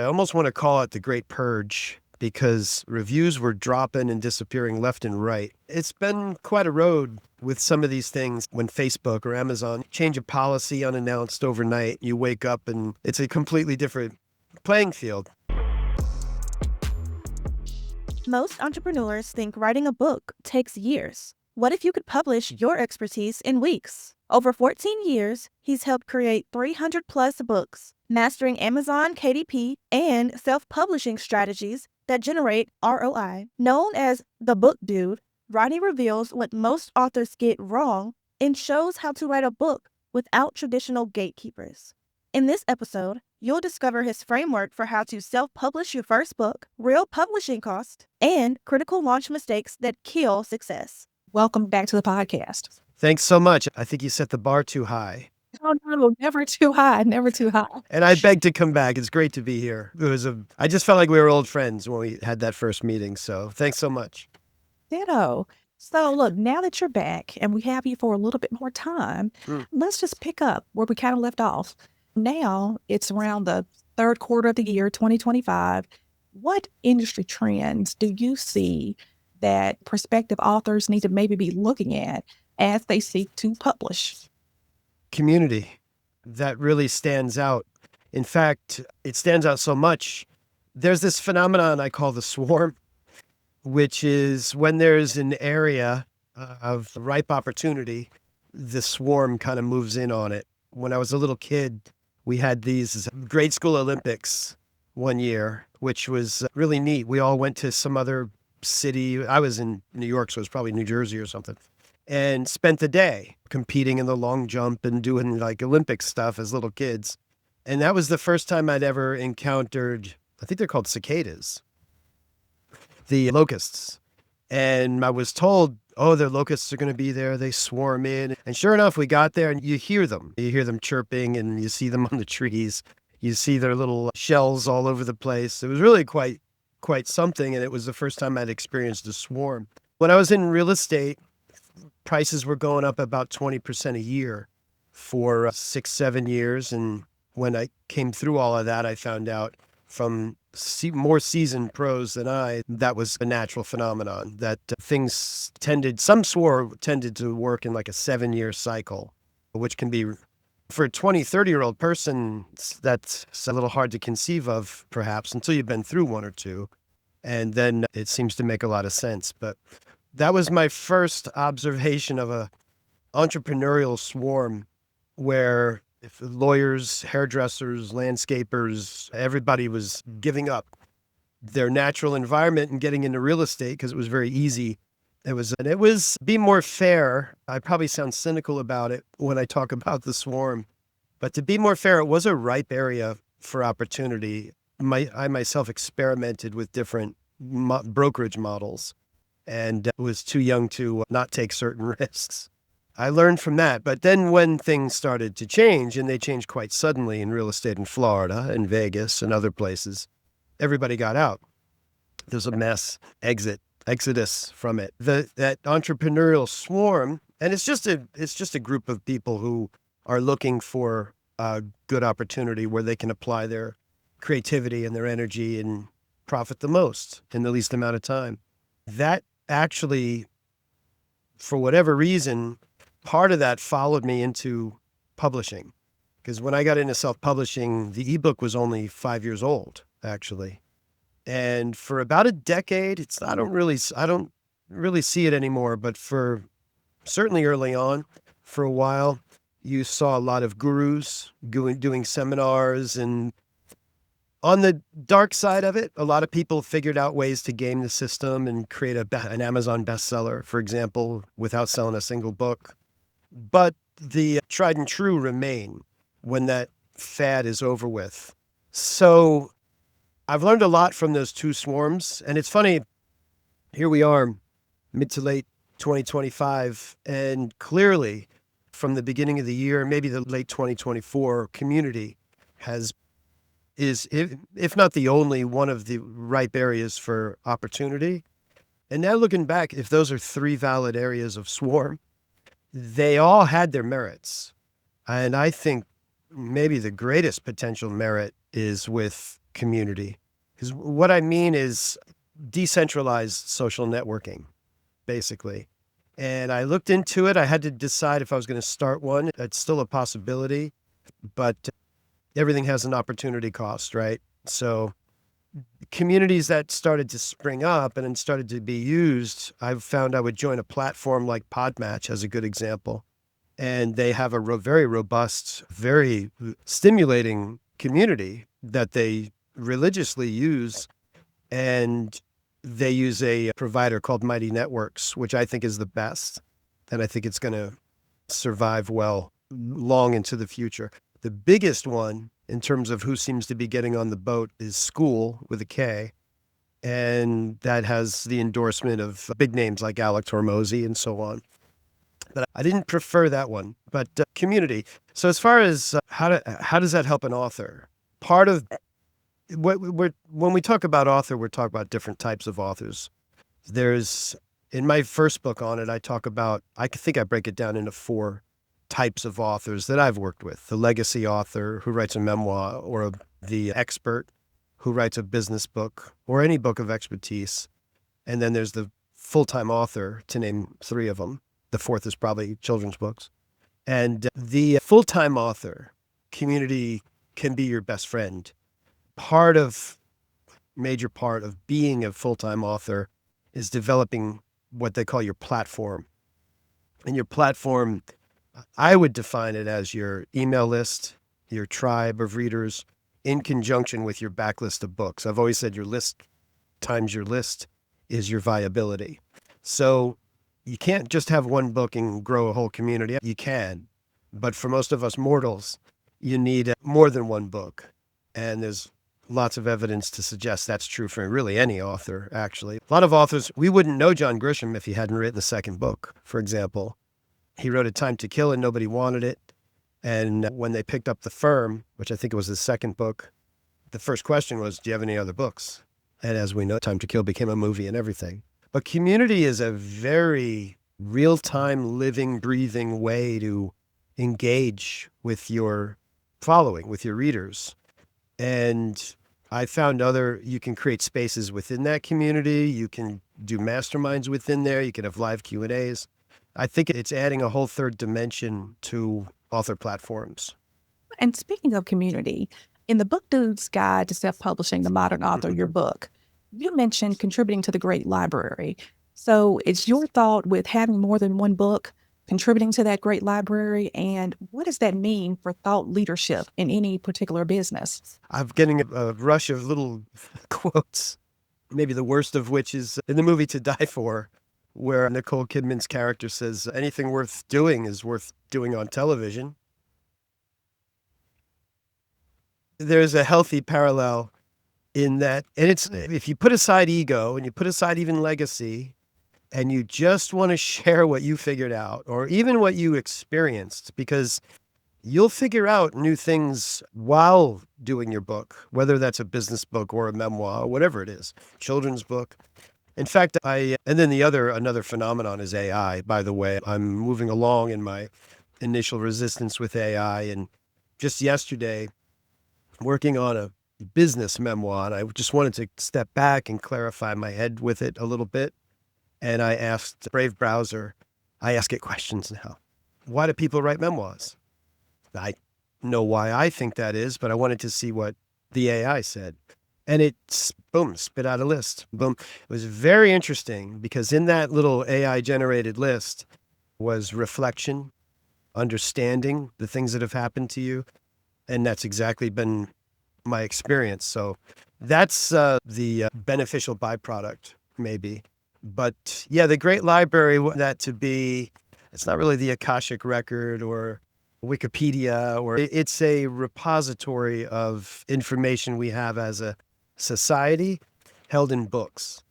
I almost want to call it the Great Purge because reviews were dropping and disappearing left and right. It's been quite a road with some of these things. When Facebook or Amazon change a policy unannounced overnight, you wake up and it's a completely different playing field. Most entrepreneurs think writing a book takes years. What if you could publish your expertise in weeks? Over 14 years, he's helped create 300 plus books, mastering Amazon KDP and self-publishing strategies that generate ROI. Known as the Book Dude, Rodney reveals what most authors get wrong and shows how to write a book without traditional gatekeepers. In this episode, you'll discover his framework for how to self-publish your first book, real publishing costs, and critical launch mistakes that kill success. Welcome back to the podcast. Thanks so much. I think you set the bar too high. Oh, no, never too high, never too high. And I beg to come back. It's great to be here. I just felt like we were old friends when we had that first meeting. So thanks so much. Ditto. So look, now that you're back and we have you for a little bit more time, let's just pick up where we kind of left off. Now it's around the third quarter of the year, 2025. What industry trends do you see that prospective authors need to maybe be looking at as they seek to publish? Community. That really stands out. In fact, it stands out so much. There's this phenomenon I call the swarm, which is when there's an area of ripe opportunity, the swarm kind of moves in on it. When I was a little kid, we had these grade school Olympics one year, which was really neat. We all went to some other city. I was in New York, so it was probably New Jersey or something, and spent the day competing in the long jump and doing like Olympic stuff as little kids. And that was the first time I'd ever encountered, I think they're called cicadas, the locusts. And I was told, oh, the locusts are going to be there. They swarm in. And sure enough, we got there and you hear them. You hear them chirping and you see them on the trees. You see their little shells all over the place. It was really quite something. And it was the first time I'd experienced a swarm. When I was in real estate, prices were going up about 20% a year for 6-7 years. And when I came through all of that, I found out from more seasoned pros than I, that was a natural phenomenon, that some SWOR tended to work in like a 7-year cycle, which can be, for a 20, 30-year-old person, that's a little hard to conceive of, perhaps, until you've been through one or two. And then it seems to make a lot of sense. But that was my first observation of a entrepreneurial swarm where if lawyers, hairdressers, landscapers, everybody was giving up their natural environment and getting into real estate because it was very easy. It was be more fair. I probably sound cynical about it when I talk about the swarm, but to be more fair, it was a ripe area for opportunity. I myself experimented with different brokerage models and was too young to not take certain risks. I learned from that. But then when things started to change, and they changed quite suddenly in real estate in Florida and Vegas and other places, everybody got out. There's a mass exodus from it. That entrepreneurial swarm, and it's just a group of people who are looking for a good opportunity where they can apply their creativity and their energy and profit the most in the least amount of time. That actually, for whatever reason, part of that followed me into publishing, because when I got into self-publishing, the ebook was only 5 years old, actually. And for about a decade, I don't really see it anymore, but for certainly early on, for a while, you saw a lot of gurus doing seminars. And on the dark side of it, a lot of people figured out ways to game the system and create an Amazon bestseller, for example, without selling a single book. But the tried and true remain when that fad is over with. So I've learned a lot from those two swarms. And it's funny, here we are, mid to late 2025, and clearly from the beginning of the year, maybe the late 2024, community is, if not the only, one of the ripe areas for opportunity. And now looking back, if those are 3 valid areas of swarm, they all had their merits. And I think maybe the greatest potential merit is with community. Because what I mean is decentralized social networking, basically. And I looked into it. I had to decide if I was going to start one. It's still a possibility, but everything has an opportunity cost, right? So communities that started to spring up and then started to be used, I've found I would join a platform like Podmatch as a good example. And they have a very robust, very stimulating community that they religiously use. And they use a provider called Mighty Networks, which I think is the best. And I think it's going to survive well long into the future. The biggest one in terms of who seems to be getting on the boat is School with a K. And that has the endorsement of big names like Alec Tormozy and so on. But I didn't prefer that one, but community. So as far as how does that help an author? Part of when we talk about author, we're talking about different types of authors. There's, in my first book on it, I think I break it down into 4 types of authors that I've worked with. The legacy author who writes a memoir, or the expert who writes a business book or any book of expertise. And then there's the full-time author, to name 3 of them. The 4th is probably children's books. And the full-time author community can be your best friend. Major part of being a full-time author is developing what they call your platform. And your platform, I would define it as your email list, your tribe of readers, in conjunction with your backlist of books. I've always said your list times your list is your viability. So you can't just have one book and grow a whole community. You can, but for most of us mortals, you need more than one book. And there's lots of evidence to suggest that's true for really any author, actually. A lot of authors, we wouldn't know John Grisham if he hadn't written the second book, for example. He wrote A Time to Kill and nobody wanted it. And when they picked up The Firm, which I think was his second book, the first question was, do you have any other books? And as we know, Time to Kill became a movie and everything. But community is a very real-time, living, breathing way to engage with your following, with your readers. And I found you can create spaces within that community. You can do masterminds within there. You can have live Q&As. I think it's adding a whole third dimension to author platforms. And speaking of community, in the Book Dude's Guide to Self-Publishing the Modern Author, your book, you mentioned contributing to the great library. So it's your thought with having more than one book, contributing to that great library, and what does that mean for thought leadership in any particular business? I'm getting a rush of little quotes, maybe the worst of which is in the movie To Die For, where Nicole Kidman's character says, anything worth doing is worth doing on television. There's a healthy parallel in that, and it's, if you put aside ego and you put aside even legacy, and you just want to share what you figured out or even what you experienced, because you'll figure out new things while doing your book, whether that's a business book or a memoir, or whatever it is, children's book. In fact, and then another phenomenon is AI, by the way. I'm moving along in my initial resistance with AI, and just yesterday, working on a business memoir, and I just wanted to step back and clarify my head with it a little bit. And I asked Brave Browser, I ask it questions now. Why do people write memoirs? I know why I think that is, but I wanted to see what the AI said. And it, boom, spit out a list. Boom. It was very interesting because in that little AI-generated list was reflection, understanding the things that have happened to you. And that's exactly been my experience. So that's the beneficial byproduct, maybe. But yeah, the Great Library, it's not really the Akashic Record or Wikipedia, or it's a repository of information we have as a society held in books.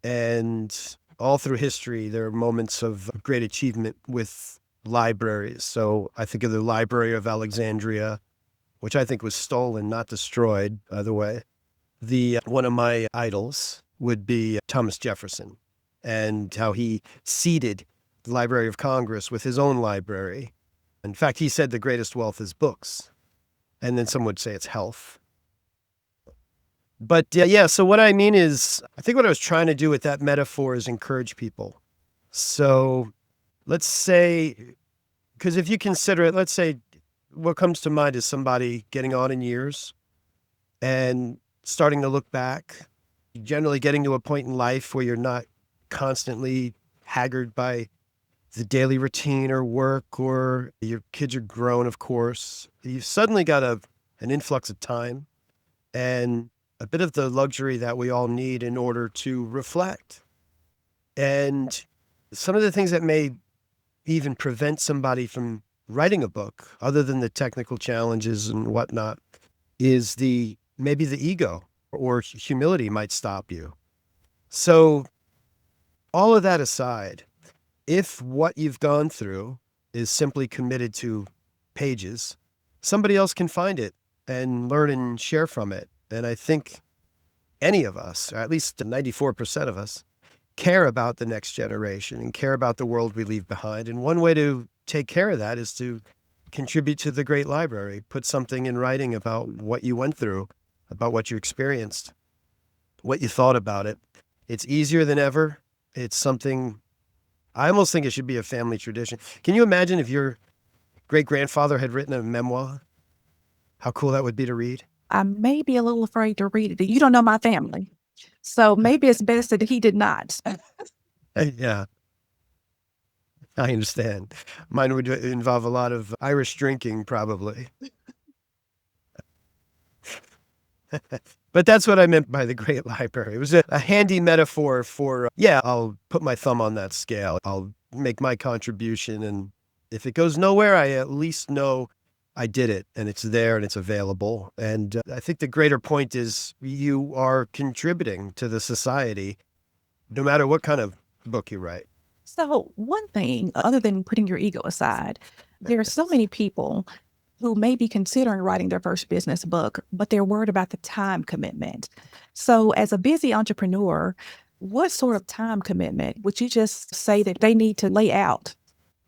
And all through history, there are moments of great achievement with libraries. So I think of the Library of Alexandria, which I think was stolen, not destroyed, by the way. One of my idols would be Thomas Jefferson, and how he seeded the Library of Congress with his own library. In fact, he said the greatest wealth is books. And then some would say it's health. But yeah, so what I mean is, I think what I was trying to do with that metaphor is encourage people. So let's say, because if you consider it, let's say what comes to mind is somebody getting on in years and starting to look back, generally getting to a point in life where you're not constantly haggard by the daily routine or work, or your kids are grown, of course. You've suddenly got an influx of time and a bit of the luxury that we all need in order to reflect. And some of the things that may even prevent somebody from writing a book, other than the technical challenges and whatnot, is maybe the ego or humility might stop you. So all of that aside, if what you've gone through is simply committed to pages, somebody else can find it and learn and share from it. And I think any of us, or at least 94% of us, care about the next generation and care about the world we leave behind. And one way to take care of that is to contribute to the great library, put something in writing about what you went through, about what you experienced, what you thought about it. It's easier than ever. It's something, I almost think it should be a family tradition. Can you imagine if your great-grandfather had written a memoir? How cool that would be to read. I may be a little afraid to read it. You don't know my family. So maybe it's best that he did not. Yeah, I understand. Mine would involve a lot of Irish drinking, probably. But that's what I meant by the great library. It was a handy metaphor for, yeah, I'll put my thumb on that scale. I'll make my contribution. And if it goes nowhere, I at least know I did it and it's there and it's available. And I think the greater point is you are contributing to the society, no matter what kind of book you write. So one thing, other than putting your ego aside, there are so many people who may be considering writing their first business book, but they're worried about the time commitment. So as a busy entrepreneur, what sort of time commitment would you just say that they need to lay out?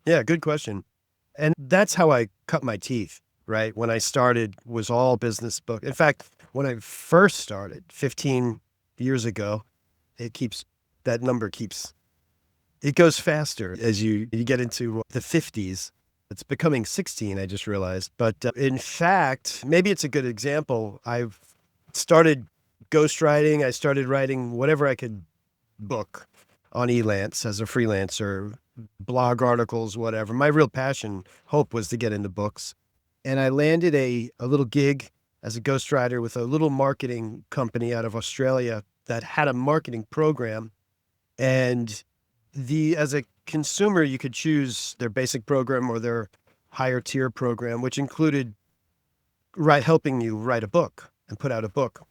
Yeah, good question. And that's how I cut my teeth, right? When I started was all business book. In fact, when I first started 15 years ago, that number it goes faster as you get into the 50s. It's becoming 16, I just realized. But in fact, maybe it's a good example. I've started ghostwriting. I started writing whatever I could book on Elance as a freelancer, blog articles, whatever. My real hope was to get into books. And I landed a little gig as a ghostwriter with a little marketing company out of Australia that had a marketing program. And as a consumer, you could choose their basic program or their higher tier program, which included helping you write a book and put out a book.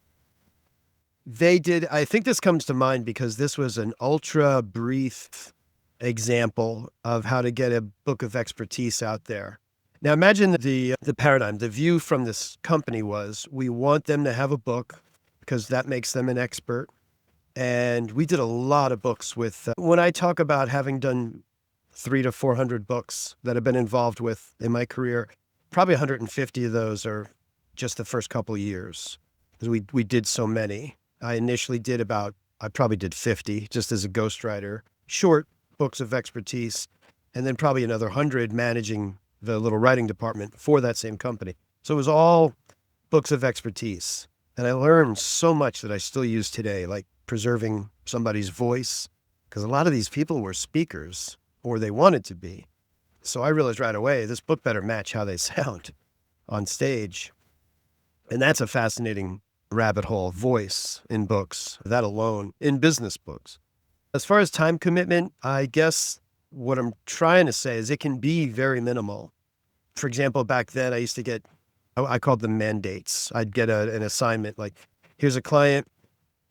I think this comes to mind because this was an ultra brief example of how to get a book of expertise out there. Now imagine the paradigm, the view from this company was, we want them to have a book because that makes them an expert. And we did a lot of books with, when I talk about having done 300 to 400 books that I've been involved with in my career, probably 150 of those are just the first couple of years because we did so many. I probably did 50 just as a ghostwriter, short books of expertise, and then probably another 100 managing the little writing department for that same company. So it was all books of expertise. And I learned so much that I still use today, like preserving somebody's voice, because a lot of these people were speakers or they wanted to be. So I realized right away, this book better match how they sound on stage. And that's a fascinating rabbit hole, voice in books, that alone, in business books. As far as time commitment, I guess what I'm trying to say is it can be very minimal. For example, back then I used to I called them mandates. I'd get an assignment like, here's a client.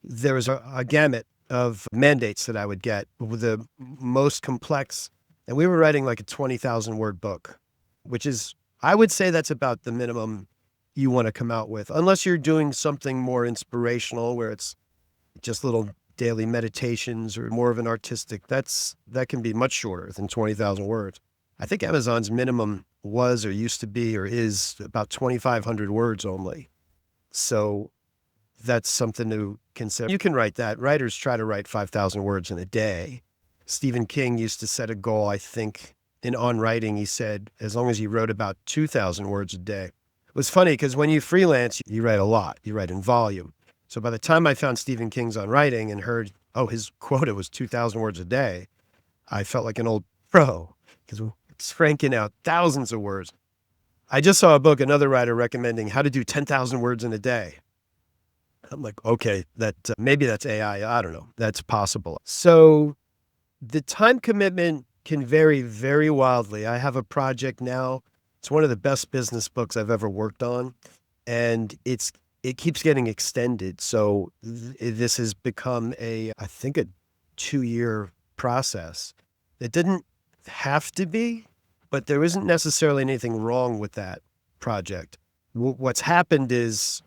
There was a gamut of mandates that I would get with the most complex. And we were writing like a 20,000 word book, which is, I would say that's about the minimum you want to come out with, unless you're doing something more inspirational where it's just little daily meditations or more of an artistic, that can be much shorter than 20,000 words. I think Amazon's minimum was or used to be or is about 2,500 words only. So that's something to consider. You can write that. Writers try to write 5,000 words in a day. Stephen King used to set a goal, I think, on writing. He said, as long as he wrote about 2,000 words a day. It was funny because when you freelance, you write a lot. You write in volume. So by the time I found Stephen King's On Writing and heard, oh, his quota was 2,000 words a day, I felt like an old pro because it's cranking out thousands of words. I just saw a book, another writer recommending how to do 10,000 words in a day. I'm like, okay, that maybe that's AI. I don't know. That's possible. So the time commitment can vary very wildly. I have a project now. It's one of the best business books I've ever worked on, and it keeps getting extended. So this has become I think, a 2-year process. It didn't have to be, but there isn't necessarily anything wrong with that project. What's happened is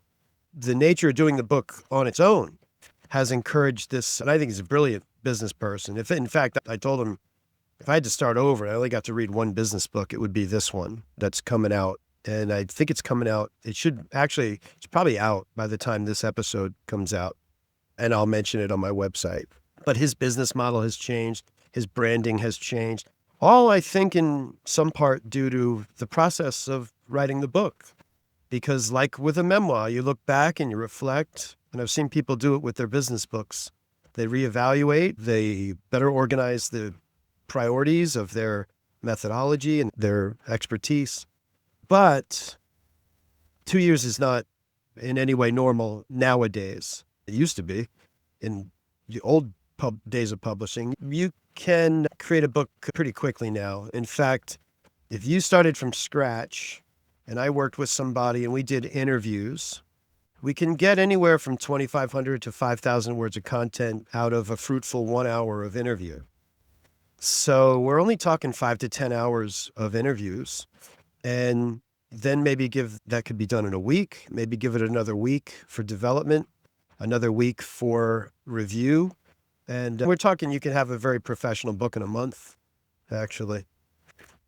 the nature of doing the book on its own has encouraged this, and I think he's a brilliant business person. In fact, I told him if I had to start over, I only got to read one business book, it would be this one that's coming out. And I think it's coming out. It's probably out by the time this episode comes out. And I'll mention it on my website. But his business model has changed. His branding has changed. All, I think, in some part due to the process of writing the book. Because like with a memoir, you look back and you reflect. And I've seen people do it with their business books. They reevaluate. They better organize the priorities of their methodology and their expertise. But 2 years is not in any way normal nowadays. It used to be in the old days of publishing. You can create a book pretty quickly now. In fact, if you started from scratch and I worked with somebody and we did interviews, we can get anywhere from 2,500 to 5,000 words of content out of a fruitful 1 hour of interview. So we're only talking 5 to 10 hours of interviews. And then maybe that could be done in a week, maybe give it another week for development, another week for review. And we're talking, you can have a very professional book in a month, actually,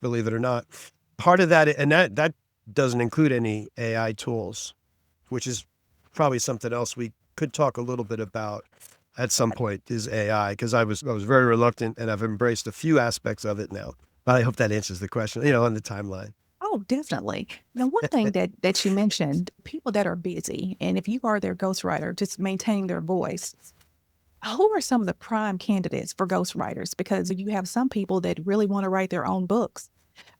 believe it or not. Part of that, and that doesn't include any AI tools, which is probably something else we could talk a little bit about at some point, is AI, because I was very reluctant and I've embraced a few aspects of it now. But I hope that answers the question, on the timeline. Oh, definitely. Now, one thing that you mentioned, people that are busy, and if you are their ghostwriter, just maintaining their voice, who are some of the prime candidates for ghostwriters? Because you have some people that really want to write their own books.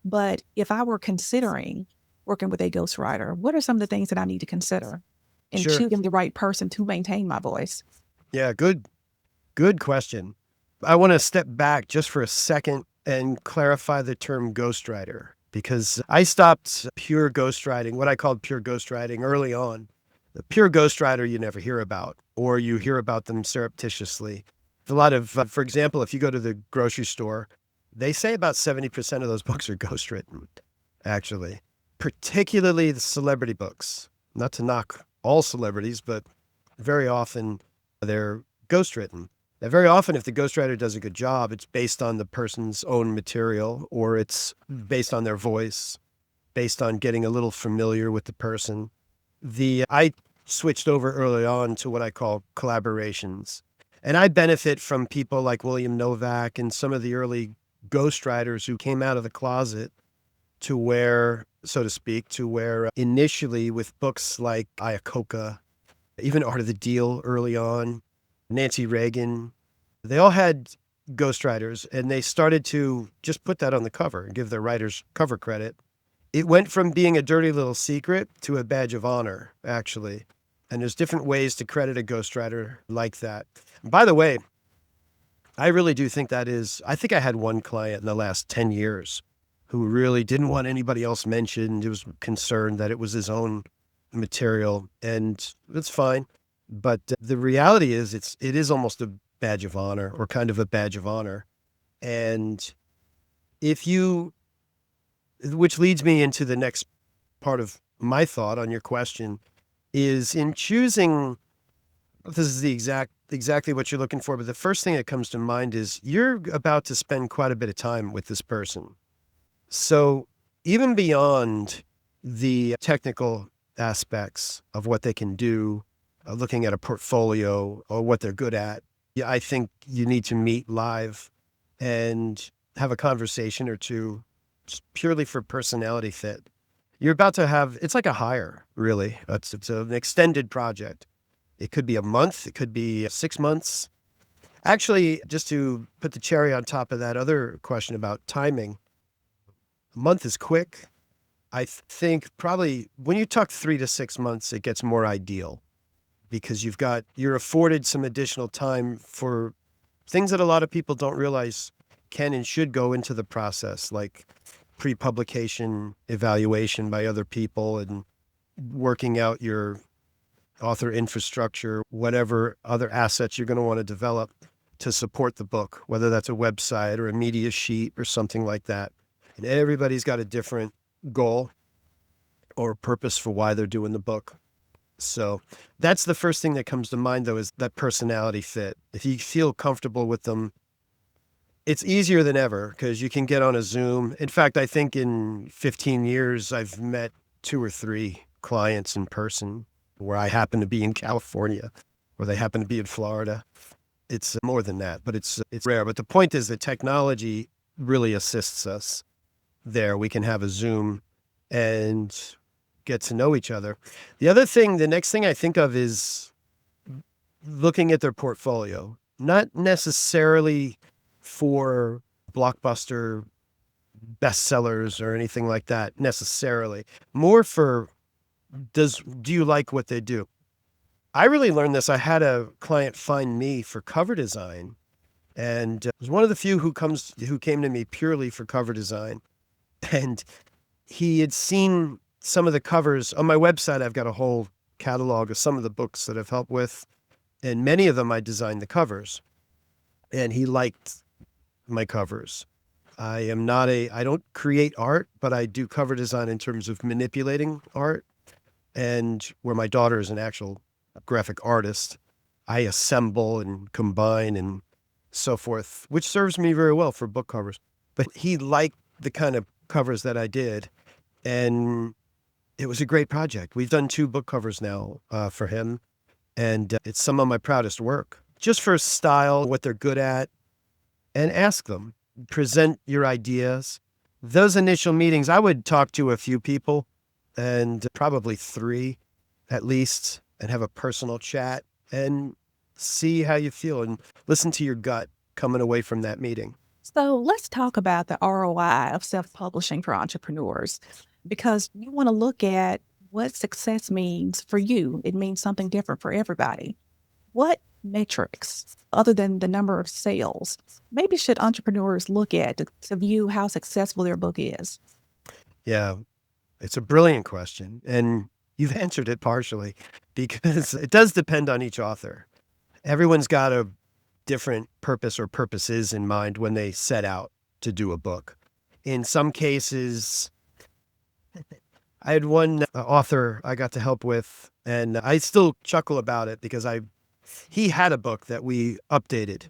But if I were considering working with a ghostwriter, what are some of the things that I need to consider in Sure. choosing the right person to maintain my voice? Yeah, good question. I want to step back just for a second and clarify the term ghostwriter, because I stopped pure ghostwriting, what I called pure ghostwriting, early on. The pure ghostwriter you never hear about, or you hear about them surreptitiously. A lot of, for example, if you go to the grocery store, they say about 70% of those books are ghostwritten, actually, particularly the celebrity books. Not to knock all celebrities, but very often they're ghostwritten. Now, very often, if the ghostwriter does a good job, it's based on the person's own material, or it's based on their voice, based on getting a little familiar with the person. I switched over early on to what I call collaborations. And I benefit from people like William Novak and some of the early ghostwriters who came out of the closet to where, so to speak, initially with books like Iacocca, even Art of the Deal early on, Nancy Reagan, they all had ghostwriters, and they started to just put that on the cover and give their writers cover credit. It went from being a dirty little secret to a badge of honor, actually. And there's different ways to credit a ghostwriter like that. And by the way, I really do think I think I had one client in the last 10 years who really didn't want anybody else mentioned. He was concerned that it was his own material, and that's fine. But the reality is it is almost a badge of honor, or kind of a badge of honor. And which leads me into the next part of my thought on your question, is in choosing, this is exactly what you're looking for, but the first thing that comes to mind is you're about to spend quite a bit of time with this person. So even beyond the technical aspects of what they can do, looking at a portfolio or what they're good at. Yeah, I think you need to meet live and have a conversation or two just purely for personality fit. You're about to have, it's like a hire, really. It's an extended project. It could be a month, it could be 6 months. Actually, just to put the cherry on top of that other question about timing, a month is quick. I think probably when you talk 3 to 6 months, it gets more ideal because you're afforded some additional time for things that a lot of people don't realize can and should go into the process, like pre-publication evaluation by other people and working out your author infrastructure, whatever other assets you're going to want to develop to support the book, whether that's a website or a media sheet or something like that. And everybody's got a different goal or purpose for why they're doing the book. So that's the first thing that comes to mind, though, is that personality fit. If you feel comfortable with them, it's easier than ever because you can get on a Zoom. In fact, I think in 15 years, I've met 2 or 3 clients in person where I happen to be in California or they happen to be in Florida. It's more than that, but it's rare. But the point is that technology really assists us there. We can have a Zoom and get to know each other. The next thing I think of is looking at their portfolio, not necessarily for blockbuster bestsellers or anything like that necessarily, more for do you like what they do? I really learned this. I had a client find me for cover design, and was one of the few who came to me purely for cover design. And he had seen some of the covers on my website. I've got a whole catalog of some of the books that I've helped with, and many of them I designed the covers, and he liked my covers. I don't create art, but I do cover design in terms of manipulating art. And where my daughter is an actual graphic artist, I assemble and combine and so forth, which serves me very well for book covers. But he liked the kind of covers that I did, and it was a great project. We've done 2 book covers now for him, and it's some of my proudest work. Just for style, what they're good at, and ask them. Present your ideas. Those initial meetings, I would talk to a few people, and probably 3 at least, and have a personal chat and see how you feel and listen to your gut coming away from that meeting. So let's talk about the ROI of self-publishing for entrepreneurs, because you want to look at what success means for you. It means something different for everybody. What metrics, other than the number of sales, maybe should entrepreneurs look at to view how successful their book is? Yeah, it's a brilliant question, and you've answered it partially because it does depend on each author. Everyone's got a different purpose or purposes in mind when they set out to do a book. In some cases, I had one author I got to help with, and I still chuckle about it because he had a book that we updated.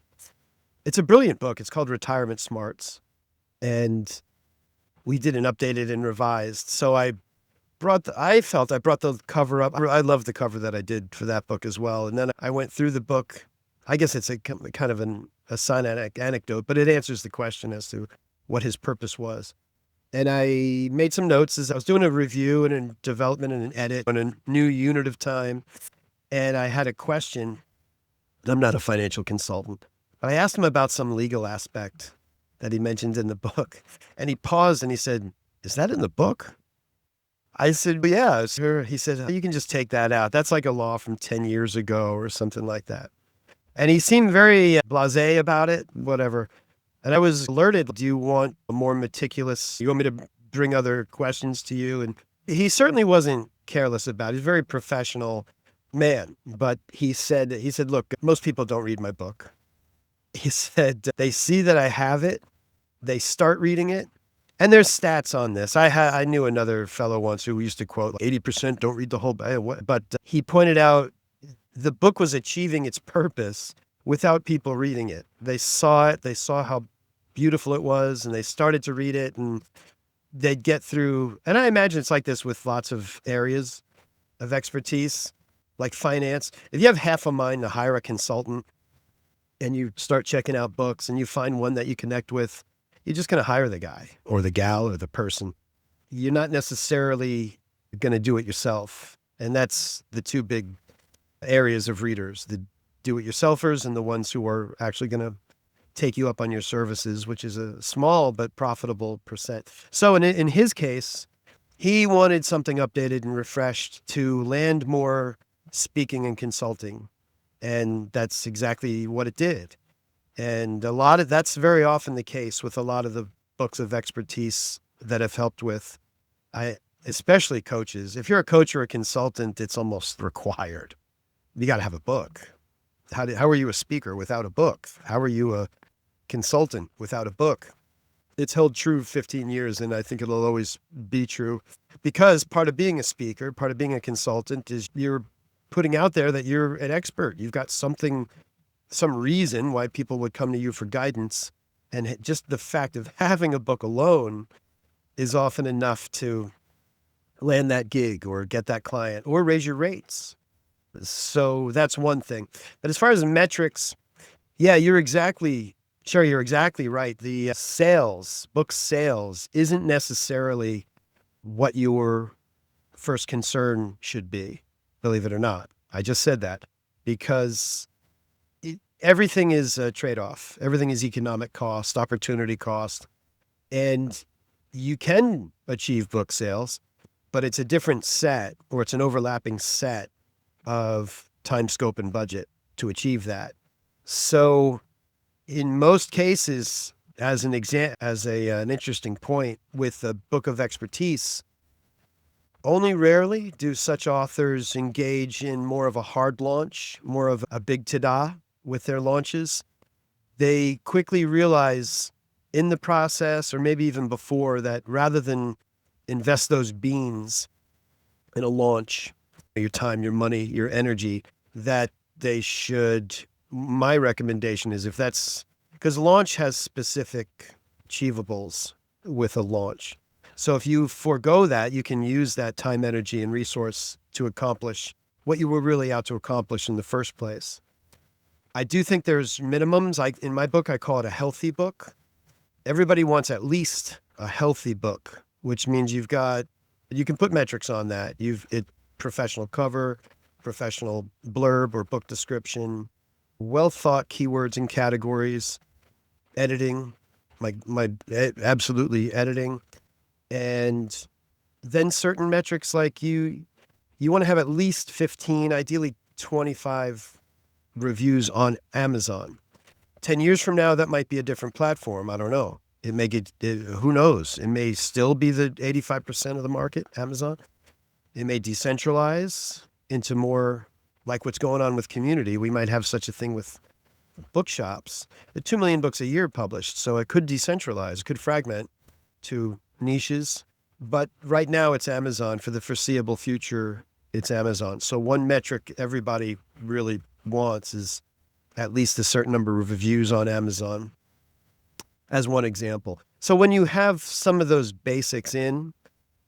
It's a brilliant book. It's called Retirement Smarts, and we did an updated and revised. So I brought the cover up. I love the cover that I did for that book as well. And then I went through the book. I guess it's a kind of a side anecdote, but it answers the question as to what his purpose was. And I made some notes as I was doing a review and a development and an edit on a new unit of time. And I had a question. I'm not a financial consultant, but I asked him about some legal aspect that he mentioned in the book. And he paused and he said, "Is that in the book?" I said, "Well, yeah, sure." He said, "You can just take that out. That's like a law from 10 years ago or something like that." And he seemed very blasé about it, whatever. And I was alerted, "Do you want a more meticulous, you want me to bring other questions to you?" And he certainly wasn't careless about it. He's a very professional man. But he said, "Look, most people don't read my book." He said, "They see that I have it. They start reading it. And there's stats on this." I knew another fellow once who used to quote 80% don't read the whole book. But he pointed out the book was achieving its purpose without people reading it. They saw it. They saw how beautiful it was, and they started to read it, and they'd get through. And I imagine it's like this with lots of areas of expertise. like finance. If you have half a mind to hire a consultant and you start checking out books and you find one that you connect with, you're just going to hire the guy or the gal or the person. You're not necessarily going to do it yourself. And that's the two big areas of readers, the do-it-yourselfers and the ones who are actually going to take you up on your services, which is a small but profitable percent. So in his case, he wanted something updated and refreshed to land more speaking and consulting. And that's exactly what it did. And that's very often the case with a lot of the books of expertise that I've helped with. Especially coaches. If you're a coach or a consultant, it's almost required. You got to have a book. How are you a speaker without a book? How are you a consultant without a book? It's held true 15 years, and I think it'll always be true, because part of being a speaker, part of being a consultant is you're putting out there that you're an expert. You've got some reason why people would come to you for guidance. And just the fact of having a book alone is often enough to land that gig or get that client or raise your rates. So that's one thing. But as far as metrics, yeah, Sherrie, you're exactly right. The book sales isn't necessarily what your first concern should be, believe it or not. I just said that because everything is a trade-off. Everything is economic cost, opportunity cost, and you can achieve book sales, but it's a different set, or it's an overlapping set of time, scope, and budget to achieve that. So in most cases, as an interesting point with a book of expertise, only rarely do such authors engage in more of a hard launch, more of a big ta-da with their launches. They quickly realize in the process, or maybe even before, that rather than invest those beans in a launch, your time, your money, your energy, that they should, my recommendation is, because launch has specific achievables with a launch. So if you forego that, you can use that time, energy, and resource to accomplish what you were really out to accomplish in the first place. I do think there's minimums. In my book, I call it a healthy book. Everybody wants at least a healthy book, which means you can put metrics on that. Professional cover, professional blurb or book description, well thought keywords and categories, editing, absolutely editing. And then certain metrics like you want to have at least 15, ideally 25 reviews on Amazon. 10 years from now, that might be a different platform. I don't know. Who knows? It may still be the 85% of the market, Amazon. It may decentralize into more like what's going on with community. We might have such a thing with bookshops. There are 2 million books a year published, so it could decentralize, it could fragment to niches. But right now it's Amazon. For the foreseeable future, it's Amazon. So one metric everybody really wants is at least a certain number of reviews on Amazon, as one example. So when you have some of those basics in,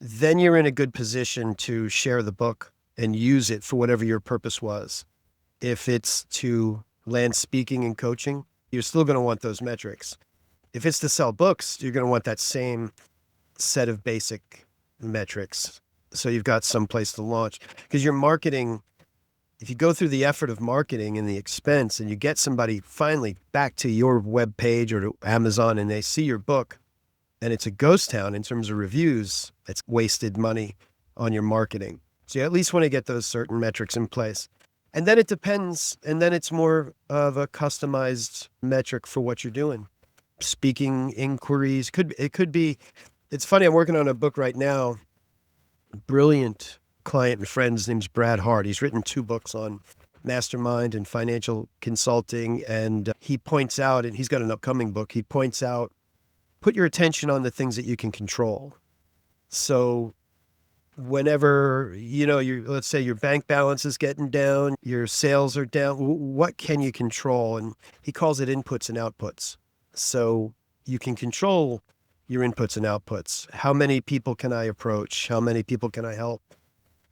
then you're in a good position to share the book and use it for whatever your purpose was. If it's to land speaking and coaching, you're still going to want those metrics. If it's to sell books, you're going to want that same set of basic metrics. So you've got some place to launch, because your marketing, if you go through the effort of marketing and the expense and you get somebody finally back to your web page or to Amazon and they see your book and it's a ghost town in terms of reviews, it's wasted money on your marketing. So you at least want to get those certain metrics in place. And then it depends. And then it's more of a customized metric for what you're doing. Speaking inquiries it could be, it's funny. I'm working on a book right now. Brilliant client and friend. His name's Brad Hart. He's written 2 books on mastermind and financial consulting. And he points out, and he's got an upcoming book, he points out, put your attention on the things that you can control. So whenever, let's say your bank balance is getting down, your sales are down, what can you control? And he calls it inputs and outputs. So you can control your inputs and outputs. How many people can I approach? How many people can I help?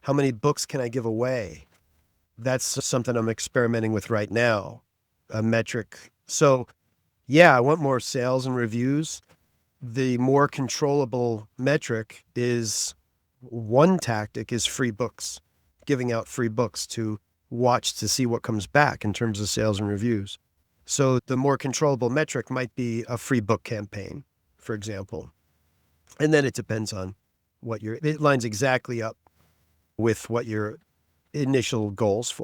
How many books can I give away? That's something I'm experimenting with right now, a metric. So yeah, I want more sales and reviews. The more controllable metric is one tactic is free books, giving out free books to watch to see what comes back in terms of sales and reviews. So the more controllable metric might be a free book campaign, for example. And then it depends on it lines exactly up with what your initial goals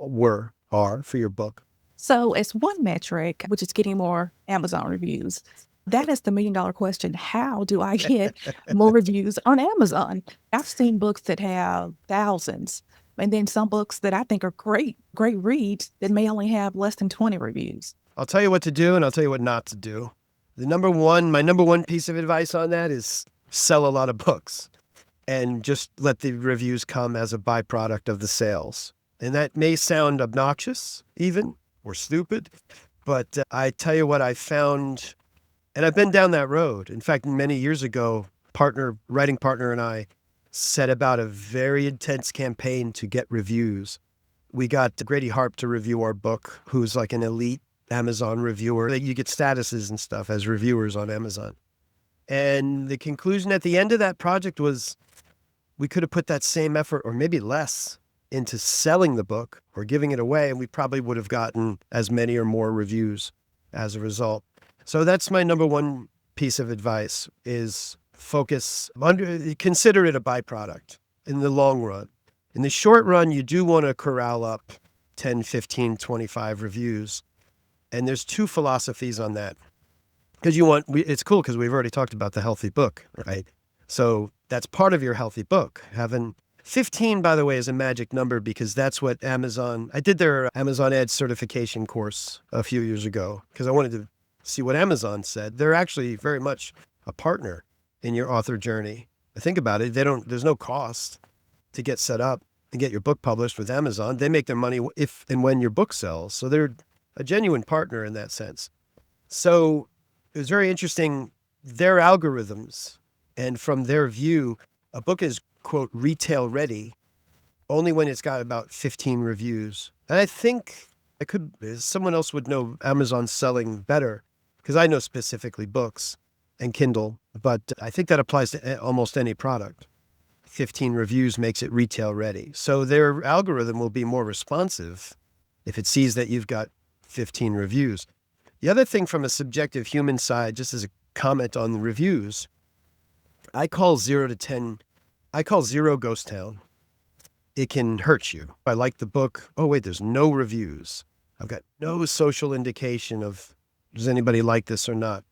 are for your book. So, as one metric, which is getting more Amazon reviews, that is the $1 million question. How do I get more reviews on Amazon? I've seen books that have thousands, and then some books that I think are great reads that may only have less than 20 reviews. I'll tell you what to do and I'll tell you what not to do. My number one piece of advice on that is sell a lot of books and just let the reviews come as a byproduct of the sales. And that may sound obnoxious even or stupid, but I tell you what I found, and I've been down that road. In fact, many years ago, writing partner and I set about a very intense campaign to get reviews. We got Grady Harp to review our book, who's like an elite Amazon reviewer. You get statuses and stuff as reviewers on Amazon. And the conclusion at the end of that project was we could have put that same effort, or maybe less, into selling the book or giving it away, and we probably would have gotten as many or more reviews as a result. So that's my number one piece of advice is consider it a byproduct in the long run. In the short run, you do want to corral up 10, 15, 25 reviews. And there's two philosophies on that. Because it's cool because we've already talked about the healthy book, right? So that's part of your healthy book. Having 15, by the way, is a magic number because that's what I did their Amazon Ads certification course a few years ago because I wanted to see what Amazon said. They're actually very much a partner in your author journey. Think about it. There's no cost to get set up and get your book published with Amazon. They make their money if and when your book sells. So they're a genuine partner in that sense. So it was very interesting, their algorithms, and from their view, a book is, quote, retail ready only when it's got about 15 reviews. And I think someone else would know Amazon selling better because I know specifically books and Kindle, but I think that applies to almost any product. 15 reviews makes it retail ready. So their algorithm will be more responsive if it sees that you've got 15 reviews. The other thing from a subjective human side, just as a comment on the reviews, I call 0 to 10, I call 0 ghost town. It can hurt you. I like the book. Oh, wait, there's no reviews. I've got no social indication of does anybody like this or not.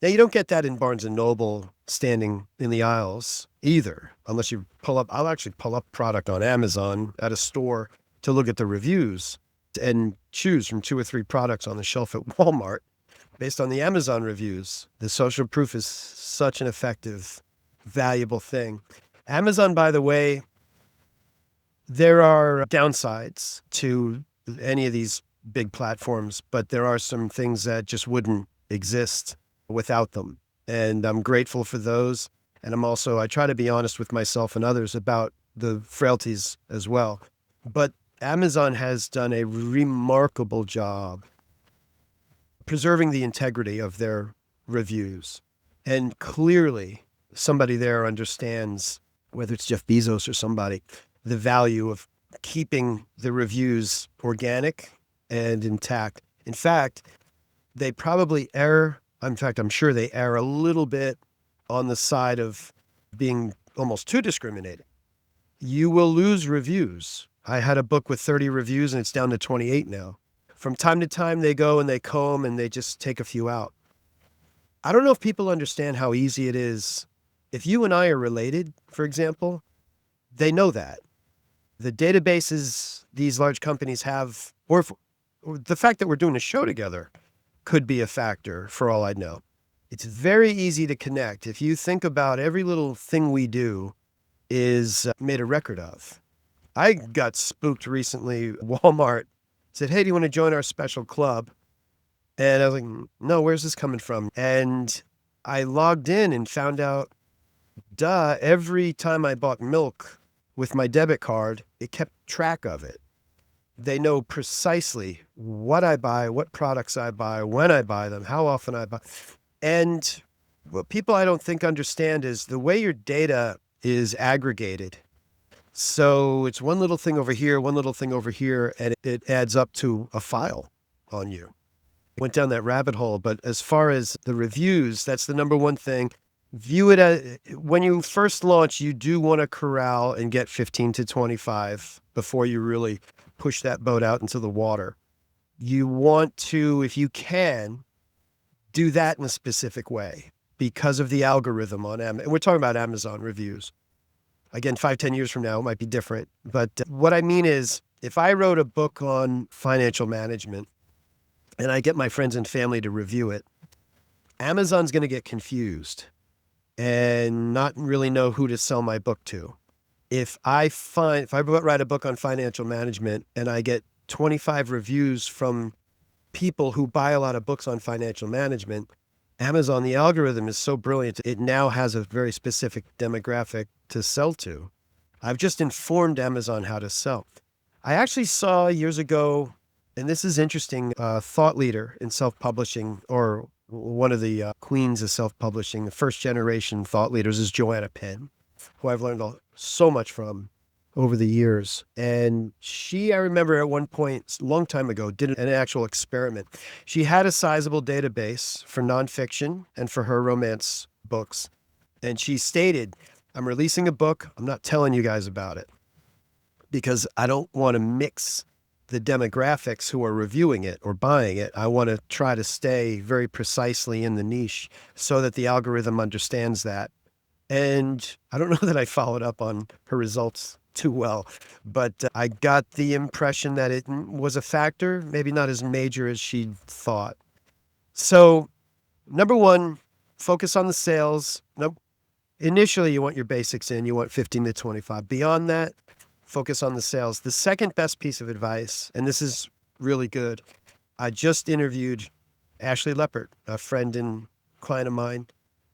Now, you don't get that in Barnes & Noble standing in the aisles either, unless I'll actually pull up product on Amazon at a store to look at the reviews and choose from 2 or 3 products on the shelf at Walmart based on the Amazon reviews. The social proof is such an effective, valuable thing. Amazon, by the way, there are downsides to any of these big platforms, but there are some things that just wouldn't exist without them. And I'm grateful for those. And I try to be honest with myself and others about the frailties as well. But Amazon has done a remarkable job preserving the integrity of their reviews. And clearly, somebody there understands, whether it's Jeff Bezos or somebody, the value of keeping the reviews organic and intact. In fact, they probably I'm sure they err a little bit on the side of being almost too discriminating. You will lose reviews. I had a book with 30 reviews and it's down to 28 now. From time to time, they go and they comb and they just take a few out. I don't know if people understand how easy it is. If you and I are related, for example, they know that. The databases these large companies have, or the fact that we're doing a show together could be a factor for all I know. It's very easy to connect. If you think about every little thing we do is made a record of. I got spooked recently. Walmart said, hey, do you want to join our special club? And I was like, no, where's this coming from? And I logged in and found out, every time I bought milk with my debit card, it kept track of it. They know precisely what I buy, what products I buy, when I buy them, how often I buy. And what people I don't think understand is the way your data is aggregated. So it's one little thing over here, one little thing over here, and it adds up to a file on you. Went down that rabbit hole, but as far as the reviews, that's the number one thing. View it as, when you first launch, you do want to corral and get 15 to 25 before you really push that boat out into the water. You want to, if you can, do that in a specific way because of the algorithm on Amazon. We're talking about Amazon reviews. Again, 5-10 years from now, it might be different. But what I mean is, if I wrote a book on financial management and I get my friends and family to review it, Amazon's going to get confused and not really know who to sell my book to. If I write a book on financial management and I get 25 reviews from people who buy a lot of books on financial management, Amazon, the algorithm is so brilliant. It now has a very specific demographic to sell to. I've just informed Amazon how to sell. I actually saw years ago, and this is interesting, a thought leader in self-publishing, or one of the queens of self-publishing, the first generation thought leaders is Joanna Penn, who I've learned so much from over the years. And she, I remember at one point, a long time ago, did an actual experiment. She had a sizable database for nonfiction and for her romance books. And she stated, I'm releasing a book. I'm not telling you guys about it because I don't want to mix the demographics who are reviewing it or buying it. I want to try to stay very precisely in the niche so that the algorithm understands that. And I don't know that I followed up on her results too well, but I got the impression that it was a factor, maybe not as major as she thought. So, number one, focus on the sales. Initially, you want your basics in, you want 15 to 25. Beyond that, focus on the sales. The second best piece of advice, and this is really good, I just interviewed Ashley Leppert, a friend and client of mine,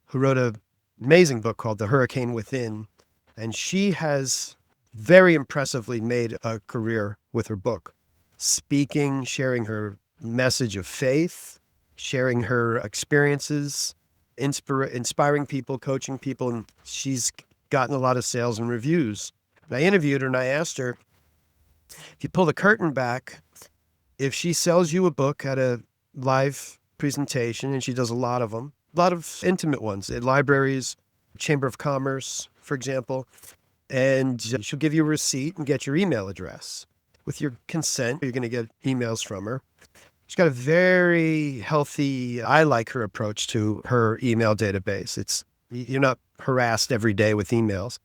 who wrote an amazing book called The Hurricane Within. And she has very impressively made a career with her book, speaking, sharing her message of faith, sharing her experiences, inspiring people, coaching people. And she's gotten a lot of sales and reviews. And I interviewed her and I asked her, if you pull the curtain back, if she sells you a book at a live presentation, and she does a lot of them, a lot of intimate ones at libraries, Chamber of Commerce, for example, and she'll give you a receipt and get your email address. With your consent, you're going to get emails from her. She's got a very healthy, I like her approach to her email database. You're not harassed every day with emails,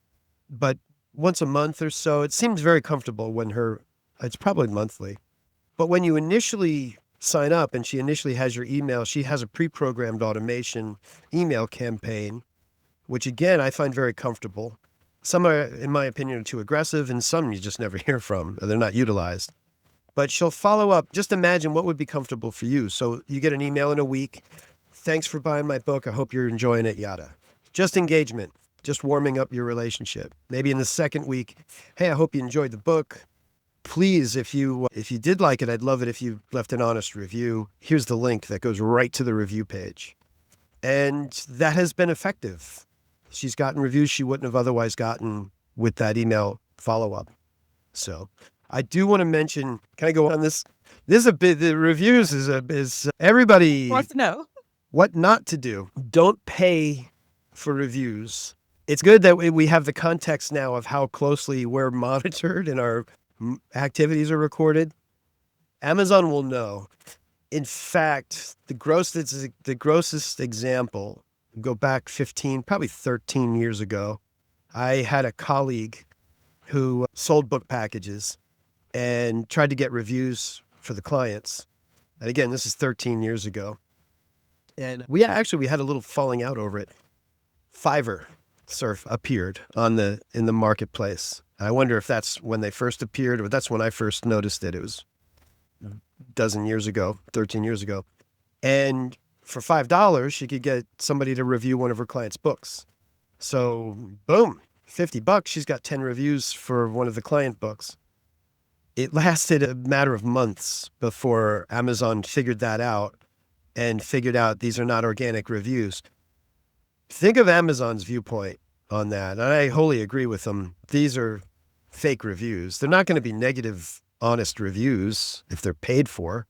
but once a month or so, it seems very comfortable it's probably monthly. But when you initially sign up and she initially has your email, she has a pre-programmed automation email campaign, which again, I find very comfortable. Some are, in my opinion, are too aggressive, and some you just never hear from. They're not utilized. But she'll follow up. Just imagine what would be comfortable for you. So you get an email in a week. Thanks for buying my book. I hope you're enjoying it, yada. Just engagement, just warming up your relationship. Maybe in the second week, hey, I hope you enjoyed the book. Please, if you did like it, I'd love it if you left an honest review. Here's the link that goes right to the review page. And that has been effective. She's gotten reviews she wouldn't have otherwise gotten with that email follow-up. So I do want to mention, can I go on this? This is a bit, the reviews is everybody Wants to know what not to do. Don't pay for reviews. It's good that we have the context now of how closely we're monitored and our activities are recorded. Amazon will know. In fact, the grossest example, go back 15, probably 13 years ago, I had a colleague who sold book packages and tried to get reviews for the clients. And again, this is 13 years ago. And we had a little falling out over it. Fiverr surf appeared in the marketplace. I wonder if that's when they first appeared or that's when I first noticed it. It was a dozen years ago, 13 years ago. And for $5, she could get somebody to review one of her clients' books. So boom, $50, she's got 10 reviews for one of the client books. It lasted a matter of months before Amazon figured that out and figured out these are not organic reviews. Think of Amazon's viewpoint on that. And I wholly agree with them. These are fake reviews. They're not going to be negative, honest reviews if they're paid for.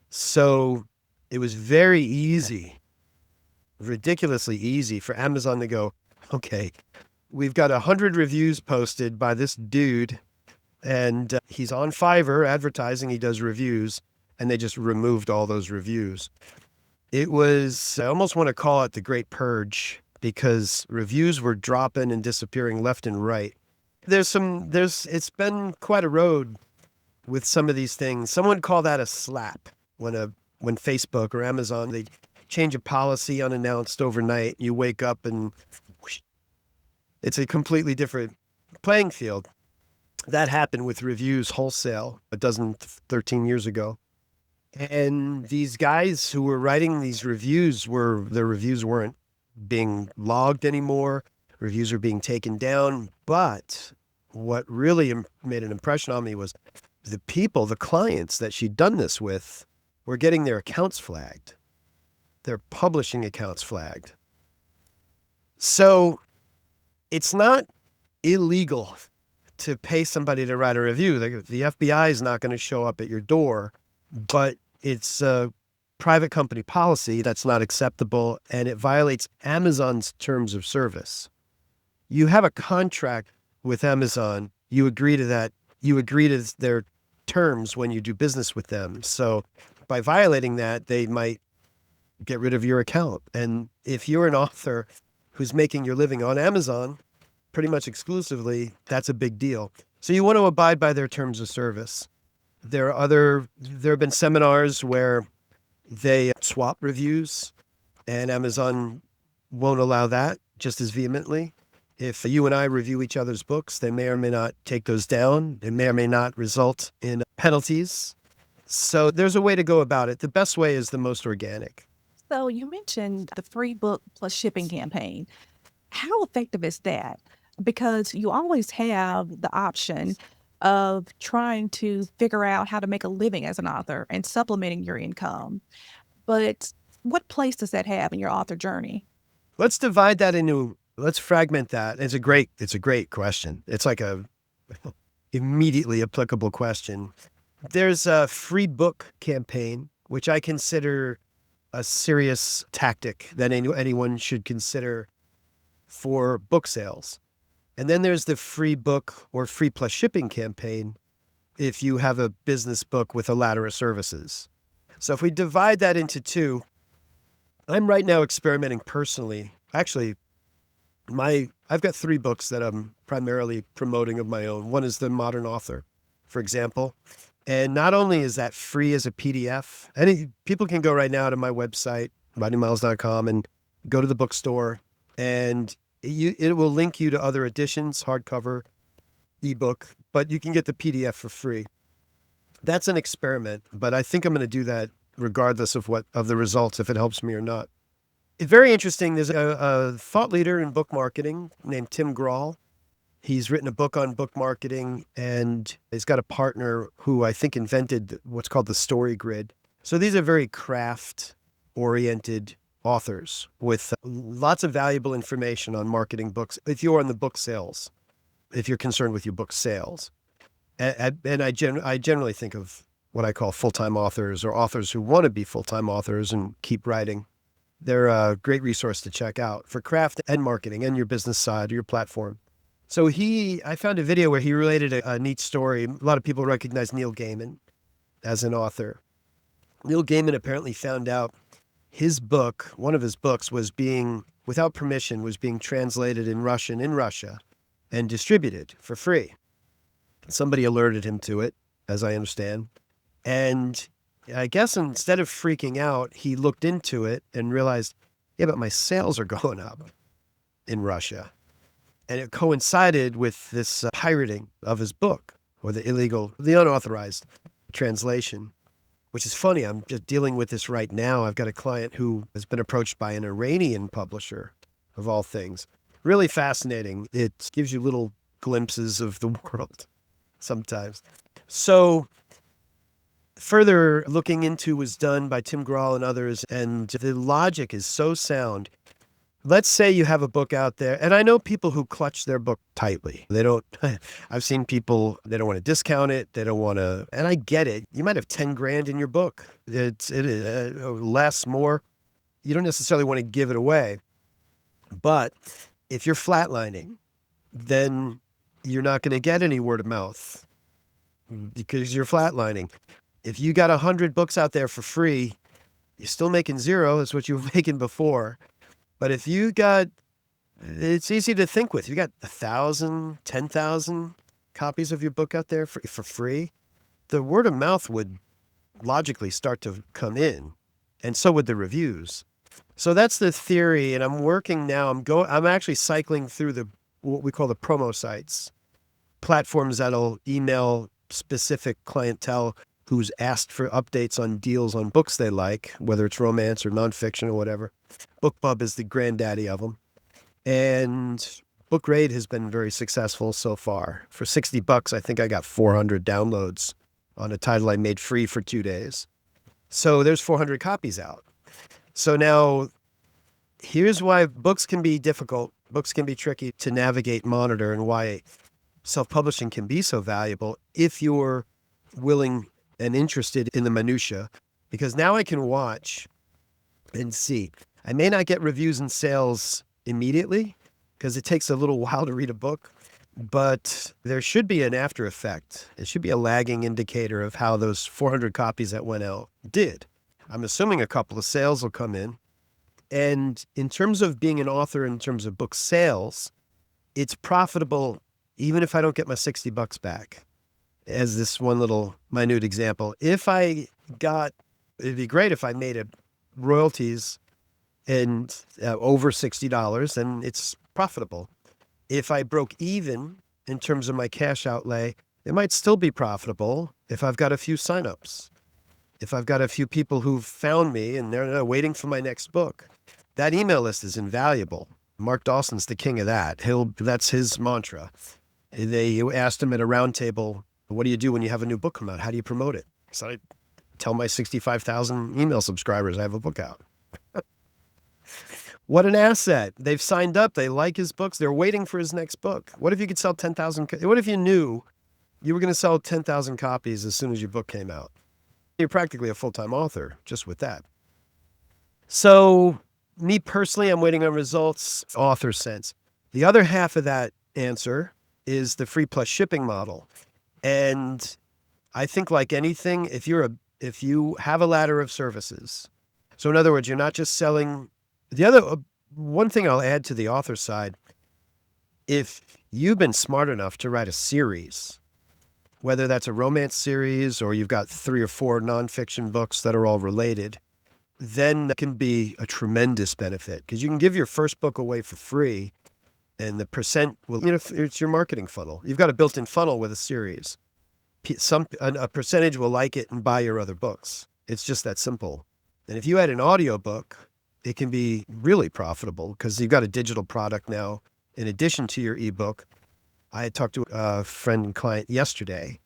So it was very easy, ridiculously easy for Amazon to go, okay, we've got 100 reviews posted by this dude, and he's on Fiverr advertising, he does reviews, and they just removed all those reviews. It was, I almost want to call it the Great Purge, because reviews were dropping and disappearing left and right. It's been quite a road with some of these things. Someone call that a slap when Facebook or Amazon, they change a policy unannounced overnight. You wake up and whoosh, it's a completely different playing field. That happened with reviews wholesale 13 years ago. And these guys who were writing these reviews their reviews weren't being logged anymore. Reviews are being taken down. But what really made an impression on me was the clients that she'd done this with were getting their accounts flagged. Their publishing accounts flagged. So it's not illegal to pay somebody to write a review. The FBI is not going to show up at your door, but it's a private company policy that's not acceptable, and it violates Amazon's terms of service. You have a contract with Amazon. You agree to that. You agree to their terms when you do business with them. So by violating that, they might get rid of your account. And if you're an author who's making your living on Amazon pretty much exclusively, that's a big deal. So you want to abide by their terms of service. There have been seminars where they swap reviews, and Amazon won't allow that just as vehemently. If you and I review each other's books, they may or may not take those down. It may or may not result in penalties. So there's a way to go about it. The best way is the most organic. So you mentioned the free book plus shipping campaign. How effective is that? Because you always have the option of trying to figure out how to make a living as an author and supplementing your income. But what place does that have in your author journey? Let's fragment that. It's a great question. It's like a immediately applicable question. There's a free book campaign, which I consider a serious tactic that anyone should consider for book sales. And then there's the free book or free plus shipping campaign if you have a business book with a ladder of services. So if we divide that into two, I'm right now experimenting personally. Actually, I've got 3 books that I'm primarily promoting of my own. One is The Modern Author, for example. And not only is that free as a PDF, people can go right now to my website, rodneymiles.com, and go to the bookstore, and it will link you to other editions, hardcover, ebook, but you can get the PDF for free. That's an experiment, but I think I'm going to do that regardless of the results, if it helps me or not. It's very interesting. There's a thought leader in book marketing named Tim Grahl. He's written a book on book marketing, and he's got a partner who I think invented what's called the story grid. So these are very craft-oriented authors with lots of valuable information on marketing books. If you're in the book sales, if you're concerned with your book sales, and I generally think of what I call full-time authors or authors who want to be full-time authors and keep writing. They're a great resource to check out for craft and marketing and your business side or your platform. So I found a video where he related a neat story. A lot of people recognize Neil Gaiman as an author. Neil Gaiman apparently found out one of his books without permission, was being translated in Russian in Russia and distributed for free. Somebody alerted him to it, as I understand. And I guess instead of freaking out, he looked into it and realized, yeah, but my sales are going up in Russia. And it coincided with this pirating of his book, or the unauthorized translation, which is funny. I'm just dealing with this right now. I've got a client who has been approached by an Iranian publisher, of all things. Really fascinating. It gives you little glimpses of the world sometimes. So further looking into was done by Tim Grahl and others, and the logic is so sound. Let's say you have a book out there, and I know people who clutch their book tightly. They don't, I've seen people, they don't want to discount it. They don't want to, and I get it. You might have 10 grand in your book. It less, more. You don't necessarily want to give it away. But if you're flatlining, then you're not going to get any word of mouth because you're flatlining. If you got 100 books out there for free, you're still making zero. That's what you were making before. But if you got, it's easy to think with. You got 1,000, 10,000 copies of your book out there for free, the word of mouth would logically start to come in, and so would the reviews. So that's the theory, and I'm working now. I'm actually cycling through what we call the promo sites, platforms that'll email specific clientele who's asked for updates on deals on books they like, whether it's romance or nonfiction or whatever. BookBub is the granddaddy of them. And BookRate has been very successful so far. For $60, I think I got 400 downloads on a title I made free for 2 days. So there's 400 copies out. So now here's why books can be difficult. Books can be tricky to navigate, monitor, and why self-publishing can be so valuable if you're willing and interested in the minutia, because now I can watch and see. I may not get reviews and sales immediately because it takes a little while to read a book, but there should be an after effect. It should be a lagging indicator of how those 400 copies that went out did. I'm assuming a couple of sales will come in. And in terms of being an author, in terms of book sales, it's profitable even if I don't get my $60 back. As this one little minute example, it'd be great if I made royalties and over $60, and it's profitable. If I broke even in terms of my cash outlay, it might still be profitable if I've got a few signups. If I've got a few people who've found me and they're waiting for my next book, that email list is invaluable. Mark Dawson's the king of that. That's his mantra. They asked him at a round table, what do you do when you have a new book come out? How do you promote it? So I tell my 65,000 email subscribers I have a book out. What an asset. They've signed up. They like his books. They're waiting for his next book. What if you could sell 10,000? What if you knew you were going to sell 10,000 copies as soon as your book came out? You're practically a full-time author just with that. So me personally, I'm waiting on results, author sense. The other half of that answer is the free plus shipping model. And I think like anything, if you have a ladder of services, so in other words, you're not just selling. One thing I'll add to the author side, if you've been smart enough to write a series, whether that's a romance series or you've got 3 or 4 nonfiction books that are all related, then that can be a tremendous benefit because you can give your first book away for free. And the percent will, it's your marketing funnel. You've got a built-in funnel with a series. A percentage will like it and buy your other books. It's just that simple. And if you add an audiobook, it can be really profitable because you've got a digital product now in addition to your ebook. I had talked to a friend and client yesterday.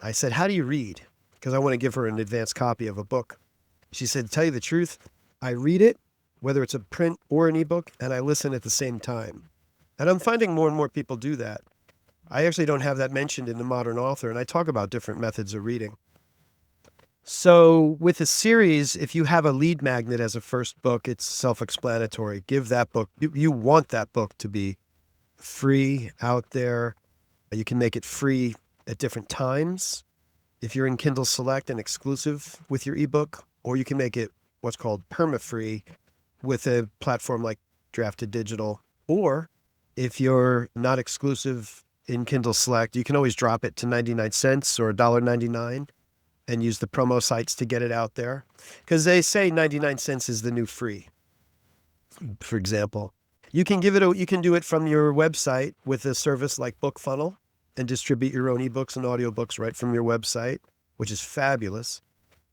I said, how do you read? Because I want to give her an advanced copy of a book. She said, to tell you the truth, I read it, whether it's a print or an ebook, and I listen at the same time. And I'm finding more and more people do that. I actually don't have that mentioned in The Modern Author, and I talk about different methods of reading. So with a series, if you have a lead magnet as a first book, it's self-explanatory. Give that book, you want that book to be free out there. You can make it free at different times. If you're in Kindle Select and exclusive with your ebook, or you can make it what's called perma-free with a platform like Drafted Digital, or if you're not exclusive in Kindle Select, you can always drop it to 99 cents or $1.99 and use the promo sites to get it out there. Because they say 99 cents is the new free, for example. You can you can do it from your website with a service like BookFunnel and distribute your own ebooks and audiobooks right from your website, which is fabulous.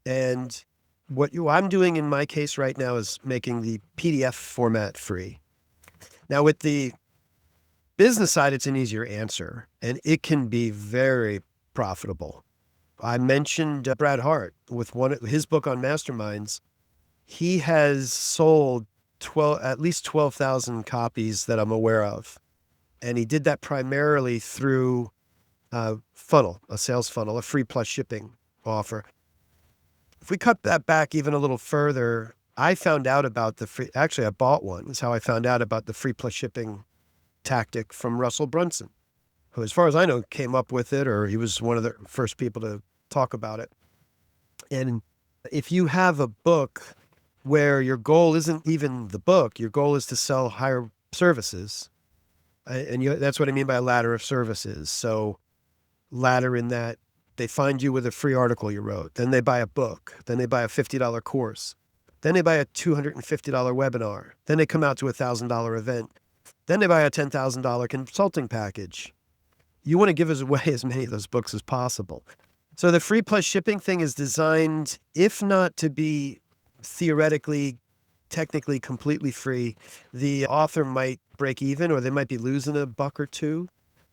And what I'm doing in my case right now is making the PDF format free. Now with the business side, it's an easier answer, and it can be very profitable. I mentioned Brad Hart with his book on masterminds. He has sold at least 12,000 copies that I'm aware of. And he did that primarily through a sales funnel, a free plus shipping offer. If we cut that back even a little further, I found out about actually I bought one. That's how I found out about the free plus shipping tactic from Russell Brunson, who, as far as I know, came up with it, or he was one of the first people to talk about it. And if you have a book where your goal isn't even the book, your goal is to sell higher services, and that's what I mean by a ladder of services. So ladder in that they find you with a free article you wrote, then they buy a book, then they buy a $50 course, then they buy a $250 webinar, then they come out to a $1,000 event, then they buy a $10,000 consulting package. You want to give away as many of those books as possible. So the free plus shipping thing is designed, if not to be theoretically, technically completely free, the author might break even, or they might be losing a buck or two.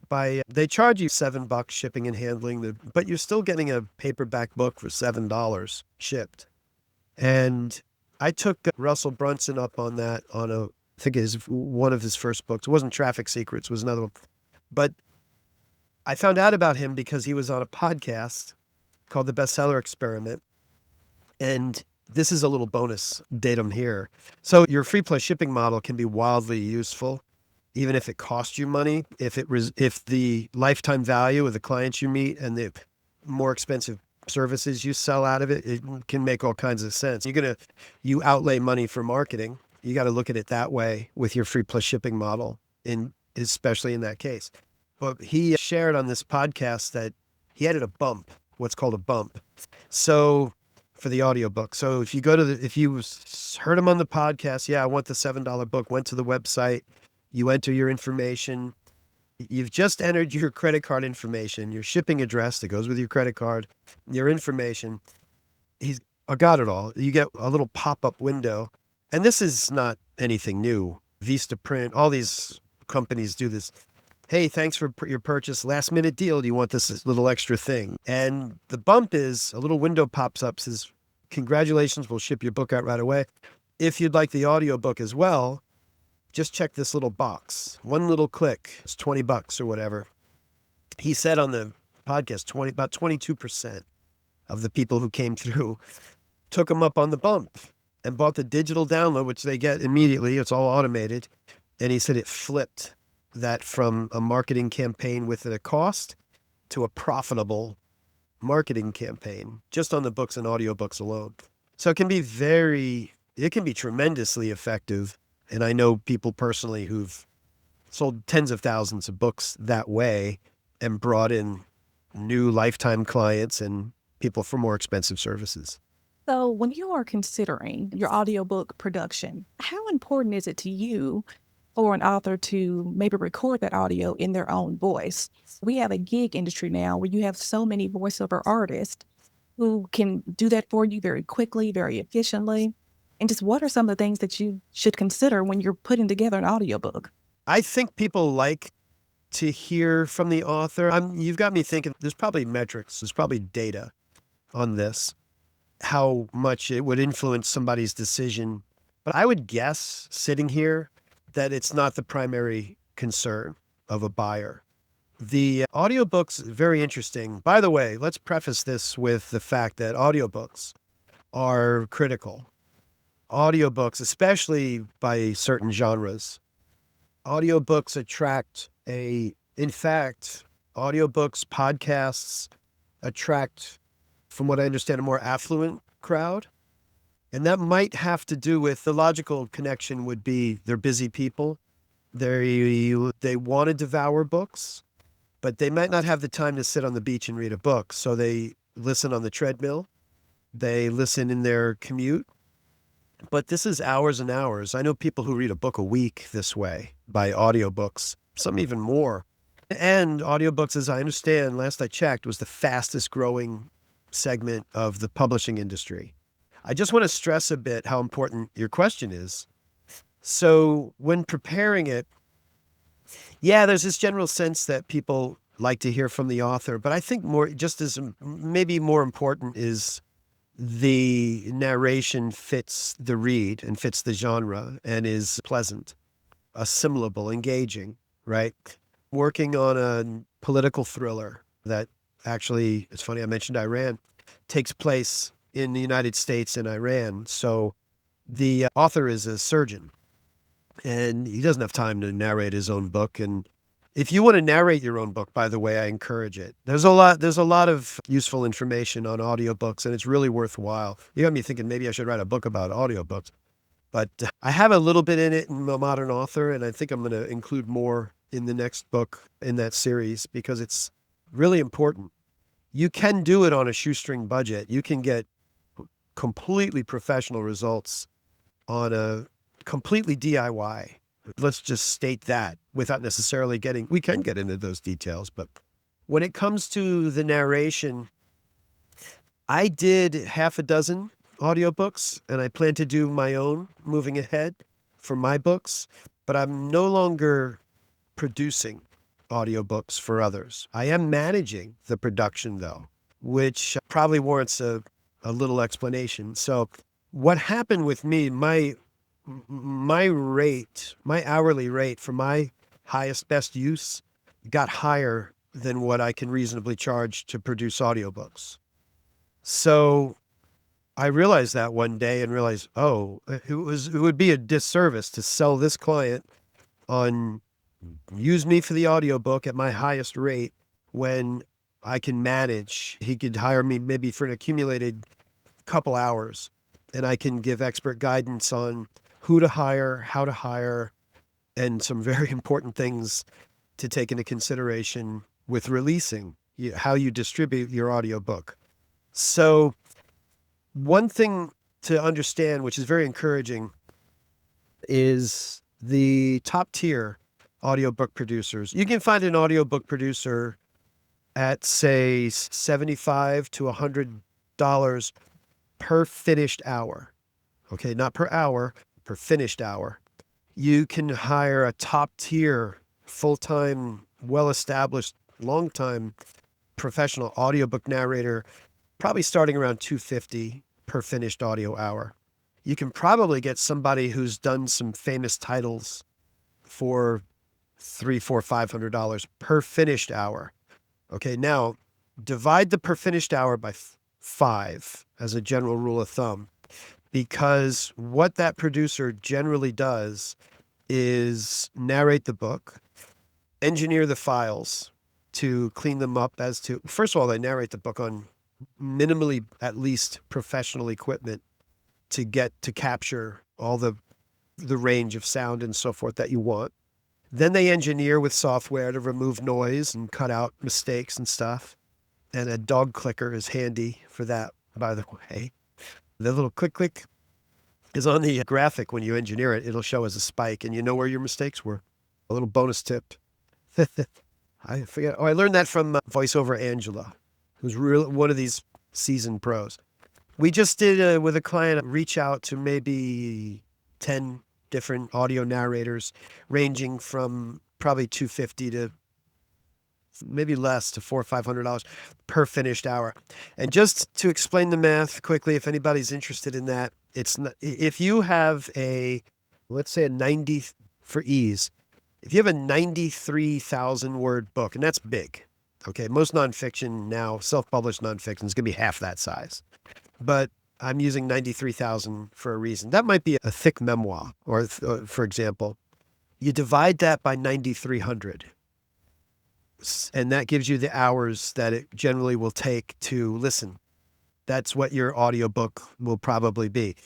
They charge you $7 shipping and handling, but you're still getting a paperback book for $7 shipped. And I took Russell Brunson up on that I think it is one of his first books. It wasn't Traffic Secrets, it was another one. But I found out about him because he was on a podcast called The Bestseller Experiment. And this is a little bonus datum here. So your free plus shipping model can be wildly useful, even if it costs you money. If the lifetime value of the clients you meet and the more expensive services you sell out of it, it can make all kinds of sense. You outlay money for marketing. You got to look at it that way with your free plus shipping model, especially in that case. But he shared on this podcast that he added what's called a bump. So for the audiobook. So if you heard him on the podcast, I want the $7 book, went to the website, you enter your information, you've just entered your credit card information, your shipping address that goes with your credit card, your information. I got it all. You get a little pop-up window. And this is not anything new. Vistaprint, all these companies do this. Hey, thanks for your purchase. Last minute deal. Do you want this little extra thing? And the bump is a little window pops up, says, congratulations, we'll ship your book out right away. If you'd like the audiobook as well, just check this little box. One little click. It's $20 or whatever. He said on the podcast, about 22% of the people who came through took him up on the bump and bought the digital download, which they get immediately. It's all automated. And he said it flipped that from a marketing campaign with a cost to a profitable marketing campaign just on the books and audiobooks alone. So it can be tremendously effective. And I know people personally who've sold tens of thousands of books that way and brought in new lifetime clients and people for more expensive services. So when you are considering your audiobook production, how important is it to you for an author to maybe record that audio in their own voice? We have a gig industry now where you have so many voiceover artists who can do that for you very quickly, very efficiently. And just what are some of the things that you should consider when you're putting together an audiobook? I think people like to hear from the author. You've got me thinking there's probably metrics, there's probably data on this, how much it would influence somebody's decision. But I would guess, sitting here, that it's not the primary concern of a buyer. The audiobooks, very interesting. By the way, let's preface this with the fact that audiobooks are critical. Audiobooks, especially by certain genres, audiobooks audiobooks, podcasts attract, from what I understand, a more affluent crowd. And that might have to do with the logical connection would be they're busy people. They want to devour books, but they might not have the time to sit on the beach and read a book. So they listen on the treadmill. They listen in their commute. But this is hours and hours. I know people who read a book a week this way by audiobooks, some even more. And audiobooks, as I understand, last I checked, was the fastest growing segment of the publishing industry. I just want to stress a bit how important your question is. So when preparing it, there's this general sense that people like to hear from the author. But I think maybe more important is the narration fits the read and fits the genre and is pleasant, assimilable, engaging, right? Working on a political thriller that actually, it's funny I mentioned Iran, takes place in the United States and Iran. So the author is a surgeon and he doesn't have time to narrate his own book. And if you want to narrate your own book, by the way, I encourage it. There's a lot of useful information on audiobooks, and it's really worthwhile. You got me thinking maybe I should write a book about audiobooks. But I have a little bit in it in A Modern Author, and I think I'm going to include more in the next book in that series because it's really important. You can do it on a shoestring budget. You can get completely professional results on a completely DIY. Let's just state that without necessarily we can get into those details. But when it comes to the narration, I did half a dozen audiobooks and I plan to do my own moving ahead for my books, but I'm no longer producing audiobooks for others. I am managing the production though, which probably warrants a little explanation. So what happened with me, my hourly rate for my highest best use got higher than what I can reasonably charge to produce audiobooks. So I realized that one day and realized, it would be a disservice to sell this client on use me for the audiobook at my highest rate when I can manage. He could hire me maybe for an accumulated couple hours and I can give expert guidance on who to hire, how to hire, and some very important things to take into consideration with releasing, how you distribute your audiobook. So one thing to understand, which is very encouraging, is the top tier audiobook producers. You can find an audiobook producer at, say, $75 to $100 per finished hour. Okay, not per hour, per finished hour. You can hire a top tier, full-time, well-established, long-time professional audiobook narrator, probably starting around $250 per finished audio hour. You can probably get somebody who's done some famous titles for $300, $400, $500 per finished hour. Okay, now divide the per finished hour by 5 as a general rule of thumb, because what that producer generally does is narrate the book, engineer the files to clean them up first of all, they narrate the book on minimally, at least, professional equipment to capture all the range of sound and so forth that you want. Then they engineer with software to remove noise and cut out mistakes and stuff. And a dog clicker is handy for that, by the way. The little click is on the graphic. When you engineer it, it'll show as a spike and you know where your mistakes were. A little bonus tip. I forget. I learned that from voiceover Angela, who's one of these seasoned pros. We just did, with a client, reach out to maybe 10 different audio narrators, ranging from probably $250 to maybe less, to $400 or $500 per finished hour. And just to explain the math quickly, if anybody's interested in that, if you have let's say a 90, for ease, if you have a 93,000 word book, and that's big, okay, most nonfiction now, self-published nonfiction is going to be half that size. But I'm using 93,000 for a reason. That might be a thick memoir, or for example, you divide that by 9,300. And that gives you the hours that it generally will take to listen. That's what your audiobook will probably be.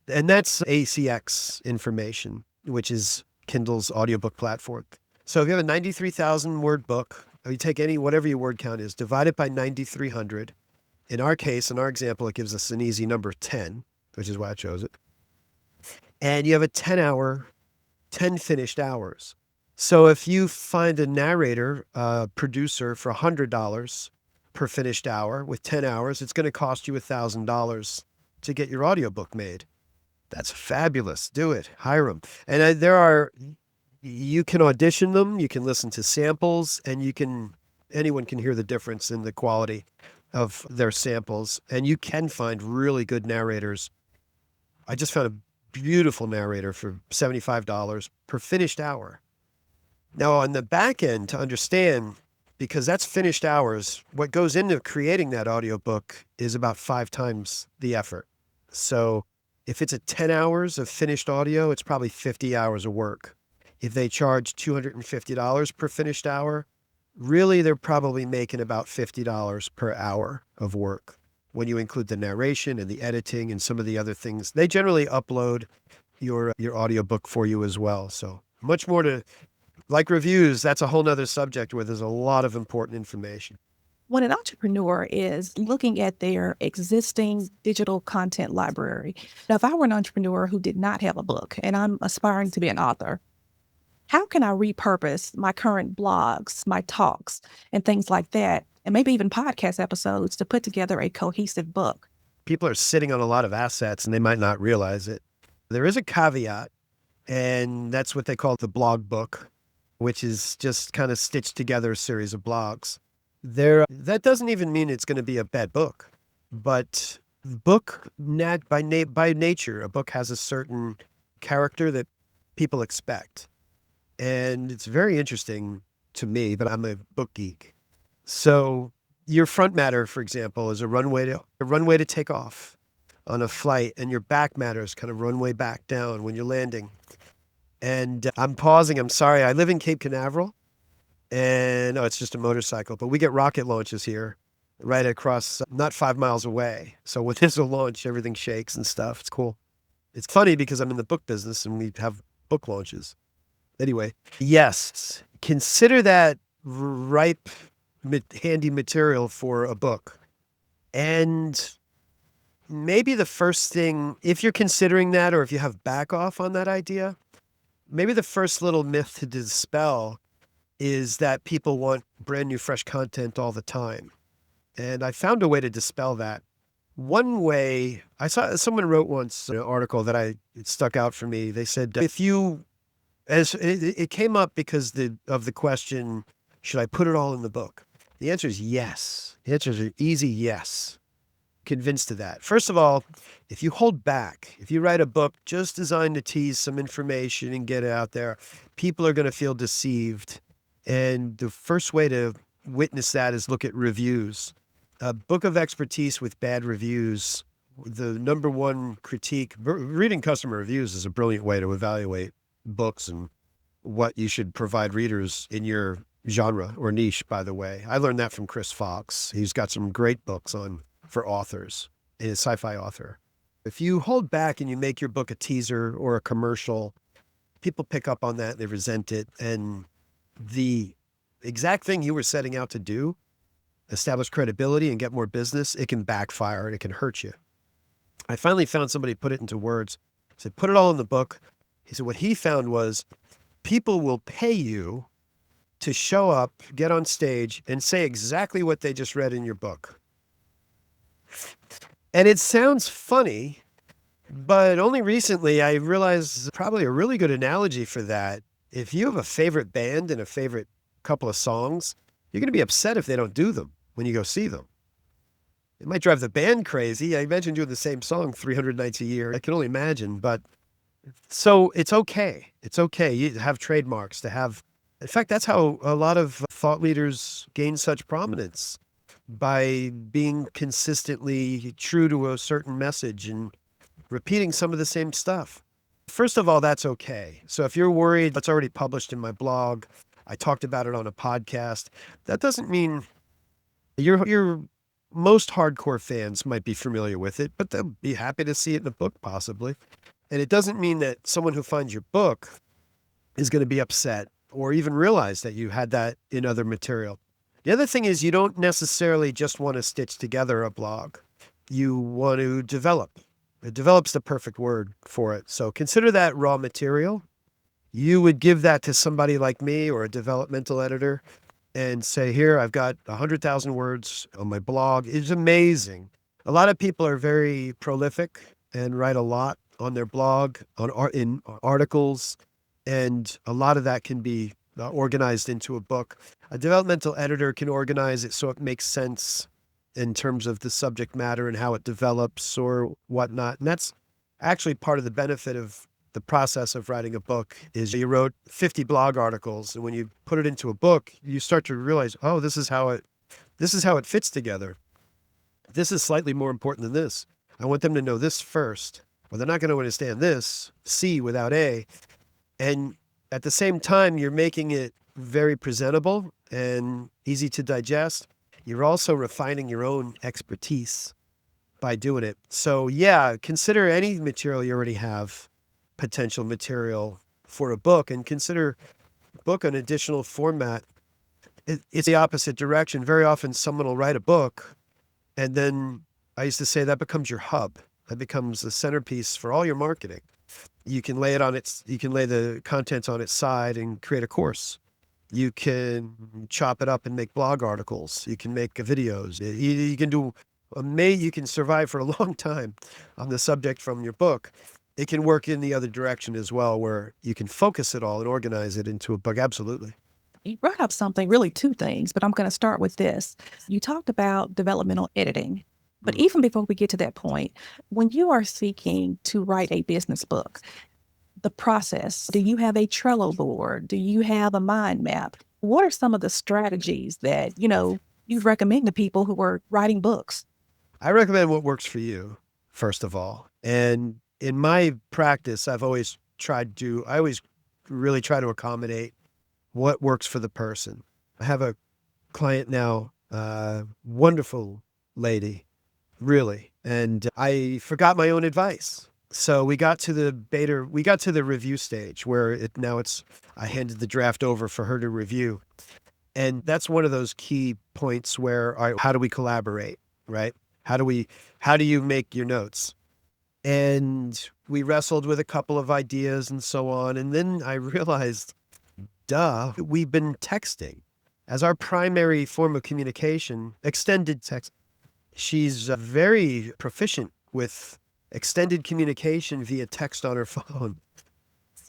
And that's ACX information, which is Kindle's audiobook platform. So if you have a 93,000 word book, or you take whatever your word count is, divide it by 9,300. In our case, in our example, it gives us an easy number 10, which is why I chose it. And you have a 10 finished hours. So if you find a narrator, producer for $100 per finished hour with 10 hours, it's going to cost you $1,000 to get your audiobook made. That's fabulous. Do it. Hire them. And you can audition them, you can listen to samples, and you can anyone can hear the difference in the quality of their samples. And you can find really good narrators. I just found a beautiful narrator for $75 per finished hour. Now, on the back end, to understand, because that's finished hours, what goes into creating that audiobook is about 5 times the effort. So if it's 10 hours of finished audio, it's probably 50 hours of work. If they charge $250 per finished hour, really they're probably making about $50 per hour of work. When you include the narration and the editing and some of the other things, they generally upload your audiobook for you as well. So much more to, like reviews, that's a whole nother subject where there's a lot of important information. When an entrepreneur is looking at their existing digital content library, now if I were an entrepreneur who did not have a book and I'm aspiring to be an author, how can I repurpose my current blogs, my talks, and things like that, and maybe even podcast episodes to put together a cohesive book? People are sitting on a lot of assets and they might not realize it. There is a caveat, and that's what they call the blog book, which is just kind of stitched together a series of blogs. That doesn't even mean it's going to be a bad book, but by nature, a book has a certain character that people expect. And it's very interesting to me, but I'm a book geek. So your front matter, for example, is a runway to take off on a flight, and your back matter is kind of runway back down when you're landing. And I'm pausing. I'm sorry. I live in Cape Canaveral, and it's just a motorcycle, but we get rocket launches here right across, not 5 miles away. So when there's a launch, everything shakes and stuff. It's cool. It's funny because I'm in the book business and we have book launches. Anyway, yes, consider that ripe, handy material for a book. And maybe the first thing, if you're considering that, or if you have back off on that idea, maybe the first little myth to dispel is that people want brand new, fresh content all the time. And I found a way to dispel that. One way, I saw someone wrote once an article that it stuck out for me. They said, as it came up because of the question, should I put it all in the book? The answer is yes. The answer is an easy yes. Convinced of that. First of all, if you hold back, if you write a book just designed to tease some information and get it out there, people are going to feel deceived. And the first way to witness that is look at reviews. A book of expertise with bad reviews, the number one critique, reading customer reviews is a brilliant way to evaluate books and what you should provide readers in your genre or niche, by the way. I learned that from Chris Fox. He's got some great books for authors, and a sci-fi author. If you hold back and you make your book a teaser or a commercial, people pick up on that, they resent it, and the exact thing you were setting out to do, establish credibility and get more business, it can backfire and it can hurt you. I finally found somebody put it into words. I said, put it all in the book. He said what he found was people will pay you to show up, get on stage, and say exactly what they just read in your book. And it sounds funny, but only recently I realized probably a really good analogy for that. If you have a favorite band and a favorite couple of songs, you're going to be upset if they don't do them when you go see them. It might drive the band crazy. I imagine doing the same song 300 nights a year. I can only imagine, but so it's okay. It's okay. You have trademarks to have. In fact, that's how a lot of thought leaders gain such prominence, by being consistently true to a certain message and repeating some of the same stuff. First of all, that's okay. So if you're worried, it's already published in my blog, I talked about it on a podcast, that doesn't mean your most hardcore fans might be familiar with it, but they'll be happy to see it in a book possibly. And it doesn't mean that someone who finds your book is going to be upset or even realize that you had that in other material. The other thing is you don't necessarily just want to stitch together a blog. You want to develop. Develop's the perfect word for it. So consider that raw material. You would give that to somebody like me or a developmental editor and say, here, I've got 100,000 words on my blog. It's amazing. A lot of people are very prolific and write a lot on their blog, in articles, and a lot of that can be organized into a book. A developmental editor can organize it so it makes sense in terms of the subject matter and how it develops or whatnot. And that's actually part of the benefit of the process of writing a book is you wrote 50 blog articles. And when you put it into a book, you start to realize, oh, this is how it fits together. This is slightly more important than this. I want them to know this first, or they're not going to understand this, C without A. And at the same time, you're making it very presentable and easy to digest. You're also refining your own expertise by doing it. So yeah, consider any material you already have potential material for a book, and consider book an additional format. It's the opposite direction. Very often someone will write a book, and then I used to say that becomes your hub. That becomes the centerpiece for all your marketing. You can lay the contents on its side and create a course. You can chop it up and make blog articles. You can make videos. You can survive for a long time on the subject from your book. It can work in the other direction as well, where you can focus it all and organize it into a book. Absolutely. You brought up something, really two things, but I'm going to start with this. You talked about developmental editing. But even before we get to that point, when you are seeking to write a business book, the process, do you have a Trello board? Do you have a mind map? What are some of the strategies that, you recommend to people who are writing books? I recommend what works for you, first of all. And in my practice, I always really try to accommodate what works for the person. I have a client now, wonderful lady, really. And I forgot my own advice. So we got to the review stage where I handed the draft over for her to review. And that's one of those key points where how do we collaborate, right? How do you make your notes? And we wrestled with a couple of ideas and so on. And then I realized, we've been texting as our primary form of communication, extended text. She's very proficient with extended communication via text on her phone.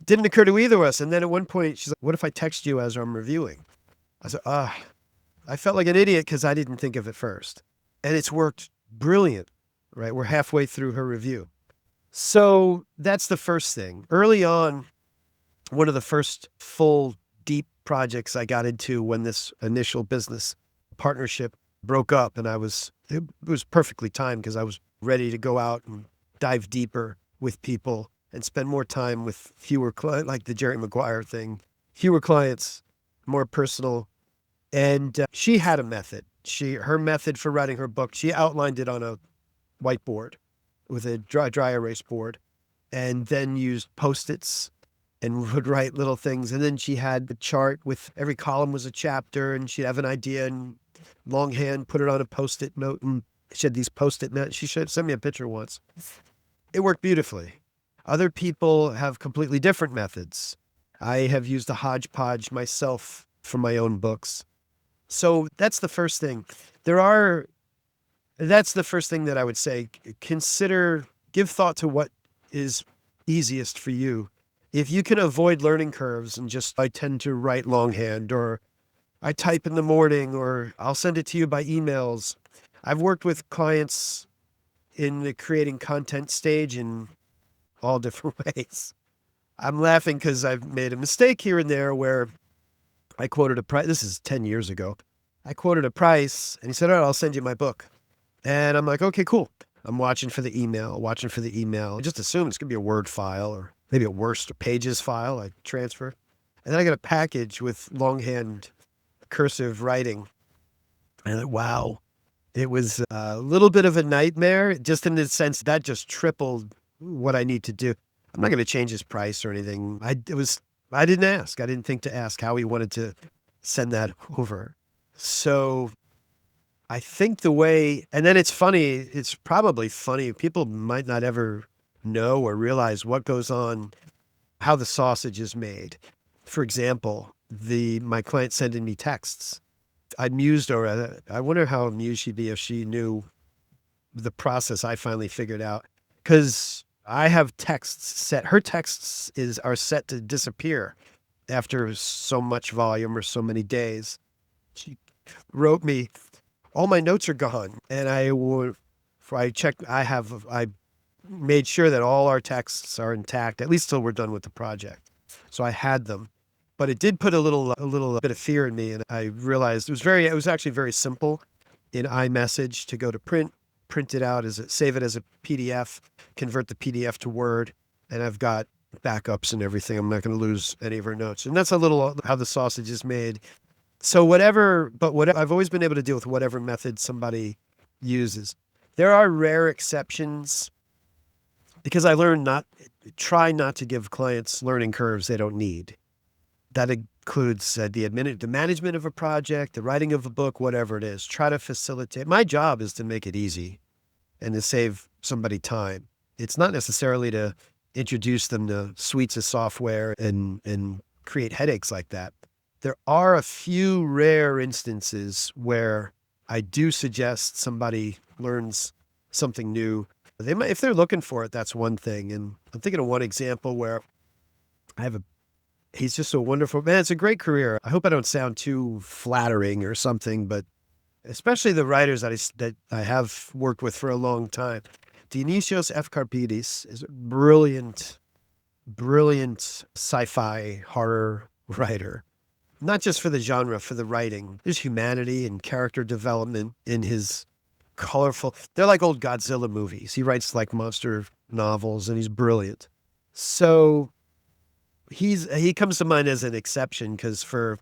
Didn't occur to either of us. And then at one point, she's like, what if I text you as I'm reviewing? I said, I felt like an idiot because I didn't think of it first. And it's worked brilliant, right? We're halfway through her review. So that's the first thing. Early on, one of the first full, deep projects I got into when this initial business partnership broke up, and it was perfectly timed because I was ready to go out and dive deeper with people and spend more time with fewer clients, like the Jerry Maguire thing, fewer clients, more personal. And she had a method. Her method for writing her book, she outlined it on a whiteboard with a dry erase board, and then used Post-its and would write little things. And then she had the chart with every column was a chapter, and she'd have an idea and longhand, put it on a Post-it note. And she had these Post-it notes. She sent me a picture once. It worked beautifully. Other people have completely different methods. I have used a hodgepodge myself for my own books. So that's the first thing. That's the first thing that I would say. Give thought to what is easiest for you. If you can avoid learning curves and I tend to write longhand, or I type in the morning, or I'll send it to you by emails. I've worked with clients in the creating content stage in all different ways. I'm laughing because I've made a mistake here and there where I quoted a price. This is 10 years ago. I quoted a price and he said, all right, I'll send you my book. And I'm like, okay, cool. I'm watching for the email. I just assume it's going to be a Word file, or maybe a worst Pages file. I transfer. And then I got a package with longhand cursive writing. And I'm like, wow. It was a little bit of a nightmare, just in the sense that just tripled what I need to do. I'm not going to change his price or anything. I didn't ask. I didn't think to ask how he wanted to send that over. So I think and then it's probably funny. People might not ever know or realize what goes on, how the sausage is made. For example, my client sending me texts. I wonder how amused she'd be if she knew the process I finally figured out. Because I have texts set. Her texts are set to disappear after so much volume or so many days. She wrote me, all my notes are gone. And I made sure that all our texts are intact, at least till we're done with the project. So I had them. But it did put a little bit of fear in me. And I realized it was actually very simple in iMessage to go to print it out, save it as a PDF, convert the PDF to Word. And I've got backups and everything. I'm not going to lose any of her notes. And that's a little how the sausage is made. So I've always been able to deal with whatever method somebody uses. There are rare exceptions because I try not to give clients learning curves they don't need. That includes the management of a project, the writing of a book, whatever it is. Try to facilitate. My job is to make it easy and to save somebody time. It's not necessarily to introduce them to suites of software and create headaches like that. There are a few rare instances where I do suggest somebody learns something new. If they're looking for it, that's one thing. And I'm thinking of one example where he's just so wonderful. Man, it's a great career. I hope I don't sound too flattering or something, but especially the writers that I have worked with for a long time. Dionysios F. Karpidis is a brilliant sci-fi horror writer. Not just for the genre, for the writing. There's humanity and character development in his colorful. They're like old Godzilla movies. He writes like monster novels and he's brilliant. So he comes to mind as an exception because for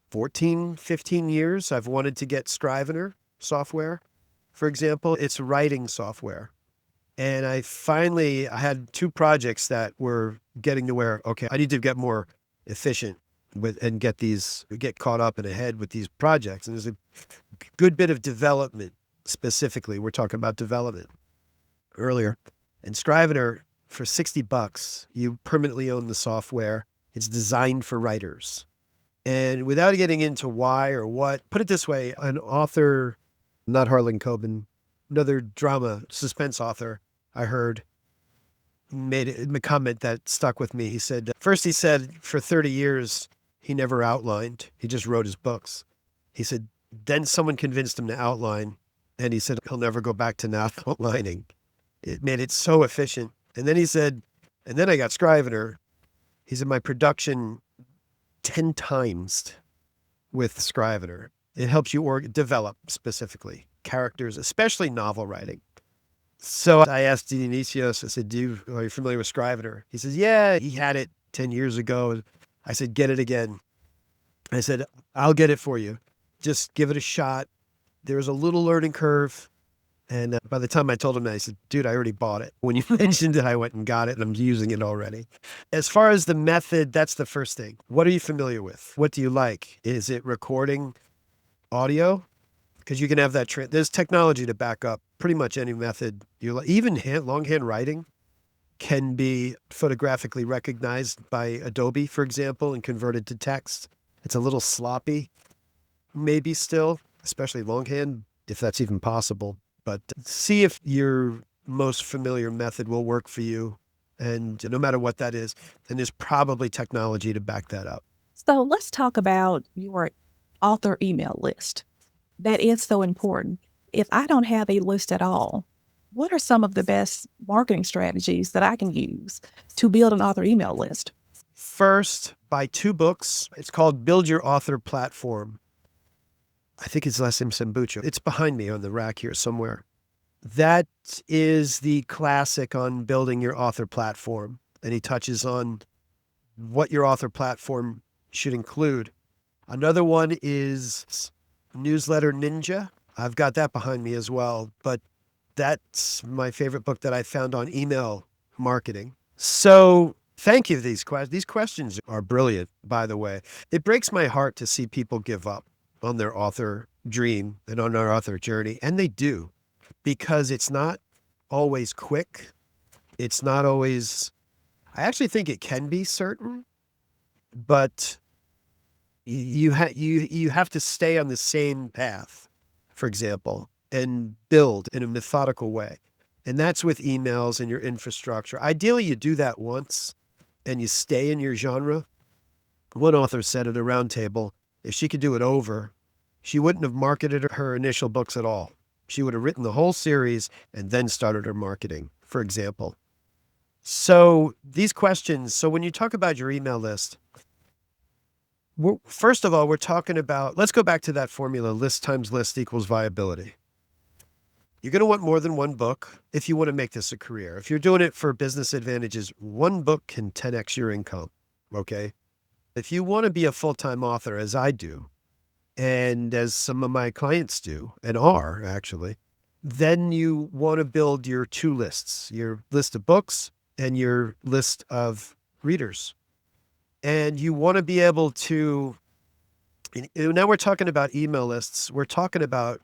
14, 15 years, I've wanted to get Scrivener software, for example. It's writing software. And I had two projects that were getting to where, okay, I need to get more efficient and get caught up and ahead with these projects. And there's a good bit of development specifically. We're talking about development earlier. And Scrivener, for $60, you permanently own the software. It's designed for writers. And without getting into why or what, put it this way, an author, not Harlan Coben, another drama suspense author I heard, made a comment that stuck with me. He said, for 30 years, he never outlined. He just wrote his books. He said, then someone convinced him to outline. And he said, he'll never go back to not outlining. It made it so efficient. And then he said, and then I got Scrivener. He said, my production 10 times with Scrivener. It helps you develop specifically characters, especially novel writing. So I asked Dionysios, I said, are you familiar with Scrivener? He says, yeah, he had it 10 years ago. I said, get it again. I said, I'll get it for you. Just give it a shot. There's a little learning curve. And by the time I told him that, I said, dude, I already bought it. When you mentioned it, I went and got it, and I'm using it already. As far as the method, that's the first thing. What are you familiar with? What do you like? Is it recording audio? Because you can have that. There's technology to back up pretty much any method you like. Even longhand writing can be photographically recognized by Adobe, for example, and converted to text. It's a little sloppy, maybe still, especially longhand, if that's even possible. But see if your most familiar method will work for you. And no matter what that is, then there's probably technology to back that up. So let's talk about your author email list. That is so important. If I don't have a list at all, what are some of the best marketing strategies that I can use to build an author email list? First, buy 2 books. It's called Build Your Author Platform. I think it's Lassim Sambucho. It's behind me on the rack here somewhere. That is the classic on building your author platform. And he touches on what your author platform should include. Another one is Newsletter Ninja. I've got that behind me as well. But that's my favorite book that I found on email marketing. So thank you. These questions are brilliant, by the way. It breaks my heart to see people give up on their author dream and on their author journey. And they do, because it's not always quick. It's not always, I actually think it can be certain, but you have to stay on the same path, for example, and build in a methodical way. And that's with emails and your infrastructure. Ideally, you do that once and you stay in your genre One author said at a roundtable, if she could do it over, she wouldn't have marketed her initial books at all. She would have written the whole series and then started her marketing, for example. So these questions, so when you talk about your email list, first of all, we're talking about, let's go back to that formula, list times list equals viability. You're going to want more than one book if you want to make this a career. If you're doing it for business advantages, one book can 10x your income, okay? If you want to be a full-time author, as I do, and as some of my clients do, and are actually, then you want to build your two lists, your list of books and your list of readers. And you want to be able to, now we're talking about email lists. We're talking about,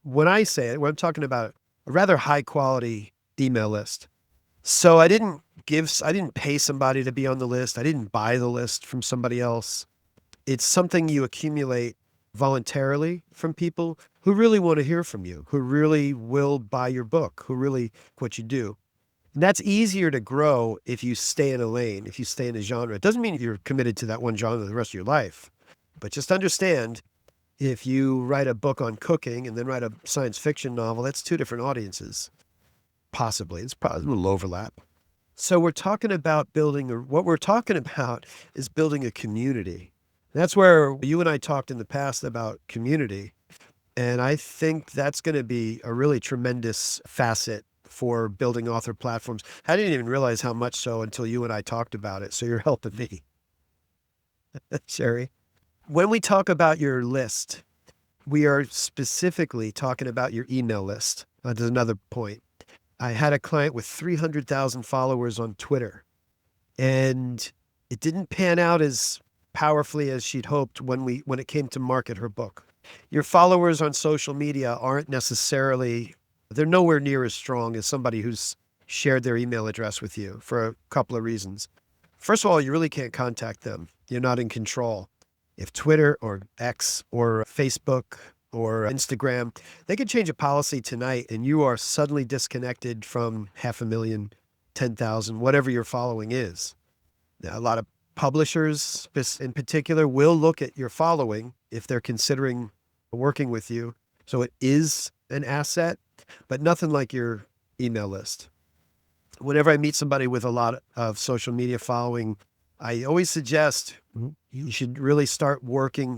when I say it, I'm talking about a rather high quality email list. So I didn't pay somebody to be on the list. I didn't buy the list from somebody else. It's something you accumulate voluntarily from people who really want to hear from you, who really will buy your book, who really what you do. And that's easier to grow if you stay in a lane, if you stay in a genre. It doesn't mean you're committed to that one genre the rest of your life, but just understand if you write a book on cooking and then write a science fiction novel, that's two different audiences. Possibly. It's probably a little overlap. So we're talking about what we're talking about is building a community. That's where you and I talked in the past about community. And I think that's going to be a really tremendous facet for building author platforms. I didn't even realize how much so until you and I talked about it. So you're helping me, Scherrie. When we talk about your list, we are specifically talking about your email list. There's another point. I had a client with 300,000 followers on Twitter, and it didn't pan out as powerfully as she'd hoped when it came to market her book. Your followers on social media aren't necessarily, they're nowhere near as strong as somebody who's shared their email address with you for a couple of reasons. First of all, you really can't contact them. You're not in control. If Twitter or X or Facebook or Instagram, they could change a policy tonight and you are suddenly disconnected from 500,000, 10,000, whatever your following is. Now, a lot of publishers in particular will look at your following if they're considering working with you. So it is an asset, but nothing like your email list. Whenever I meet somebody with a lot of social media following, I always suggest you should really start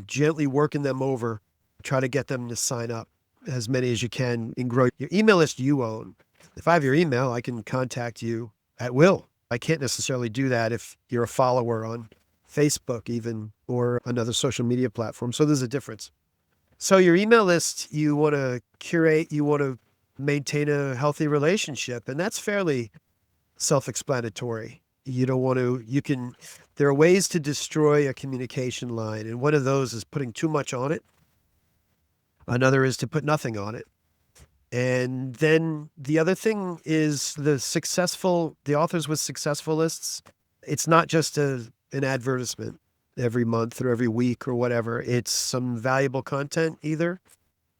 gently working them over. Try to get them to sign up as many as you can and grow your email list you own. If I have your email, I can contact you at will. I can't necessarily do that if you're a follower on Facebook even or another social media platform. So there's a difference. So your email list, you want to curate, you want to maintain a healthy relationship, and that's fairly self-explanatory. There are ways to destroy a communication line, and one of those is putting too much on it. Another is to put nothing on it. And then the other thing is the authors with successful lists. It's not just an advertisement every month or every week or whatever. It's some valuable content either.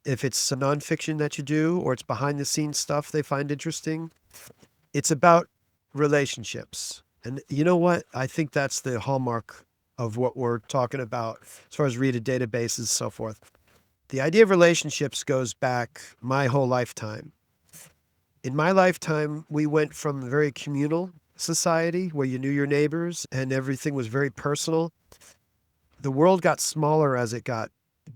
If it's some nonfiction that you do or it's behind the scenes stuff they find interesting. It's about relationships. And you know what? I think that's the hallmark of what we're talking about as far as reader databases and so forth. The idea of relationships goes back my whole lifetime. In my lifetime, we went from a very communal society where you knew your neighbors and everything was very personal. The world got smaller as it got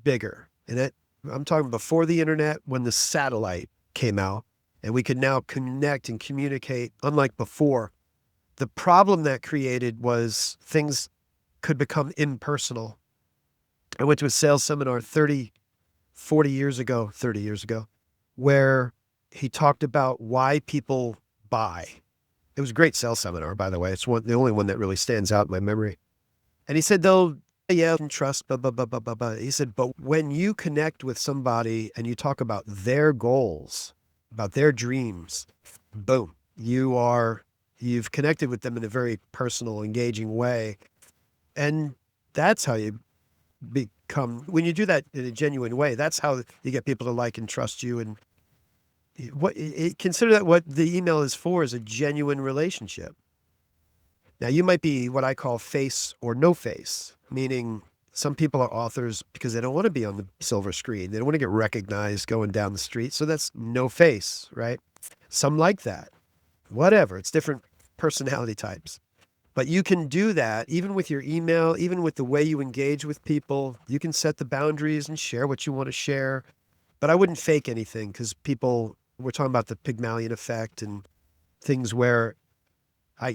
bigger. And I'm talking before the internet, when the satellite came out and we could now connect and communicate unlike before. The problem that created was things could become impersonal. I went to a sales seminar 30 years ago, where he talked about why people buy. It was a great sales seminar, by the way. It's the only one that really stands out in my memory. And he said, and trust, blah, blah, blah, blah, blah, blah. He said, but when you connect with somebody and you talk about their goals, about their dreams, boom, you've connected with them in a very personal, engaging way. And that's how you when you do that in a genuine way, that's how you get people to like and trust you. And consider that what the email is for is a genuine relationship. Now, you might be what I call face or no face, meaning some people are authors because they don't want to be on the silver screen. They don't want to get recognized going down the street. So that's no face, right? Some like that. Whatever. It's different personality types. But you can do that even with your email, even with the way you engage with people. You can set the boundaries and share what you want to share. But I wouldn't fake anything because we're talking about the Pygmalion effect and things where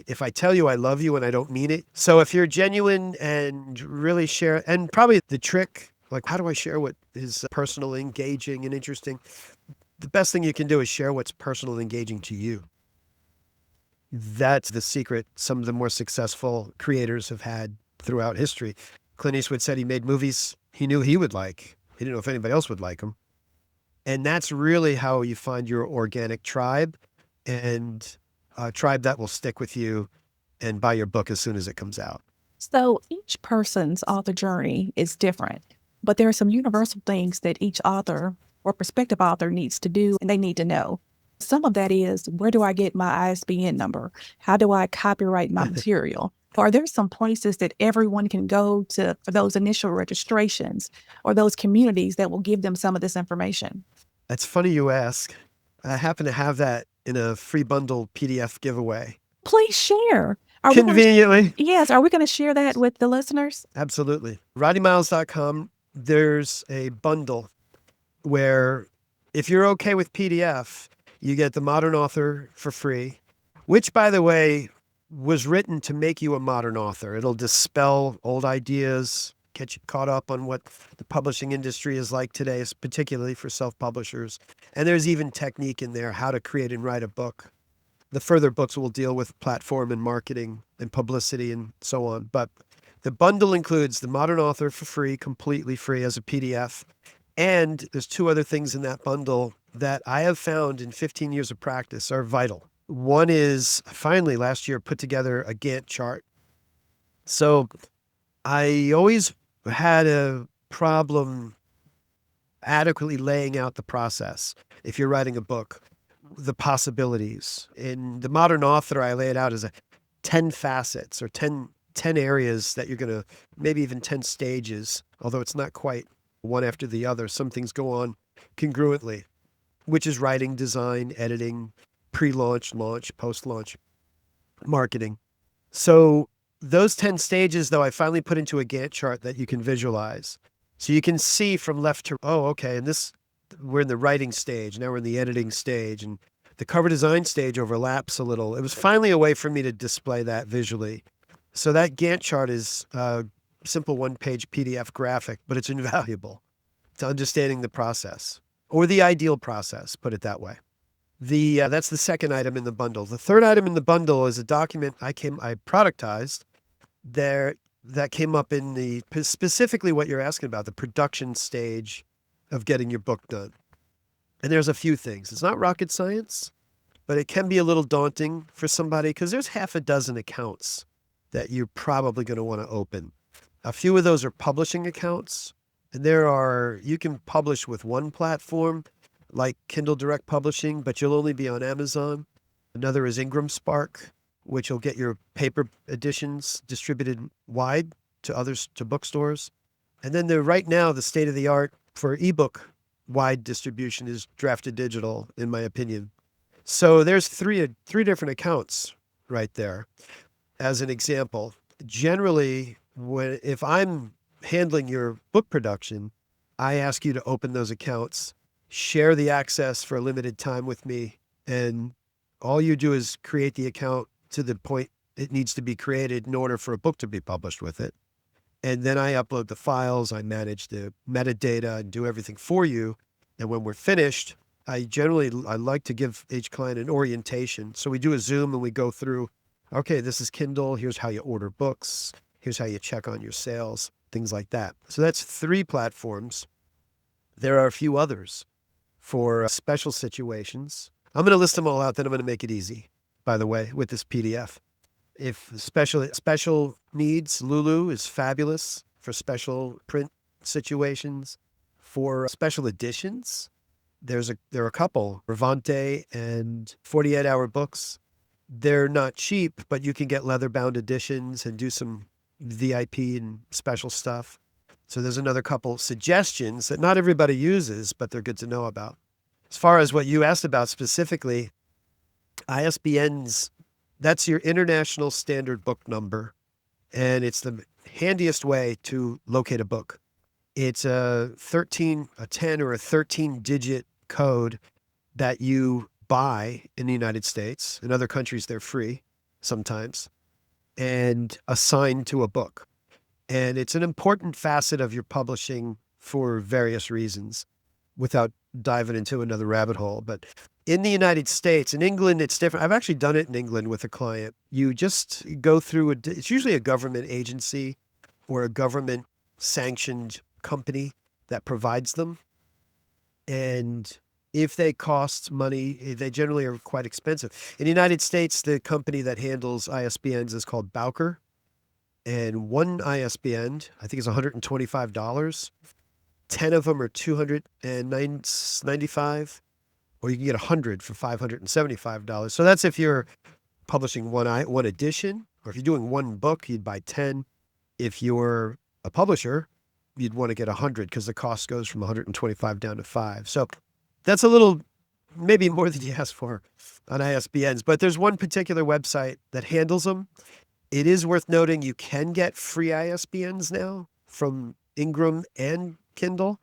if I tell you I love you and I don't mean it. So if you're genuine and really share, and probably the trick, like how do I share what is personal, engaging, and interesting? The best thing you can do is share what's personal and engaging to you. That's the secret some of the more successful creators have had throughout history. Clint Eastwood said he made movies he knew he would like. He didn't know if anybody else would like them. And that's really how you find your organic tribe, and a tribe that will stick with you and buy your book as soon as it comes out. So each person's author journey is different, but there are some universal things that each author or prospective author needs to do and they need to know. Some of that is, where do I get my ISBN number? How do I copyright my material? Are there some places that everyone can go to for those initial registrations or those communities that will give them some of this information? That's funny you ask. I happen to have that in a free bundle PDF giveaway. Please share. Conveniently. Yes. Are we going to share that with the listeners? Absolutely. RodneyMiles.com, there's a bundle where if you're okay with PDF, you get the Modern Author for free, which, by the way, was written to make you a modern author. It'll dispel old ideas, get you caught up on what the publishing industry is like today, particularly for self-publishers. And there's even technique in there, how to create and write a book. The further books will deal with platform and marketing and publicity and so on. But the bundle includes the Modern Author for free, completely free as a PDF. And there's two other things in that bundle that I have found in 15 years of practice are vital. One is, finally last year, put together a Gantt chart. So I always had a problem adequately laying out the process. If you're writing a book, the possibilities. In the Modern Author, I lay it out as 10 facets or 10 areas that you're going to, maybe even 10 stages, although it's not quite one after the other. Some things go on congruently, which is writing, design, editing, pre-launch, launch, post-launch, marketing. So those 10 stages, though, I finally put into a Gantt chart that you can visualize. So you can see from left to, okay, and we're in the writing stage. Now we're in the editing stage, and the cover design stage overlaps a little. It was finally a way for me to display that visually. So that Gantt chart is a simple one-page PDF graphic, but it's invaluable to understanding the process, or the ideal process, put it that way. That's the second item in the bundle. The third item in the bundle is a document I productized there that came up in specifically what you're asking about, the production stage of getting your book done. And there's a few things. It's not rocket science, but it can be a little daunting for somebody because there's half a dozen accounts that you're probably going to want to open. A few of those are publishing accounts, and you can publish with one platform like Kindle Direct Publishing, but you'll only be on Amazon. Another is Ingram Spark, which will get your paper editions distributed wide to bookstores. And then right now, the state of the art for ebook wide distribution is Drafted Digital, in my opinion. So there's three different accounts right there. As an example, generally, if I'm handling your book production, I ask you to open those accounts, share the access for a limited time with me, and all you do is create the account to the point it needs to be created in order for a book to be published with it. And then I upload the files, I manage the metadata and do everything for you. And when we're finished, I like to give each client an orientation. So we do a Zoom and we go through, okay, this is Kindle, here's how you order books, here's how you check on your sales, things like that. So that's 3 platforms. There are a few others for special situations. I'm going to list them all out, then I'm going to make it easy, by the way, with this PDF. If special needs, Lulu is fabulous for special print situations. For special editions, there are a couple, Revante and 48 Hour Books. They're not cheap, but you can get leather-bound editions and do some VIP and special stuff. So there's another couple suggestions that not everybody uses, but they're good to know about. As far as what you asked about specifically, ISBNs, that's your International Standard Book Number, and it's the handiest way to locate a book. It's a 10 or a 13-digit code that you buy in the United States. In other countries, they're free sometimes, and assigned to a book. And it's an important facet of your publishing for various reasons, without diving into another rabbit hole. But in the United States, in England, it's different. I've actually done it in England with a client. You just go through it's usually a government agency or a government sanctioned company that provides them. And if they cost money, they generally are quite expensive. In the United States, the company that handles ISBNs is called Bowker. And one ISBN, I think, is $125. 10 of them are $295, or you can get 100 for $575. So that's if you're publishing one edition, or if you're doing one book, you'd buy 10. If you're a publisher, you'd want to get 100 because the cost goes from 125 down to 5. So that's a little, maybe more than you asked for on ISBNs. But there's one particular website that handles them. It is worth noting you can get free ISBNs now from Ingram and Kindle.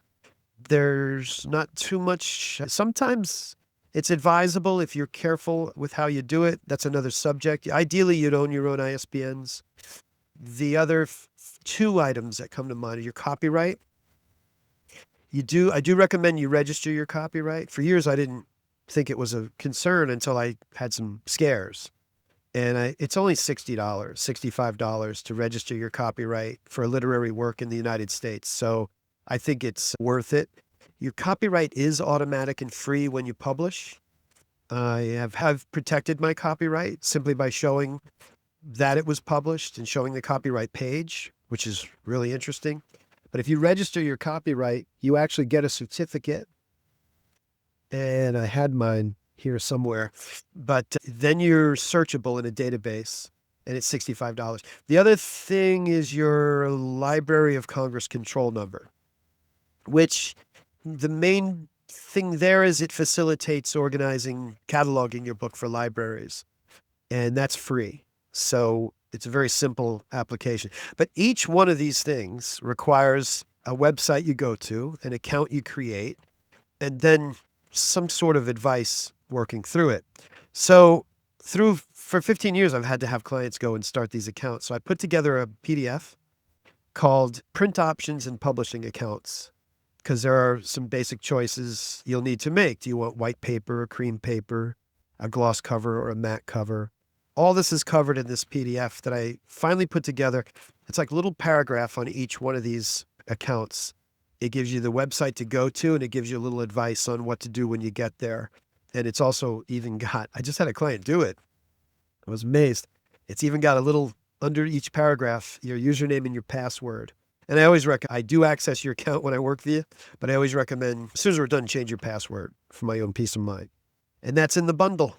There's not too much. Sometimes it's advisable if you're careful with how you do it. That's another subject. Ideally, you'd own your own ISBNs. The other two items that come to mind are your copyright. I do recommend you register your copyright. For years, I didn't think it was a concern until I had some scares. And it's only $60, $65 to register your copyright for a literary work in the United States. So I think it's worth it. Your copyright is automatic and free when you publish. I have protected my copyright simply by showing that it was published and showing the copyright page, which is really interesting. But if you register your copyright, you actually get a certificate. And I had mine here somewhere, but then you're searchable in a database, and it's $65. The other thing is your Library of Congress control number, which the main thing there is it facilitates organizing, cataloging your book for libraries, and that's free. So it's a very simple application. But each one of these things requires a website you go to, an account you create, and then some sort of advice working through it. So for 15 years, I've had to have clients go and start these accounts. So I put together a PDF called Print Options and Publishing Accounts, because there are some basic choices you'll need to make. Do you want white paper or cream paper, a gloss cover or a matte cover? All this is covered in this PDF that I finally put together. It's like a little paragraph on each one of these accounts. It gives you the website to go to, and it gives you a little advice on what to do when you get there. And it's also even got, I just had a client do it. I was amazed. It's even got a little under each paragraph, your username and your password. And I always I do access your account when I work for you, but I always recommend, as soon as we're done, change your password for my own peace of mind. And that's in the bundle,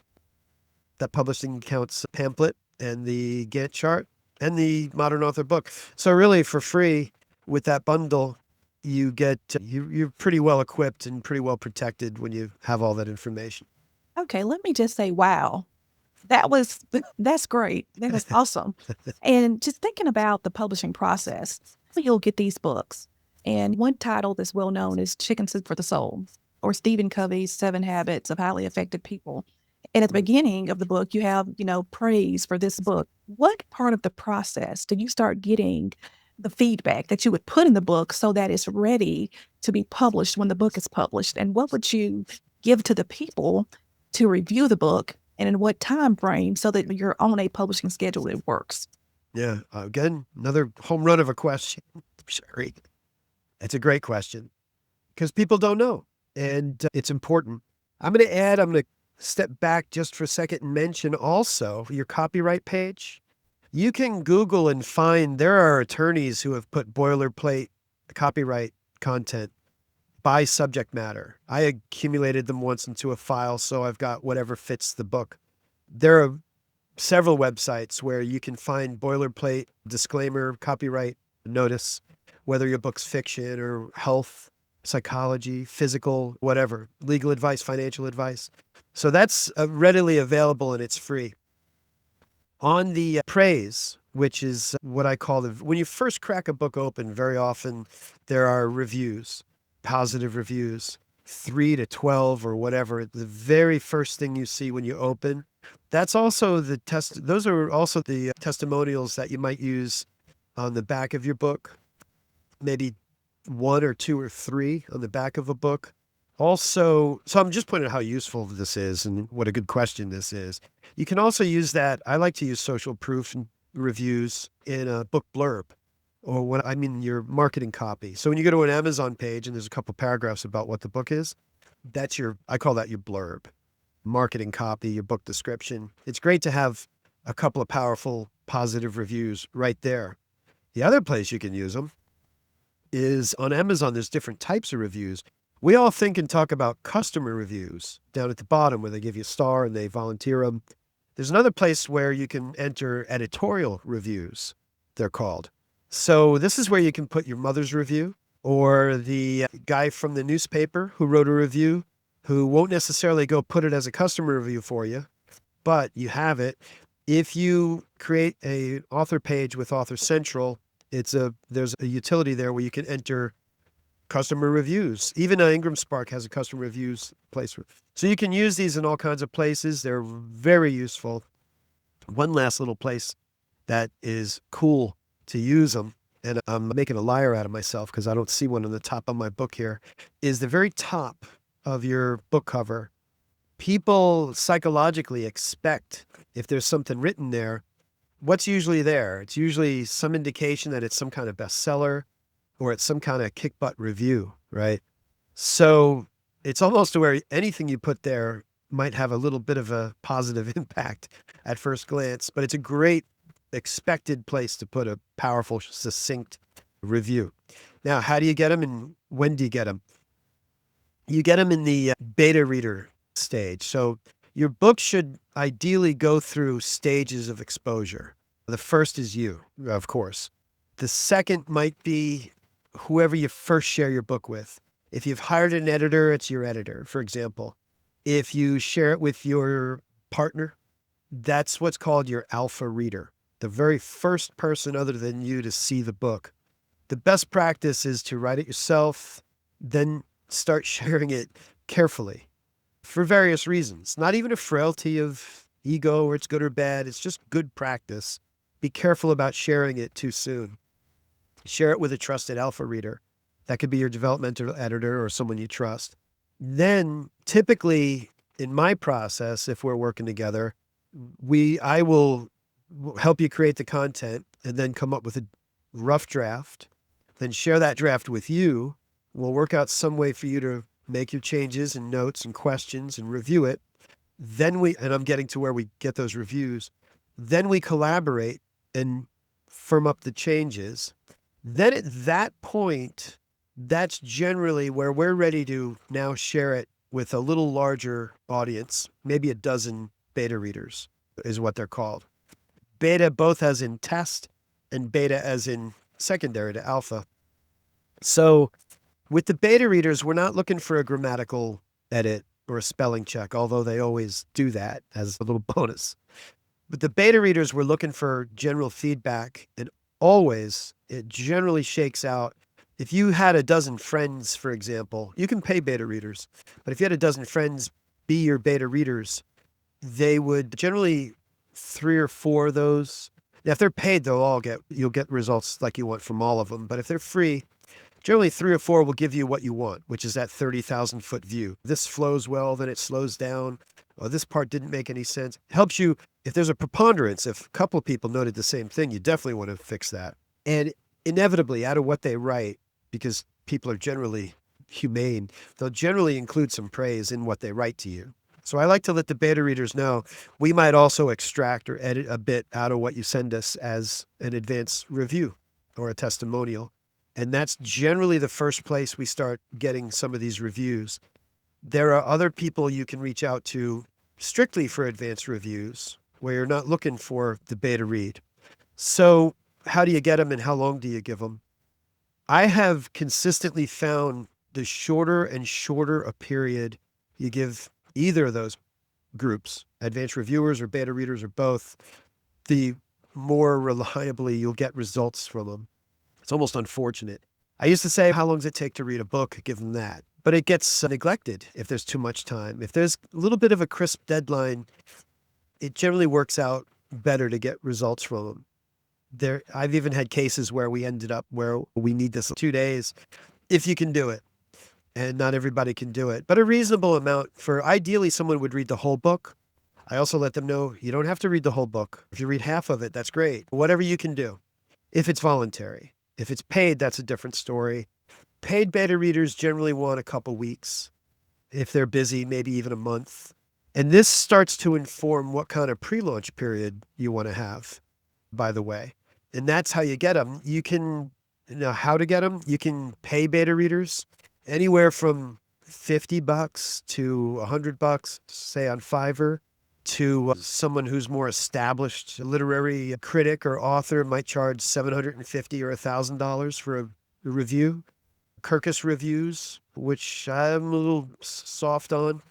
that publishing accounts pamphlet and the Gantt chart and the Modern Author book. So really for free with that bundle, you get, you're pretty well equipped and pretty well protected when you have all that information. Okay, let me just say, wow, that's great. That is awesome. And just thinking about the publishing process, you'll get these books. And one title that's well known is Chicken Soup for the Soul, or Stephen Covey's 7 Habits of Highly Effective People. And at the beginning of the book, you have, praise for this book. What part of the process did you start getting the feedback that you would put in the book so that it's ready to be published when the book is published? And what would you give to the people to review the book, and in what time frame, so that you're on a publishing schedule that works? Yeah. Again, another home run of a question, Scherrie. It's a great question because people don't know, and it's important. I'm going to step back just for a second and mention also your copyright page. You can Google and find, there are attorneys who have put boilerplate copyright content by subject matter. I accumulated them once into a file, so I've got whatever fits the book. There are several websites where you can find boilerplate, disclaimer, copyright notice, whether your book's fiction or health, psychology, physical, whatever, legal advice, financial advice. So that's readily available and it's free. On the praise, which is what I call when you first crack a book open, very often there are reviews, positive reviews, 3 to 12 or whatever. The very first thing you see when you open, those are also the testimonials that you might use on the back of your book, maybe 1 or 2 or 3 on the back of a book. Also, so I'm just pointing out how useful this is and what a good question this is. You can also use that. I like to use social proof reviews in a book blurb or your marketing copy. So when you go to an Amazon page and there's a couple paragraphs about what the book is, I call that your blurb, marketing copy, your book description. It's great to have a couple of powerful positive reviews right there. The other place you can use them is on Amazon. There's different types of reviews. We all think and talk about customer reviews down at the bottom where they give you a star and they volunteer them. There's another place where you can enter editorial reviews, they're called. So this is where you can put your mother's review or the guy from the newspaper who wrote a review who won't necessarily go put it as a customer review for you, but you have it. If you create an author page with Author Central, there's a utility there where you can enter customer reviews. Even Ingram Spark has a customer reviews place. So you can use these in all kinds of places. They're very useful. One last little place that is cool to use them, and I'm making a liar out of myself because I don't see one on the top of my book here, is the very top of your book cover. People psychologically expect, if there's something written there, what's usually there? It's usually some indication that it's some kind of bestseller, or it's some kind of kick-butt review, right? So it's almost to where anything you put there might have a little bit of a positive impact at first glance, but it's a great expected place to put a powerful, succinct review. Now, how do you get them and when do you get them? You get them in the beta reader stage. So your book should ideally go through stages of exposure. The first is you, of course. The second might be whoever you first share your book with. If you've hired an editor, it's your editor, for example. If you share it with your partner, that's what's called your alpha reader, the very first person other than you to see the book. The best practice is to write it yourself, then start sharing it carefully for various reasons. Not even a frailty of ego or it's good or bad. It's just good practice. Be careful about sharing it too soon. Share it with a trusted alpha reader. That could be your developmental editor or someone you trust. Then typically in my process, if we're working together, I will help you create the content and then come up with a rough draft, then share that draft with you. We'll work out some way for you to make your changes and notes and questions and review it. Then and I'm getting to where we get those reviews. Then we collaborate and firm up the changes. Then at that point, that's generally where we're ready to now share it with a little larger audience, maybe a dozen beta readers is what they're called. Beta both as in test and beta as in secondary to alpha. So with the beta readers, we're not looking for a grammatical edit or a spelling check, although they always do that as a little bonus. But the beta readers, we're looking for general feedback, and always it generally shakes out. If you had a dozen friends, for example, you can pay beta readers, but if you had a dozen friends be your beta readers, they would generally 3 or 4 of those. Now, if they're paid, you'll get results like you want from all of them. But if they're free, generally 3 or 4 will give you what you want, which is that 30,000 foot view. This flows well, then it slows down. Oh, this part didn't make any sense. It helps you if there's a preponderance. If a couple of people noted the same thing, you definitely want to fix that. And inevitably, out of what they write, because people are generally humane, they'll generally include some praise in what they write to you. So I like to let the beta readers know we might also extract or edit a bit out of what you send us as an advanced review or a testimonial. And that's generally the first place we start getting some of these reviews. There are other people you can reach out to strictly for advanced reviews, where you're not looking for the beta read. So how do you get them and how long do you give them? I have consistently found the shorter and shorter a period you give either of those groups, advanced reviewers or beta readers or both, the more reliably you'll get results from them. It's almost unfortunate. I used to say, how long does it take to read a book? Give them that. But it gets neglected if there's too much time. If there's a little bit of a crisp deadline, it generally works out better to get results from them. I've even had cases where we ended up where we need this 2 days, if you can do it. And not everybody can do it, but a reasonable amount for ideally someone would read the whole book. I also let them know you don't have to read the whole book. If you read half of it, that's great. Whatever you can do, if it's voluntary. If it's paid, that's a different story. Paid beta readers generally want a couple weeks. If they're busy, maybe even a month. And this starts to inform what kind of pre-launch period you want to have, by the way. And that's how you get them. You can know how to get them. You can pay beta readers anywhere from $50 to $100, say on Fiverr, to someone who's more established, a literary critic or author might charge $750 or $1,000 for a review. Kirkus reviews, which I'm a little soft on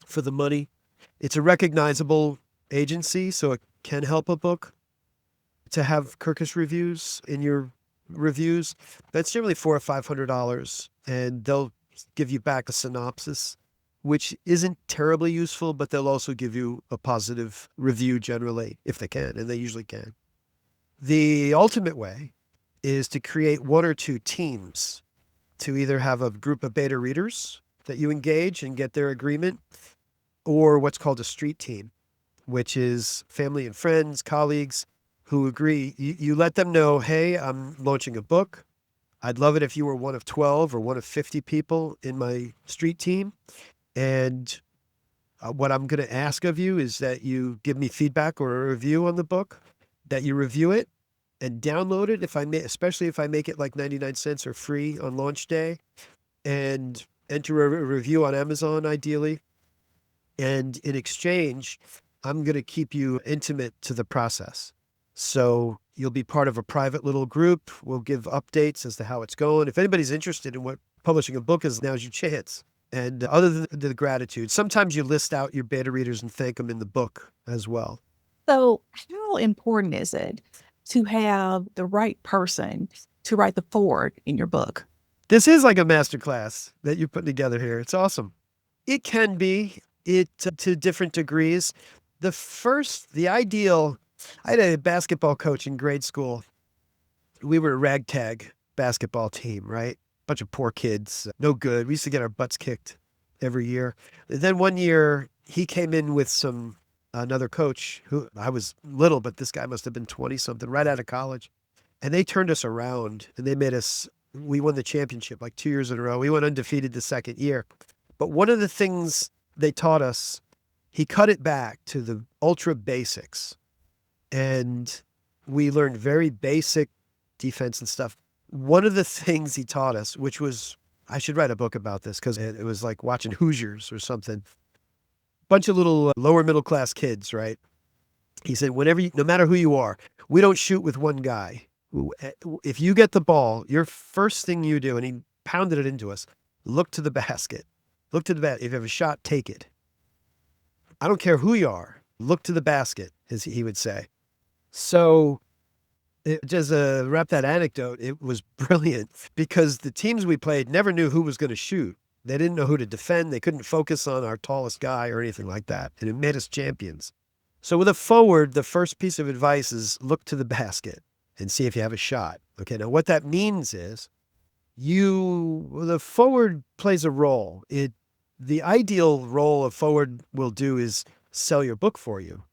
for the money. It's a recognizable agency, so it can help a book to have Kirkus reviews in your reviews. That's generally $400 or $500, and they'll give you back a synopsis, which isn't terribly useful, but they'll also give you a positive review generally, if they can, and they usually can. The ultimate way is to create 1 or 2 teams, to either have a group of beta readers that you engage and get their agreement, or what's called a street team, which is family and friends, colleagues who agree. You let them know, hey, I'm launching a book. I'd love it if you were one of 12 or one of 50 people in my street team. And what I'm going to ask of you is that you give me feedback or a review on the book, that you review it and download it, especially if I make it like 99 cents or free on launch day, and enter a review on Amazon, ideally. And in exchange, I'm going to keep you intimate to the process. So you'll be part of a private little group. We'll give updates as to how it's going. If anybody's interested in what publishing a book is, now's your chance. And other than the gratitude, sometimes you list out your beta readers and thank them in the book as well. So how important is it to have the right person to write the foreword in your book? This is like a masterclass that you're putting together here. It's awesome. It can be to different degrees. The ideal, I had a basketball coach in grade school. We were a ragtag basketball team, right? Bunch of poor kids, no good. We used to get our butts kicked every year. And then one year he came in with another coach who I was little, but this guy must have been 20 something, right out of college. And they turned us around and we won the championship like 2 years in a row. We went undefeated the second year. But one of the things they taught us, he cut it back to the ultra basics. And we learned very basic defense and stuff. One of the things he taught us, which was, I should write a book about this because it was like watching Hoosiers or something. Bunch of little lower middle class kids, right? He said, no matter who you are, we don't shoot with one guy. If you get the ball, your first thing you do, and he pounded it into us, look to the basket. Look to the basket. If you have a shot, take it. I don't care who you are. Look to the basket, as he would say. So just wrap that anecdote, it was brilliant because the teams we played never knew who was going to shoot. They didn't know who to defend. They couldn't focus on our tallest guy or anything like that. And it made us champions. So with a forward, the first piece of advice is look to the basket and see if you have a shot. Okay, now what that means is the forward plays a role. The ideal role a forward will do is sell your book for you.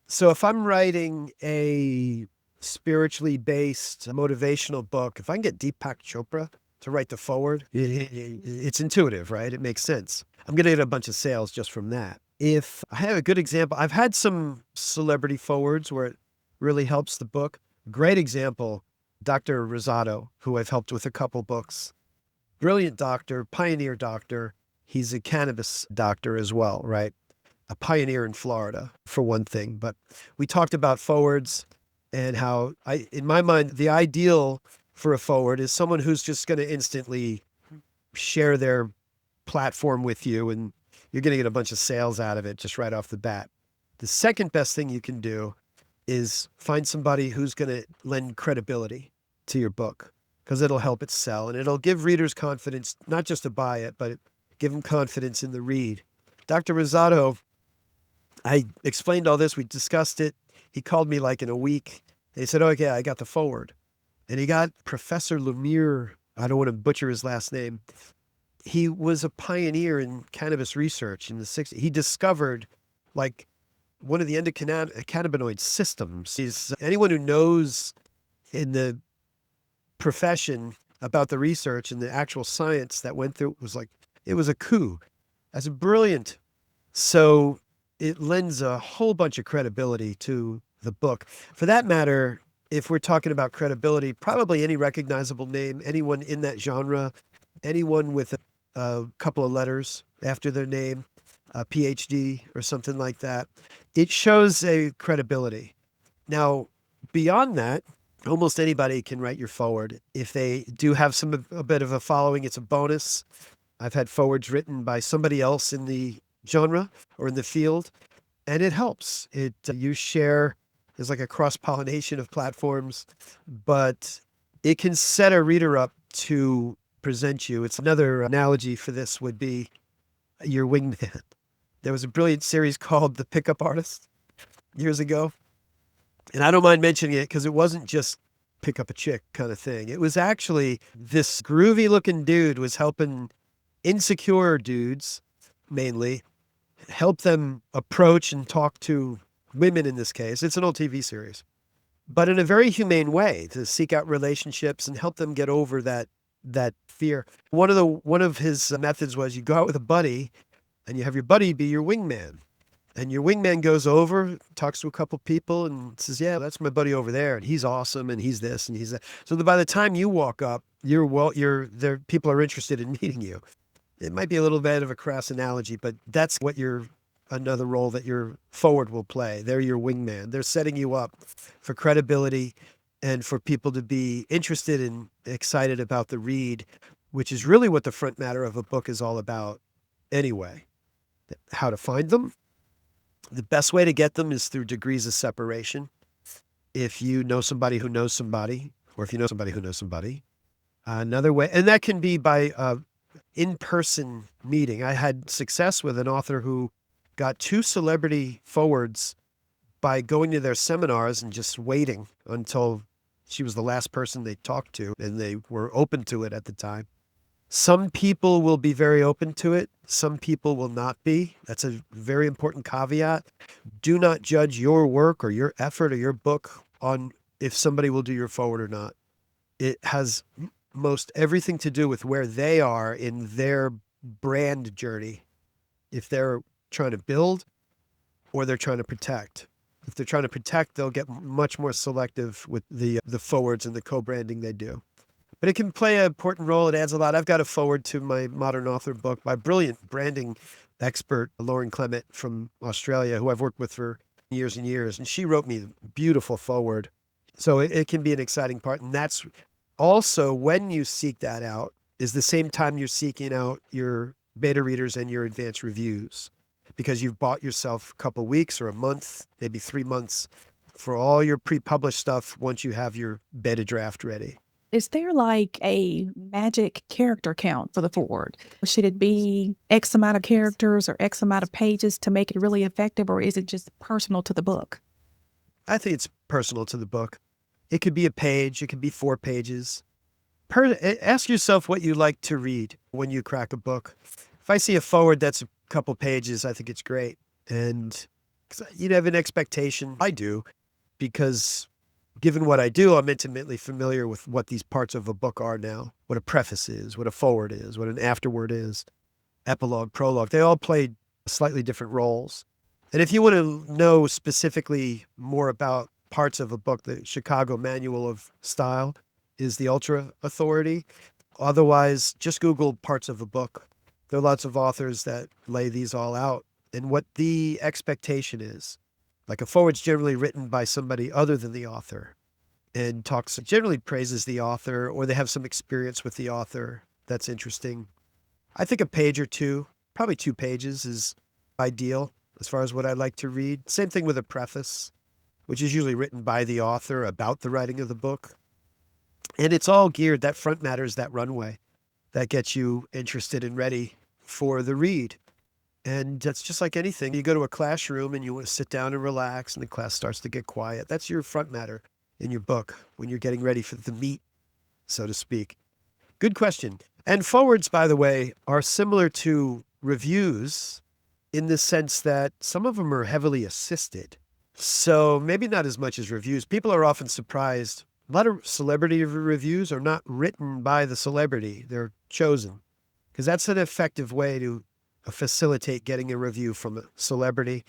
So if I'm writing a spiritually based motivational book, if I can get Deepak Chopra to write the forward, it's intuitive, right? It makes sense. I'm going to get a bunch of sales just from that. If I have a good example, I've had some celebrity forwards where it really helps the book. Great example, Dr. Rosado, who I've helped with a couple books. Brilliant doctor, pioneer doctor. He's a cannabis doctor as well, right? a pioneer in Florida, for one thing. But we talked about forwards and how in my mind, the ideal for a forward is someone who's just going to instantly share their platform with you, and you're going to get a bunch of sales out of it just right off the bat. The second best thing you can do is find somebody who's going to lend credibility to your book, because it'll help it sell and it'll give readers confidence, not just to buy it, but give them confidence in the read. Dr. Rosado, I explained all this. We discussed it. He called me like in a week. And he said, "Oh, yeah, I got the forward." And he got Professor Lemire. I don't want to butcher his last name. He was a pioneer in cannabis research in the 60s. He discovered like one of the endocannabinoid systems. Anyone who knows in the profession about the research and the actual science that went through it was a coup. That's brilliant. So it lends a whole bunch of credibility to the book. For that matter, if we're talking about credibility, probably any recognizable name, anyone in that genre, anyone with a couple of letters after their name, a PhD or something like that, it shows a credibility. Now, beyond that, almost anybody can write your forward. If they do have a bit of a following, it's a bonus. I've had forwards written by somebody else in the genre or in the field, and it helps. You share. There's like a cross-pollination of platforms, but it can set a reader up to present you. It's another analogy for this would be your wingman. There was a brilliant series called The Pickup Artist years ago. And I don't mind mentioning it because it wasn't just pick up a chick kind of thing. It was actually this groovy looking dude was helping insecure dudes, mainly, help them approach and talk to women in this case. It's an old TV series, but in a very humane way to seek out relationships and help them get over that fear. One of his methods was you go out with a buddy and you have your buddy be your wingman. And your wingman goes over, talks to a couple people and says, "Yeah, that's my buddy over there. And he's awesome. And he's this and he's that." So that by the time you walk up, people are interested in meeting you. It might be a little bit of a crass analogy, but that's what another role that your forward will play. They're your wingman. They're setting you up for credibility and for people to be interested and excited about the read, which is really what the front matter of a book is all about anyway. How to find them? The best way to get them is through degrees of separation. If you know somebody who knows somebody, or if you know somebody who knows somebody. Another way, and that can be by in-person meeting. I had success with an author who got 2 celebrity forwards by going to their seminars and just waiting until she was the last person they talked to, and they were open to it at the time. Some people will be very open to it. Some people will not be. That's a very important caveat. Do not judge your work or your effort or your book on if somebody will do your forward or not. It has most everything to do with where they are in their brand journey. If they're trying to build or they're trying to protect. If they're trying to protect, they'll get much more selective with the forwards and the co-branding they do. But it can play an important role. It adds a lot. I've got a forward to my modern author book by brilliant branding expert, Lauren Clement from Australia, who I've worked with for years and years. And she wrote me a beautiful forward. So it can be an exciting part. And that's also when you seek that out is the same time you're seeking out your beta readers and your advanced reviews, because you've bought yourself a couple weeks or a month, maybe 3 months for all your pre-published stuff once you have your beta draft ready. Is there like a magic character count for the forward? Should it be X amount of characters or X amount of pages to make it really effective, or is it just personal to the book? I think it's personal to the book. It could be a page. It could be 4 pages. Ask yourself what you like to read when you crack a book. If I see a forward that's a couple pages, I think it's great. And you have an expectation. I do, because given what I do, I'm intimately familiar with what these parts of a book are now, what a preface is, what a forward is, what an afterword is, epilogue, prologue. They all play slightly different roles. And if you want to know specifically more about parts of a book, the Chicago Manual of Style is the ultra authority. Otherwise, just Google parts of a book. There are lots of authors that lay these all out. and what the expectation is. Like a forward's generally written by somebody other than the author and generally praises the author, or they have some experience with the author. That's interesting. I think a page or two, probably 2 pages, is ideal as far as what I like to read. Same thing with a preface, which is usually written by the author about the writing of the book. And it's all geared, that front matter is that runway that gets you interested and ready for the read. And that's just like anything. You go to a classroom and you want to sit down and relax, and the class starts to get quiet. That's your front matter in your book when you're getting ready for the meat, so to speak. Good question. And forwards, by the way, are similar to reviews in the sense that some of them are heavily assisted. So maybe not as much as reviews. People are often surprised. A lot of celebrity reviews are not written by the celebrity. They're chosen because that's an effective way to facilitate getting a review from a celebrity.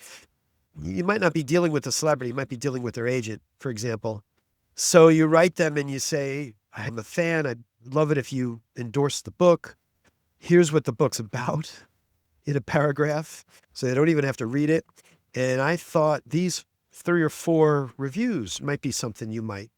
You might not be dealing with the celebrity. You might be dealing with their agent, for example. So you write them and you say, I'm a fan. I'd love it if you endorse the book. Here's what the book's about in a paragraph. So they don't even have to read it. And I thought these 3 or 4 reviews might be something you might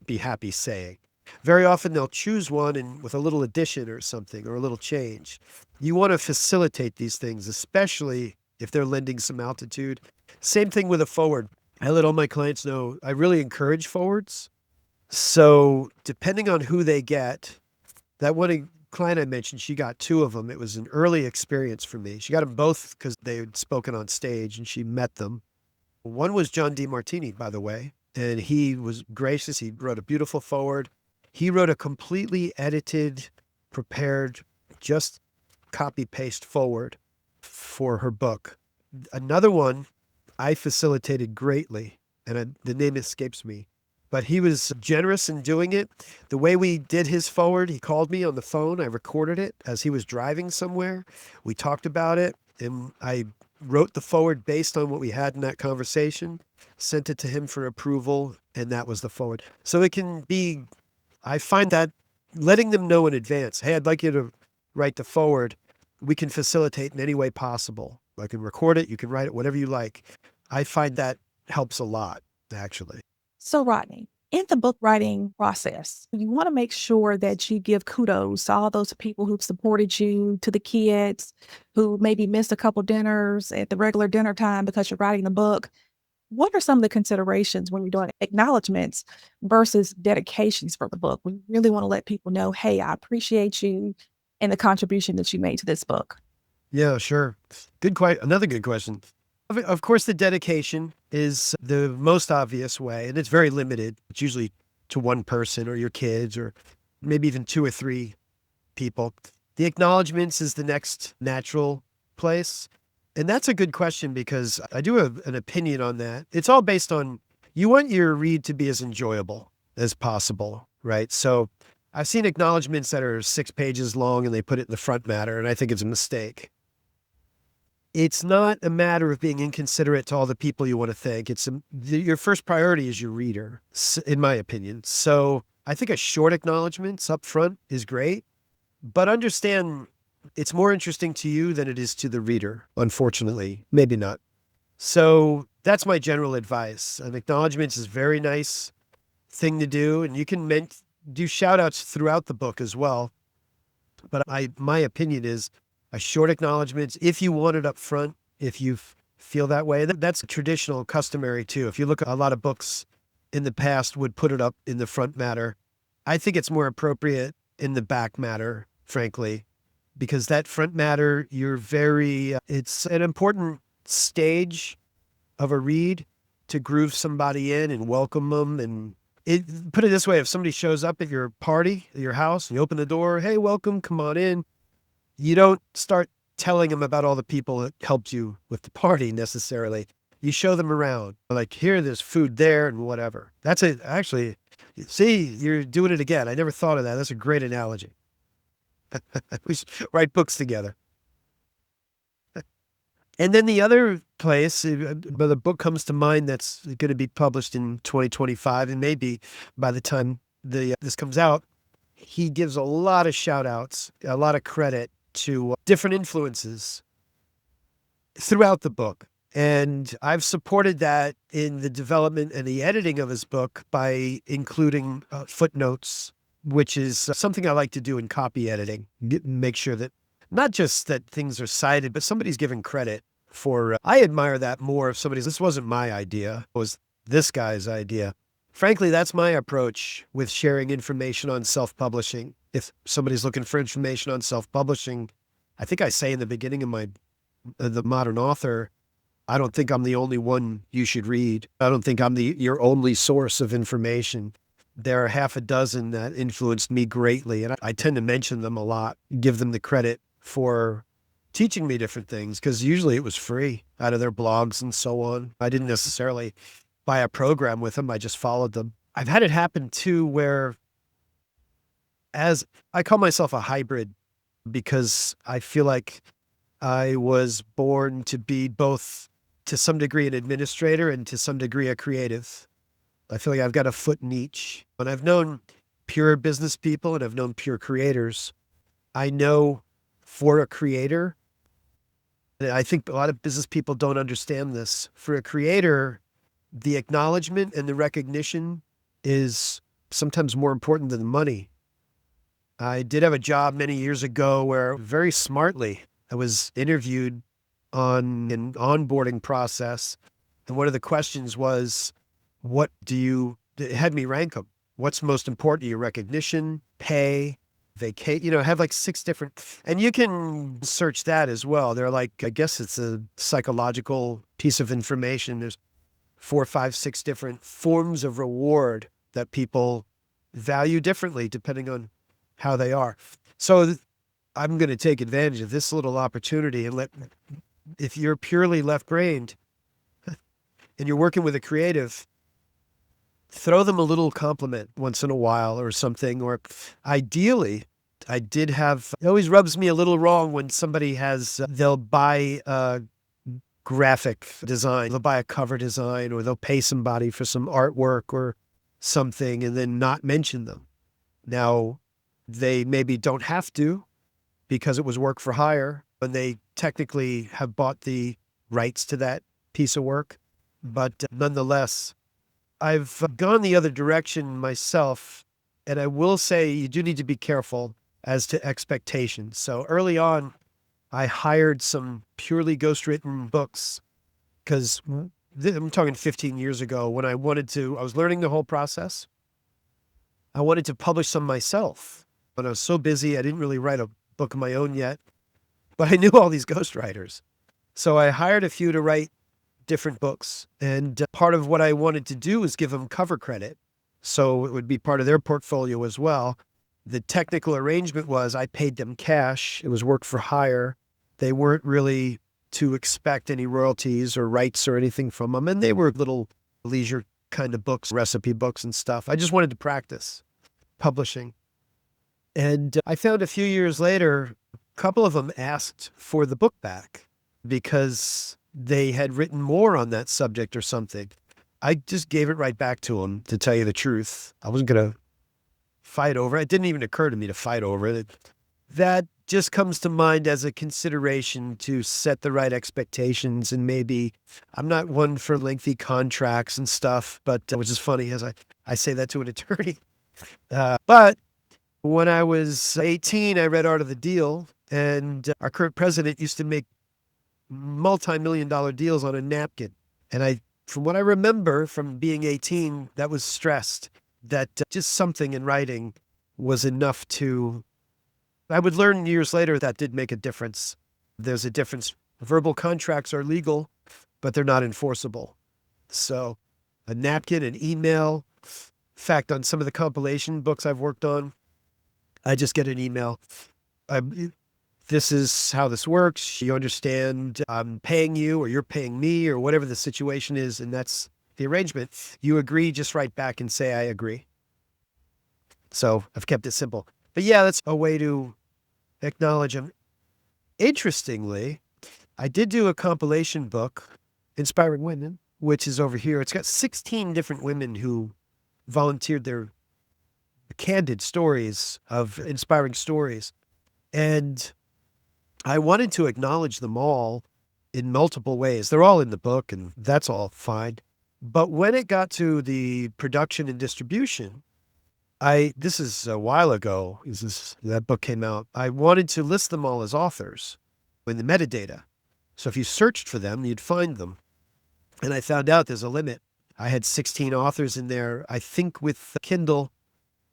be happy saying. Very often they'll choose one and with a little addition or something or a little change. You want to facilitate these things, especially if they're lending some altitude. Same thing with a forward. I let all my clients know I really encourage forwards. So depending on who they get, that one client I mentioned, she got 2 of them. It was an early experience for me. She got them both because they had spoken on stage and she met them. One was John DeMartini, by the way, and he was gracious. He wrote a beautiful forward. He wrote a completely edited, prepared, just copy-paste forward for her book. Another one I facilitated greatly, and the name escapes me, but he was generous in doing it. The way we did his forward, he called me on the phone. I recorded it as he was driving somewhere. We talked about it, and I wrote the forward based on what we had in that conversation, sent it to him for approval, and that was the forward. So it can be, I find that letting them know in advance, hey, I'd like you to write the forward, we can facilitate in any way possible. I can record it, you can write it, whatever you like. I find that helps a lot, actually. So, Rodney, in the book writing process, you want to make sure that you give kudos to all those people who've supported you, to the kids who maybe missed a couple dinners at the regular dinner time because you're writing the book. What are some of the considerations when you're doing acknowledgments versus dedications for the book? We really want to let people know, hey, I appreciate you and the contribution that you made to this book. Yeah, sure. Another good question. Of course, the dedication is the most obvious way, and it's very limited. It's usually to one person or your kids or maybe even 2 or 3 people. The acknowledgments is the next natural place. And that's a good question because I do have an opinion on that. It's all based on, you want your read to be as enjoyable as possible, right? So I've seen acknowledgments that are 6 pages long and they put it in the front matter, and I think it's a mistake. It's not a matter of being inconsiderate to all the people you want to thank. Your first priority is your reader, in my opinion. So I think a short acknowledgement up front is great, but understand it's more interesting to you than it is to the reader, unfortunately. Maybe not. So that's my general advice. An acknowledgement is a very nice thing to do, and you can do shout outs throughout the book as well. But my opinion is a short acknowledgement, if you want it up front, if you feel that way, that's traditional, customary too. If you look at a lot of books in the past would put it up in the front matter. I think it's more appropriate in the back matter, frankly, because that front matter, it's an important stage of a read to groove somebody in and welcome them. And put it this way, if somebody shows up at your party, at your house, you open the door, hey, welcome, come on in. You don't start telling them about all the people that helped you with the party necessarily. You show them around, like, here, there's food there and whatever. That's it. Actually, see, you're doing it again. I never thought of that. That's a great analogy. We should write books together. And then the other place, the book comes to mind that's going to be published in 2025, and maybe by the time this comes out, he gives a lot of shout outs, a lot of credit to different influences. throughout the book. And I've supported that in the development and the editing of his book by including footnotes, which is something I like to do in copy editing. Make sure that not just that things are cited, but somebody's given credit for. I admire that more if somebody's, this wasn't my idea, it was this guy's idea. Frankly, that's my approach with sharing information on self-publishing. If somebody's looking for information on self-publishing, I think I say in the beginning of my The Modern Author, I don't think I'm the only one you should read. I don't think I'm your only source of information. There are half a dozen that influenced me greatly, and I tend to mention them a lot, give them the credit for teaching me different things, because usually it was free out of their blogs and so on. I didn't necessarily buy a program with them. I just followed them. I've had it happen too where, as I call myself a hybrid, because I feel like I was born to be both, to some degree, an administrator and to some degree a creative. I feel like I've got a foot in each. And I've known pure business people and I've known pure creators. I know for a creator, and I think a lot of business people don't understand this. For a creator, the acknowledgement and the recognition is sometimes more important than the money. I did have a job many years ago where very smartly I was interviewed on an onboarding process. And one of the questions was, it had me rank them. What's most important to you? Recognition, pay, vacate, I have like 6 different, and you can search that as well. They're like, I guess it's a psychological piece of information. There's 4, 5, 6 different forms of reward that people value differently depending on how they are. So I'm going to take advantage of this little opportunity and if you're purely left-brained and you're working with a creative, throw them a little compliment once in a while or something. Or ideally, it always rubs me a little wrong when somebody they'll buy a graphic design, they'll buy a cover design, or they'll pay somebody for some artwork or something and then not mention them. Now, they maybe don't have to because it was work for hire and they technically have bought the rights to that piece of work. But nonetheless, I've gone the other direction myself, and I will say you do need to be careful as to expectations. So early on, I hired some purely ghostwritten books because I'm talking 15 years ago when I was learning the whole process. I wanted to publish some myself, but I was so busy, I didn't really write a book of my own yet, but I knew all these ghostwriters. So I hired a few to write different books. And part of what I wanted to do was give them cover credit. So it would be part of their portfolio as well. The technical arrangement was I paid them cash. It was work for hire. They weren't really to expect any royalties or rights or anything from them. And they were little leisure kind of books, recipe books and stuff. I just wanted to practice publishing. And I found a few years later, a couple of them asked for the book back because they had written more on that subject or something. I just gave it right back to them, to tell you the truth. I wasn't going to fight over it. It didn't even occur to me to fight over it. That just comes to mind as a consideration to set the right expectations. And maybe I'm not one for lengthy contracts and stuff, but which is funny as I say that to an attorney. But when I was 18, I read Art of the Deal, and our current president used to make multi-million-dollar deals on a napkin. And from what I remember from being 18, that was stressed, that just something in writing was enough I would learn years later that did make a difference. There's a difference. Verbal contracts are legal, but they're not enforceable. So a napkin, an email. In fact, on some of the compilation books I've worked on, I just get an email. This is how this works. You understand I'm paying you or you're paying me or whatever the situation is, and that's the arrangement. You agree, just write back and say, I agree. So I've kept it simple. But yeah, that's a way to acknowledge them. Interestingly, I did do a compilation book, Inspiring Women, which is over here. It's got 16 different women who volunteered their candid stories of inspiring stories. And I wanted to acknowledge them all, in multiple ways. They're all in the book, and that's all fine. But when it got to the production and distribution, this is a while ago, that book came out. I wanted to list them all as authors in the metadata. So if you searched for them, you'd find them. And I found out there's a limit. I had 16 authors in there, I think with Kindle.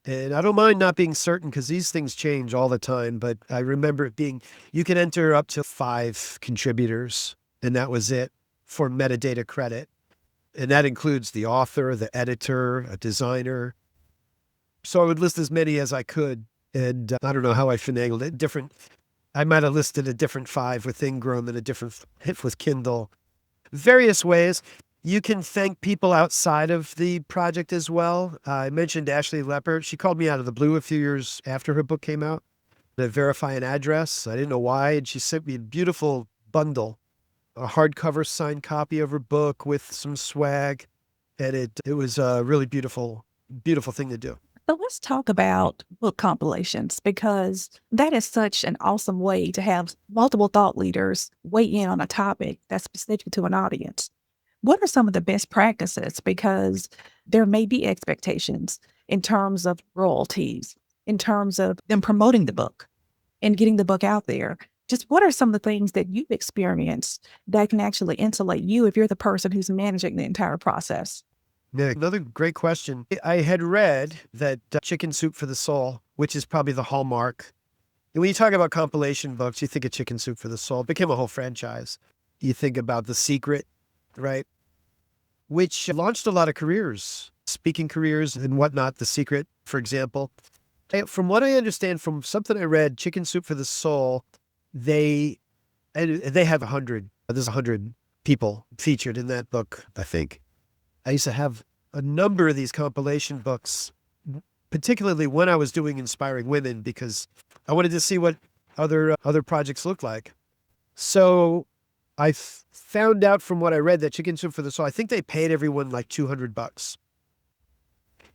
And I don't mind not being certain because these things change all the time. But I remember it being, you could enter up to 5 contributors, and that was it for metadata credit. And that includes the author, the editor, a designer. So I would list as many as I could. And I don't know how I finagled it. I might have listed a different 5 with Ingram and a different with Kindle. Various ways. You can thank people outside of the project as well. I mentioned Ashley Leppert. She called me out of the blue a few years after her book came out to verify an address. I didn't know why. And she sent me a beautiful bundle, a hardcover signed copy of her book with some swag. And it was a really beautiful, beautiful thing to do. So let's talk about book compilations, because that is such an awesome way to have multiple thought leaders weigh in on a topic that's specific to an audience. What are some of the best practices? Because there may be expectations in terms of royalties, in terms of them promoting the book and getting the book out there. Just what are some of the things that you've experienced that can actually insulate you if you're the person who's managing the entire process? Yeah, another great question. I had read that Chicken Soup for the Soul, which is probably the hallmark. And when you talk about compilation books, you think of Chicken Soup for the Soul. It became a whole franchise. You think about The Secret, right? Which launched a lot of careers, speaking careers and whatnot. The Secret, for example. From what I understand, from something I read, Chicken Soup for the Soul, they have 100. There's 100 people featured in that book, I think. I used to have a number of these compilation books, particularly when I was doing Inspiring Women, because I wanted to see what other projects look like. So I found out from what I read that Chicken Soup for the Soul, I think they paid everyone like $200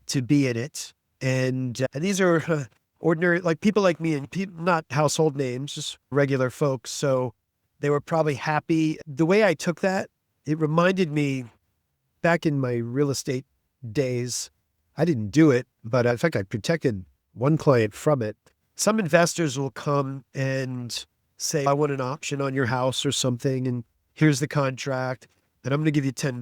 to be in it. And these are ordinary, like people like me, and not household names, just regular folks. So they were probably happy. The way I took that, it reminded me back in my real estate days. I didn't do it, but in fact, I protected one client from it. Some investors will come and say, I want an option on your house or something, and here's the contract, and I'm going to give you $10.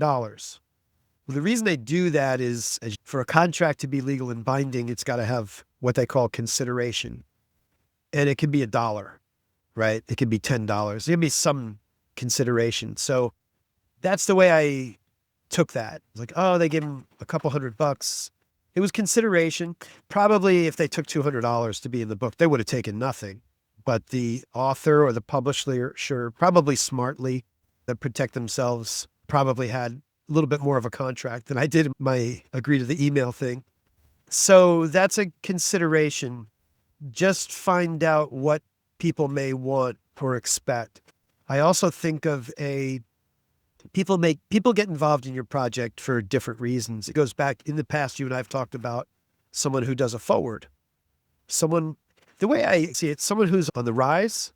Well, the reason they do that is for a contract to be legal and binding, it's got to have what they call consideration. And it can be $1, right? It can be $10. There can be some consideration. So that's the way I took that. It's like, oh, they gave him a couple $100. It was consideration. Probably if they took $200 to be in the book, they would have taken nothing. But the author or the publisher, sure, probably smartly, that protect themselves, probably had a little bit more of a contract than I did in my agree to the email thing. So that's a consideration. Just find out what people may want or expect. I also think of people get involved in your project for different reasons. It goes back in the past, you and I have talked about someone who does a forward. The way I see it, someone who's on the rise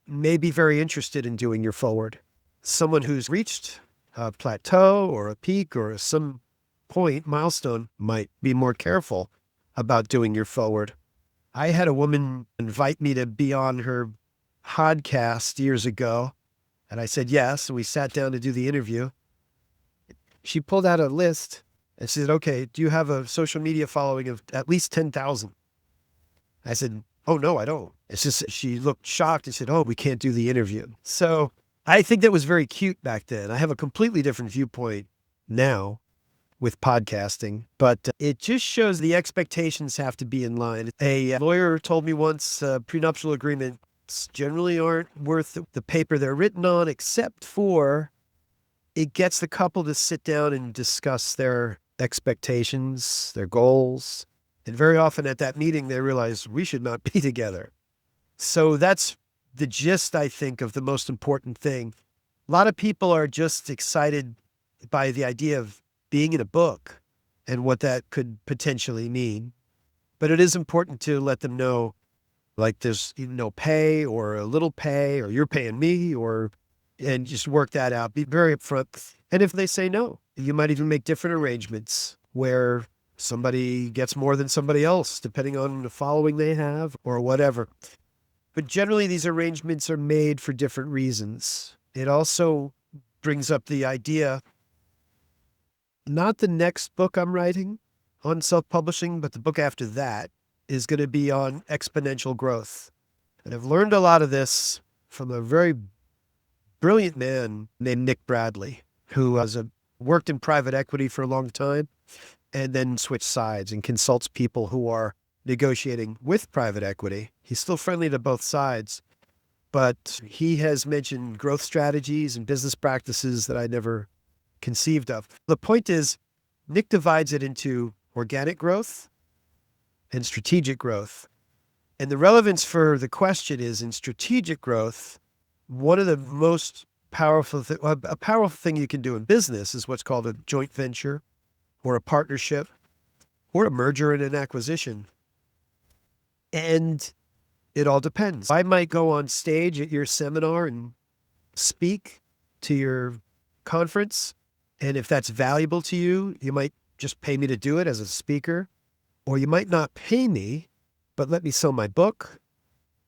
may be very interested in doing your forward. Someone who's reached a plateau or a peak or some point, milestone, might be more careful about doing your forward. I had a woman invite me to be on her podcast years ago. And I said yes, and we sat down to do the interview. She pulled out a list and said, okay, do you have a social media following of at least 10,000? I said, oh, no, I don't. It's just, she looked shocked and said, oh, we can't do the interview. So I think that was very cute back then. I have a completely different viewpoint now with podcasting, but it just shows the expectations have to be in line. A lawyer told me once, prenuptial agreement generally aren't worth the paper they're written on, except for it gets the couple to sit down and discuss their expectations, their goals. And very often at that meeting, they realize we should not be together. So that's the gist, I think, of the most important thing. A lot of people are just excited by the idea of being in a book and what that could potentially mean. But it is important to let them know, like there's no pay or a little pay, or you're paying me, or and just work that out. Be very upfront. And if they say no, you might even make different arrangements where somebody gets more than somebody else, depending on the following they have or whatever. But generally, these arrangements are made for different reasons. It also brings up the idea, not the next book I'm writing on self-publishing, but the book after that is going to be on exponential growth. And I've learned a lot of this from a very brilliant man named Nick Bradley, who worked in private equity for a long time and then switched sides and consults people who are negotiating with private equity. He's still friendly to both sides, but he has mentioned growth strategies and business practices that I never conceived of. The point is, Nick divides it into organic growth and strategic growth. And the relevance for the question is, in strategic growth, one of the most powerful a powerful thing you can do in business is what's called a joint venture or a partnership or a merger and an acquisition. And it all depends. I might go on stage at your seminar and speak to your conference. And if that's valuable to you, you might just pay me to do it as a speaker, or you might not pay me, but let me sell my book,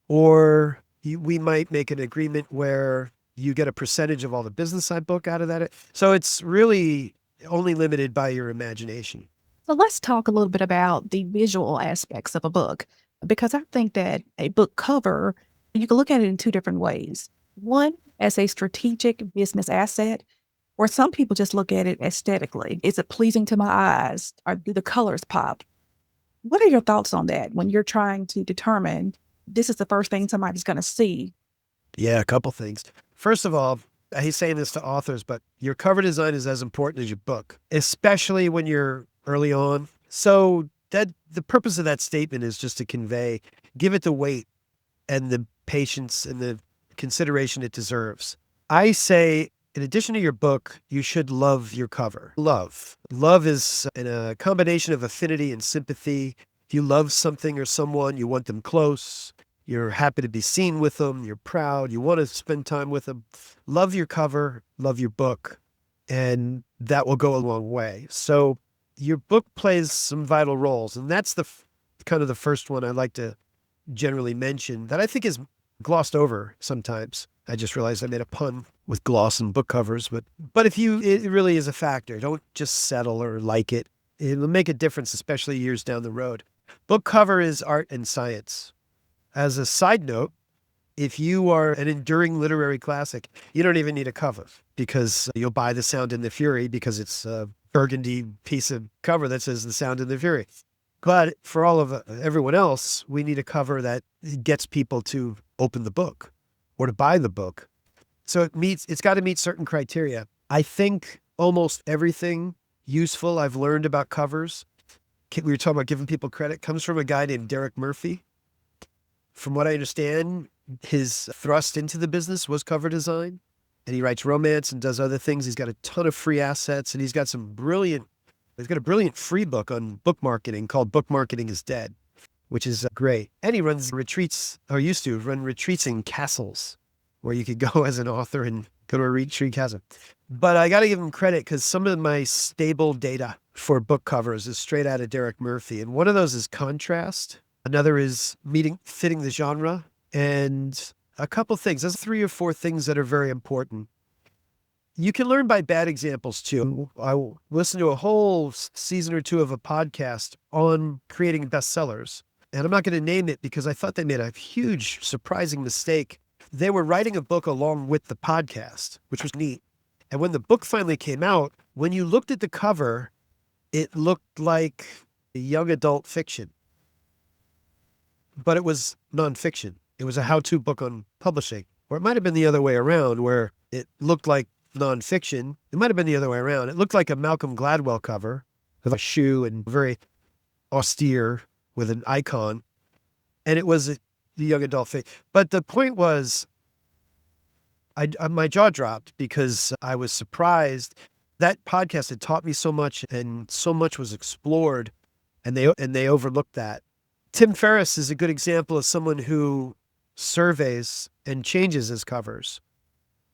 or we might make an agreement where you get a percentage of all the business I book out of that. So it's really only limited by your imagination. So let's talk a little bit about the visual aspects of a book, because I think that a book cover, you can look at it in two different ways. One, as a strategic business asset, or some people just look at it aesthetically. Is it pleasing to my eyes? Or do the colors pop? What are your thoughts on that when you're trying to determine this is the first thing somebody's going to see? Yeah, a couple things. First of all, I hate saying this to authors, but your cover design is as important as your book, especially when you're early on. So that the purpose of that statement is just to convey, give it the weight and the patience and the consideration it deserves. I say, in addition to your book, you should love your cover. Love. Love is in a combination of affinity and sympathy. If you love something or someone, you want them close. You're happy to be seen with them. You're proud. You want to spend time with them. Love your cover. Love your book. And that will go a long way. So your book plays some vital roles. And that's the kind of the first one I like to generally mention that I think is glossed over sometimes. I just realized I made a pun with gloss and book covers, but it really is a factor. Don't just settle or like it. It'll make a difference, especially years down the road. Book cover is art and science. As a side note, if you are an enduring literary classic, you don't even need a cover because you'll buy The Sound and the Fury because it's a burgundy piece of cover that says The Sound and the Fury. But for all of everyone else, we need a cover that gets people to open the book or to buy the book. So it's got to meet certain criteria. I think almost everything useful I've learned about covers, we were talking about giving people credit, comes from a guy named Derek Murphy. From what I understand, his thrust into the business was cover design, and he writes romance and does other things. He's got a ton of free assets, and he's got a brilliant free book on book marketing called Book Marketing is Dead, which is great. And he runs retreats, or used to run retreats in castles, where you could go as an author and go to a retreat castle. But I got to give him credit because some of my stable data for book covers is straight out of Derek Murphy. And one of those is contrast. Another is fitting the genre. And a couple things. There's 3 or 4 things that are very important. You can learn by bad examples too. I listened to a whole season or 2 of a podcast on creating bestsellers. And I'm not going to name it because I thought they made a huge, surprising mistake. They were writing a book along with the podcast, which was neat. And when the book finally came out, when you looked at the cover, it looked like a young adult fiction. But it was nonfiction. It was a how-to book on publishing. Or it might have been the other way around, where it looked like nonfiction. It might have been the other way around. It looked like a Malcolm Gladwell cover with a shoe and very austere with an icon. And it was the young adult fiction. But the point was, my jaw dropped because I was surprised. That podcast had taught me so much, and so much was explored, and they overlooked that. Tim Ferriss is a good example of someone who surveys and changes his covers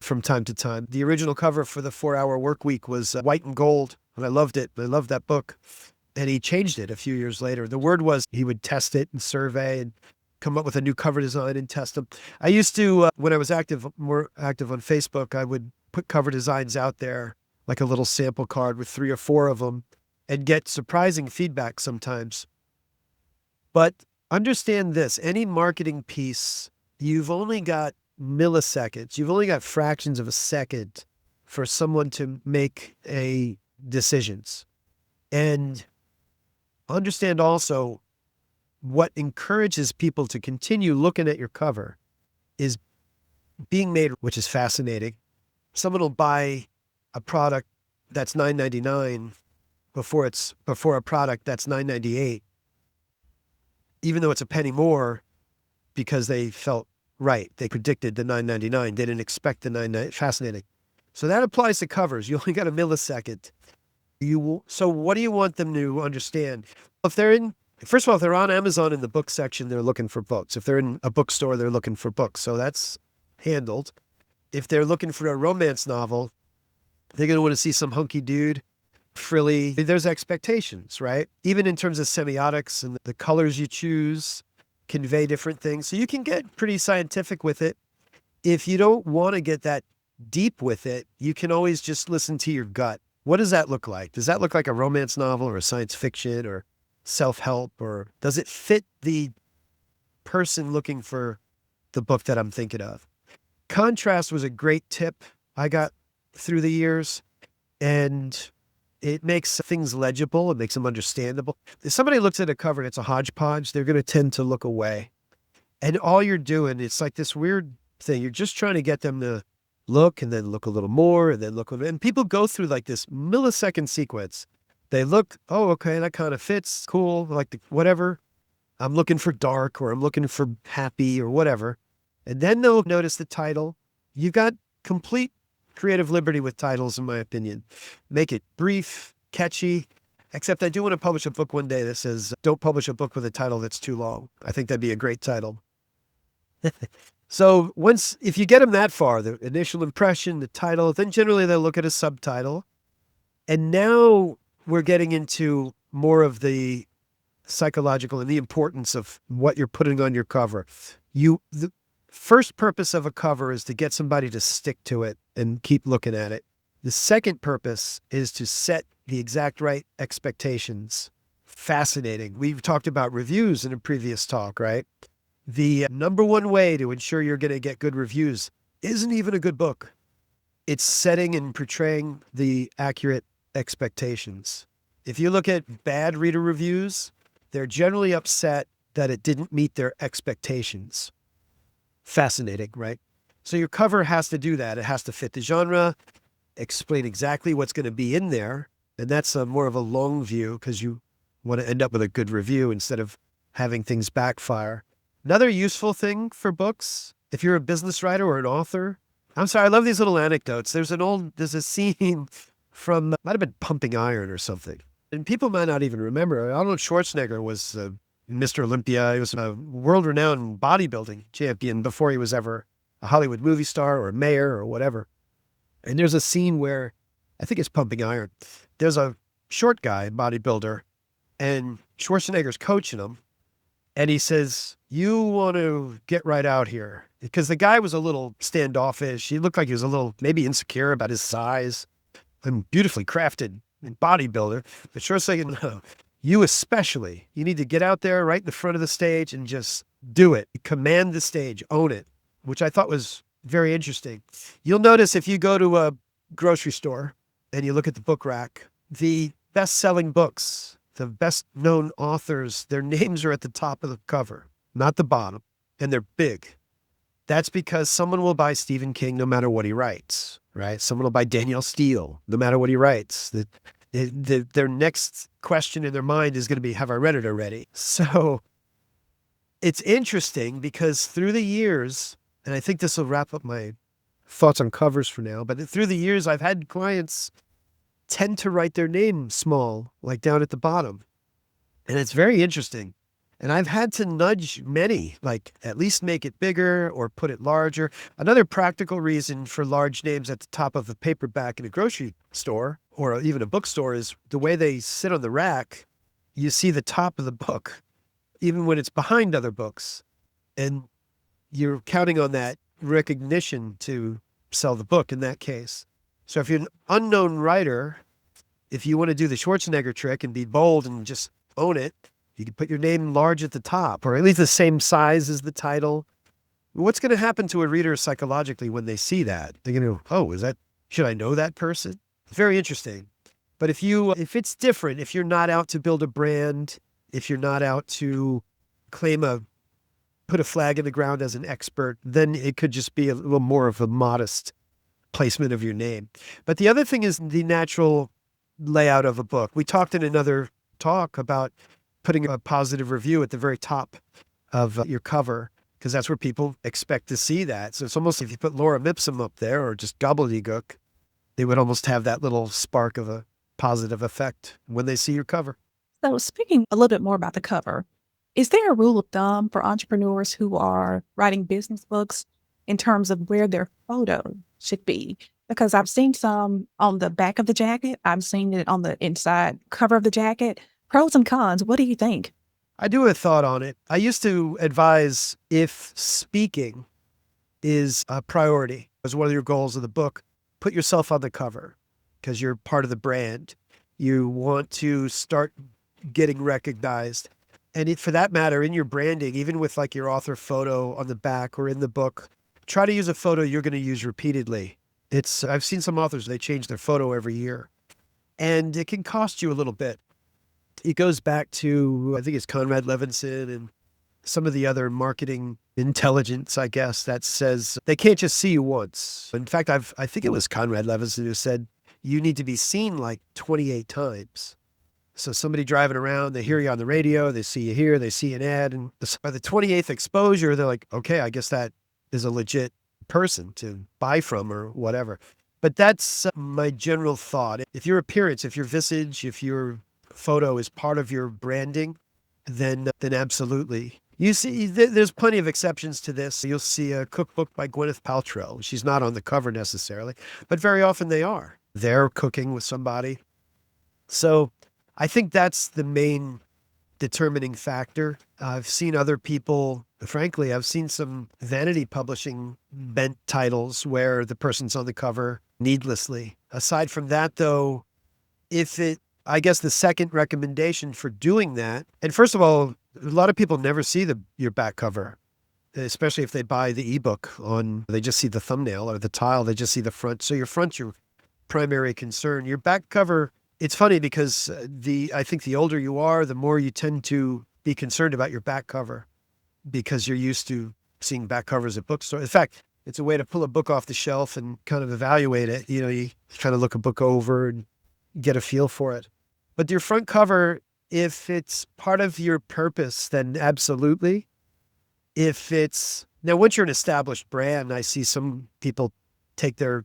from time to time. The original cover for the 4-Hour Workweek was white and gold, and I loved it. I loved that book. And he changed it a few years later. The word was he would test it and survey and come up with a new cover design and test them. I used to, when I was more active on Facebook, I would put cover designs out there, like a little sample card with 3 or 4 of them, and get surprising feedback sometimes. But understand this, any marketing piece, you've only got milliseconds. You've only got fractions of a second for someone to make decisions. And understand also what encourages people to continue looking at your cover is being made, which is fascinating. Someone will buy a product that's $9.99 before a product that's $9.98, even though it's a penny more, because they felt right. They predicted the $9.99. They didn't expect the $9.99. Fascinating. So that applies to covers. You only got a millisecond. So what do you want them to understand? First of all, if they're on Amazon in the book section, they're looking for books. If they're in a bookstore, they're looking for books. So that's handled. If they're looking for a romance novel, they're going to want to see some hunky dude, frilly. There's expectations, right? Even in terms of semiotics and the colors you choose convey different things. So you can get pretty scientific with it. If you don't want to get that deep with it, you can always just listen to your gut. What does that look like? Does that look like a romance novel or a science fiction or self-help, or does it fit the person looking for the book that I'm thinking of? Contrast was a great tip I got through the years, and it makes things legible. It makes them understandable. If somebody looks at a cover and it's a hodgepodge, they're going to tend to look away. And all you're doing, it's like this weird thing. You're just trying to get them to look and then look a little more and then look a little, and people go through like this millisecond sequence. They look, oh, okay, that kind of fits, cool, like whatever. I'm looking for dark, or I'm looking for happy, or whatever. And then they'll notice the title. You've got complete creative liberty with titles, in my opinion. Make it brief, catchy, except I do want to publish a book one day that says, don't publish a book with a title that's too long. I think that'd be a great title. So if you get them that far, the initial impression, the title, then generally they'll look at a subtitle. And now we're getting into more of the psychological and the importance of what you're putting on your cover. The first purpose of a cover is to get somebody to stick to it and keep looking at it. The second purpose is to set the exact right expectations. Fascinating. We've talked about reviews in a previous talk, right? The number one way to ensure you're going to get good reviews isn't even a good book. It's setting and portraying the accurate expectations. If you look at bad reader reviews, they're generally upset that it didn't meet their expectations. Fascinating, right? So your cover has to do that. It has to fit the genre, explain exactly what's going to be in there. And that's more of a long view, because you want to end up with a good review instead of having things backfire. Another useful thing for books, if you're a business writer or an author, I'm sorry, I love these little anecdotes. There's a scene from, might have been Pumping Iron or something. And people might not even remember. Arnold Schwarzenegger was Mr. Olympia. He was a world-renowned bodybuilding champion before he was ever a Hollywood movie star or a mayor or whatever. And there's a scene where, I think it's Pumping Iron, there's a short guy, bodybuilder, and Schwarzenegger's coaching him. And he says, you want to get right out here. Because the guy was a little standoffish. He looked like he was a little maybe insecure about his size. And beautifully crafted bodybuilder. But Schwarzenegger, no, you especially, you need to get out there right in the front of the stage and just do it. Command the stage, own it, which I thought was very interesting. You'll notice if you go to a grocery store and you look at the book rack, the best-selling books, the best-known authors, their names are at the top of the cover, not the bottom, and they're big. That's because someone will buy Stephen King no matter what he writes, right? Someone will buy Danielle Steele no matter what he writes. Their next question in their mind is going to be, have I read it already? So it's interesting because through the years, and I think this will wrap up my thoughts on covers for now, but through the years, I've had clients tend to write their name small, like down at the bottom. And it's very interesting. And I've had to nudge many, like at least make it bigger or put it larger. Another practical reason for large names at the top of a paperback in a grocery store or even a bookstore is the way they sit on the rack. You see the top of the book, even when it's behind other books. And you're counting on that recognition to sell the book in that case. So if you're an unknown writer, if you want to do the Schwarzenegger trick and be bold and just own it, you can put your name large at the top, or at least the same size as the title. What's going to happen to a reader psychologically when they see that? They're going to, oh, should I know that person? Very interesting. But if it's different, if you're not out to build a brand, if you're not out to put a flag in the ground as an expert, then it could just be a little more of a modest placement of your name. But the other thing is the natural layout of a book. We talked in another talk about putting a positive review at the very top of your cover, because that's where people expect to see that. So it's almost, if you put Laura Mipsum up there or just gobbledygook, they would almost have that little spark of a positive effect when they see your cover. So speaking a little bit more about the cover, is there a rule of thumb for entrepreneurs who are writing business books in terms of where their photo should be? Because I've seen some on the back of the jacket. I've seen it on the inside cover of the jacket. Pros and cons, what do you think? I do have a thought on it. I used to advise, if speaking is a priority as one of your goals of the book, put yourself on the cover because you're part of the brand. You want to start getting recognized. And for that matter, in your branding, even with like your author photo on the back or in the book, try to use a photo you're going to use repeatedly. I've seen some authors, they change their photo every year, and it can cost you a little bit. It goes back to, I think it's Conrad Levinson and some of the other marketing intelligence, I guess, that says they can't just see you once. In fact, I think it was Conrad Levinson who said, you need to be seen like 28 times. So somebody driving around, they hear you on the radio, they see you here, they see an ad, and by the 28th exposure, they're like, okay, I guess that is a legit person to buy from or whatever. But that's my general thought. If your appearance, if your visage, if your photo is part of your branding, then absolutely. You see, there's plenty of exceptions to this. You'll see a cookbook by Gwyneth Paltrow. She's not on the cover necessarily, but very often they are. They're cooking with somebody. So I think that's the main determining factor. I've seen other people, frankly, I've seen some vanity publishing bent titles where the person's on the cover needlessly. Aside from that, though, I guess the second recommendation for doing that, and first of all, a lot of people never see your back cover, especially if they buy the ebook they just see the thumbnail or the tile, they just see the front. So your front's your primary concern. Your back cover, it's funny because I think the older you are, the more you tend to be concerned about your back cover because you're used to seeing back covers at bookstores. In fact, it's a way to pull a book off the shelf and kind of evaluate it. You kind of look a book over and get a feel for it. But your front cover, if it's part of your purpose, then absolutely. Now, once you're an established brand, I see some people take their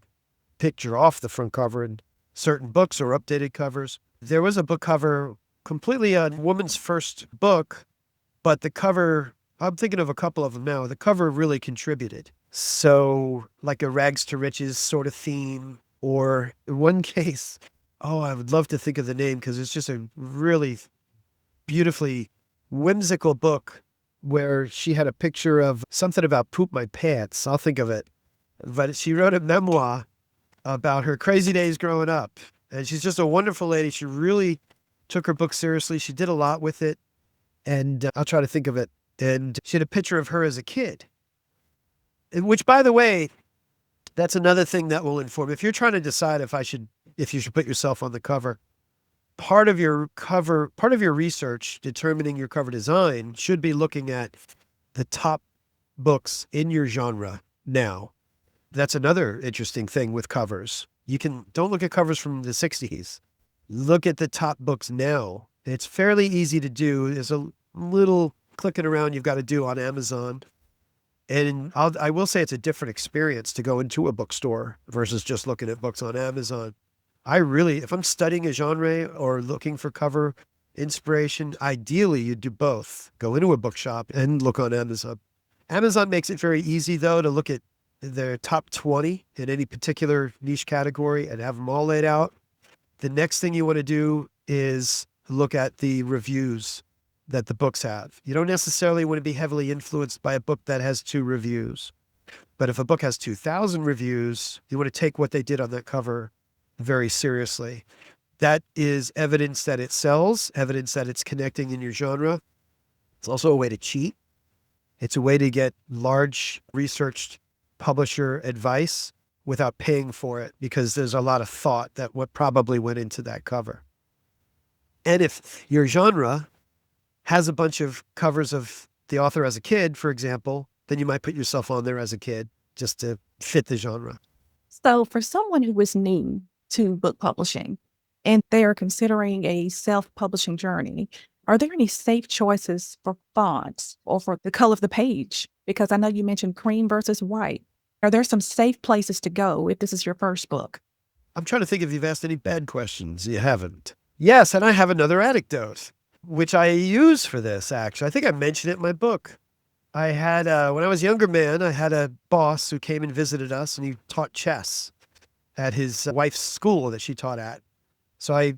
picture off the front cover in certain books or updated covers. There was a book cover completely a woman's first book, but the cover, I'm thinking of a couple of them now, the cover really contributed. So like a rags to riches sort of theme, or in one case, I would love to think of the name because it's just a really beautifully whimsical book where she had a picture of something about poop my pants. I'll think of it. But she wrote a memoir about her crazy days growing up. And she's just a wonderful lady. She really took her book seriously. She did a lot with it. And I'll try to think of it. And she had a picture of her as a kid. Which, by the way, that's another thing that will inform. If you're trying to decide if you should put yourself on the cover, part of your research determining your cover design should be looking at the top books in your genre now. That's another interesting thing with covers. Don't look at covers from the 60s. Look at the top books now. It's fairly easy to do. There's a little clicking around you've got to do on Amazon. And I will say it's a different experience to go into a bookstore versus just looking at books on Amazon. If I'm studying a genre or looking for cover inspiration. Ideally, you do both. Go into a bookshop and look on Amazon. Amazon makes it very easy, though, to look at their top 20 in any particular niche category and have them all laid out. The next thing you want to do is look at the reviews that the books have. You don't necessarily want to be heavily influenced by a book that has 2 reviews. But if a book has 2,000 reviews, you want to take what they did on that cover very seriously. That is evidence that it sells, evidence that it's connecting in your genre. It's also a way to cheat. It's a way to get large researched publisher advice without paying for it, because there's a lot of thought that what probably went into that cover. And if your genre has a bunch of covers of the author as a kid, for example, then you might put yourself on there as a kid just to fit the genre. So for someone who is new to book publishing and they are considering a self-publishing journey, are there any safe choices for fonts or for the color of the page? Because I know you mentioned cream versus white. Are there some safe places to go if this is your first book? I'm trying to think if you've asked any bad questions. You haven't. Yes, and I have another anecdote, which I use for this, actually. I think I mentioned it in my book. I had, when I was a younger man, I had a boss who came and visited us, and he taught chess at his wife's school that she taught at. So I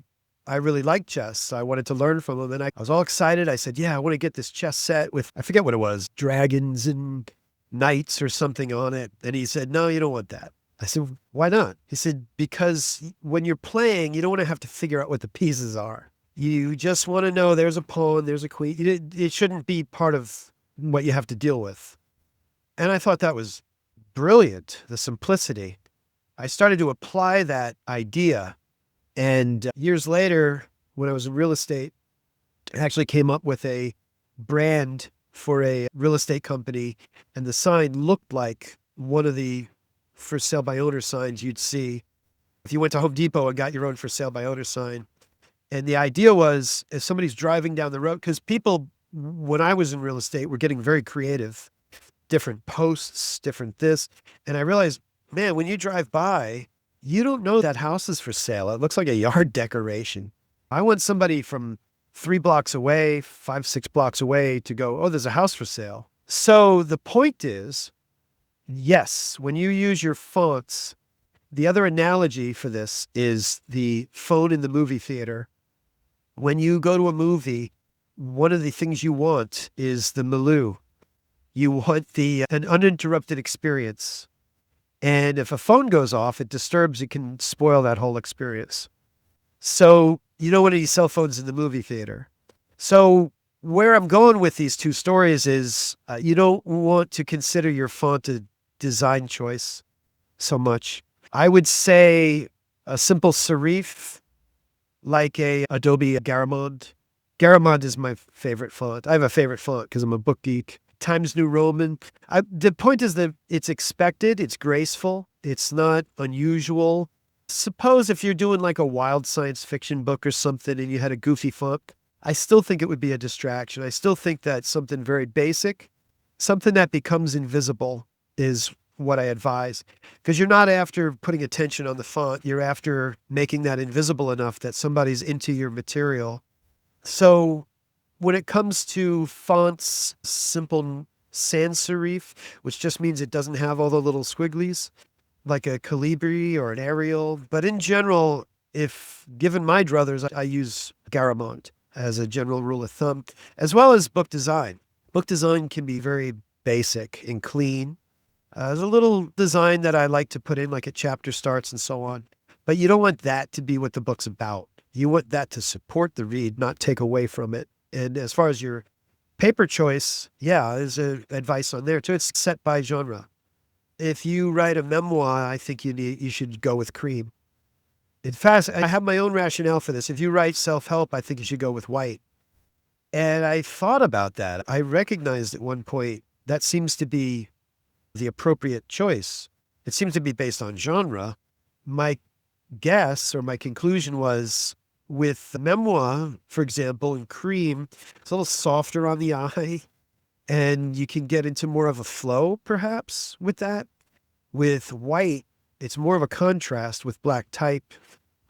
really liked chess. So I wanted to learn from him, and I was all excited. I said, yeah, I want to get this chess set with, I forget what it was, dragons and knights or something on it. And he said, no, you don't want that. I said, why not? He said, because when you're playing, you don't want to have to figure out what the pieces are. You just want to know there's a pawn, there's a queen. It shouldn't be part of what you have to deal with. And I thought that was brilliant, the simplicity. I started to apply that idea. And years later, when I was in real estate, I actually came up with a brand for a real estate company. And the sign looked like one of the for sale by owner signs you'd see if you went to Home Depot and got your own for sale by owner sign. And the idea was, if somebody's driving down the road, because people, when I was in real estate, were getting very creative, different posts, different this. And I realized, man, when you drive by, you don't know that house is for sale. It looks like a yard decoration. I want somebody from 3 blocks away, 5, 6 blocks away to go, oh, there's a house for sale. So the point is, yes, when you use your fonts, the other analogy for this is the phone in the movie theater. When you go to a movie, one of the things you want is the milieu. You want an uninterrupted experience. And if a phone goes off, it disturbs, it can spoil that whole experience. So you don't want any cell phones in the movie theater. So where I'm going with these 2 stories is you don't want to consider your font a design choice so much. I would say a simple serif, like a Adobe Garamond. Garamond is my favorite font. I have a favorite font because I'm a book geek. Times New Roman. The point is that it's expected, it's graceful, it's not unusual. Suppose if you're doing like a wild science fiction book or something and you had a goofy font, I still think it would be a distraction. I still think that something very basic, something that becomes invisible is what I advise. Because you're not after putting attention on the font, you're after making that invisible enough that somebody's into your material. So when it comes to fonts, simple sans serif, which just means it doesn't have all the little squigglies, like a Calibri or an Arial. But in general, if given my druthers, I use Garamond as a general rule of thumb, as well as book design. Book design can be very basic and clean. There's a little design that I like to put in, like a chapter starts and so on. But you don't want that to be what the book's about. You want that to support the read, not take away from it. And as far as your paper choice, yeah, there's advice on there too. It's set by genre. If you write a memoir, I think you should go with cream. In fact, I have my own rationale for this. If you write self-help, I think you should go with white. And I thought about that. I recognized at one point that seems to be the appropriate choice. It seems to be based on genre. My guess or my conclusion was with the memoir, for example, in cream, it's a little softer on the eye and you can get into more of a flow perhaps with that. With white, it's more of a contrast with black type.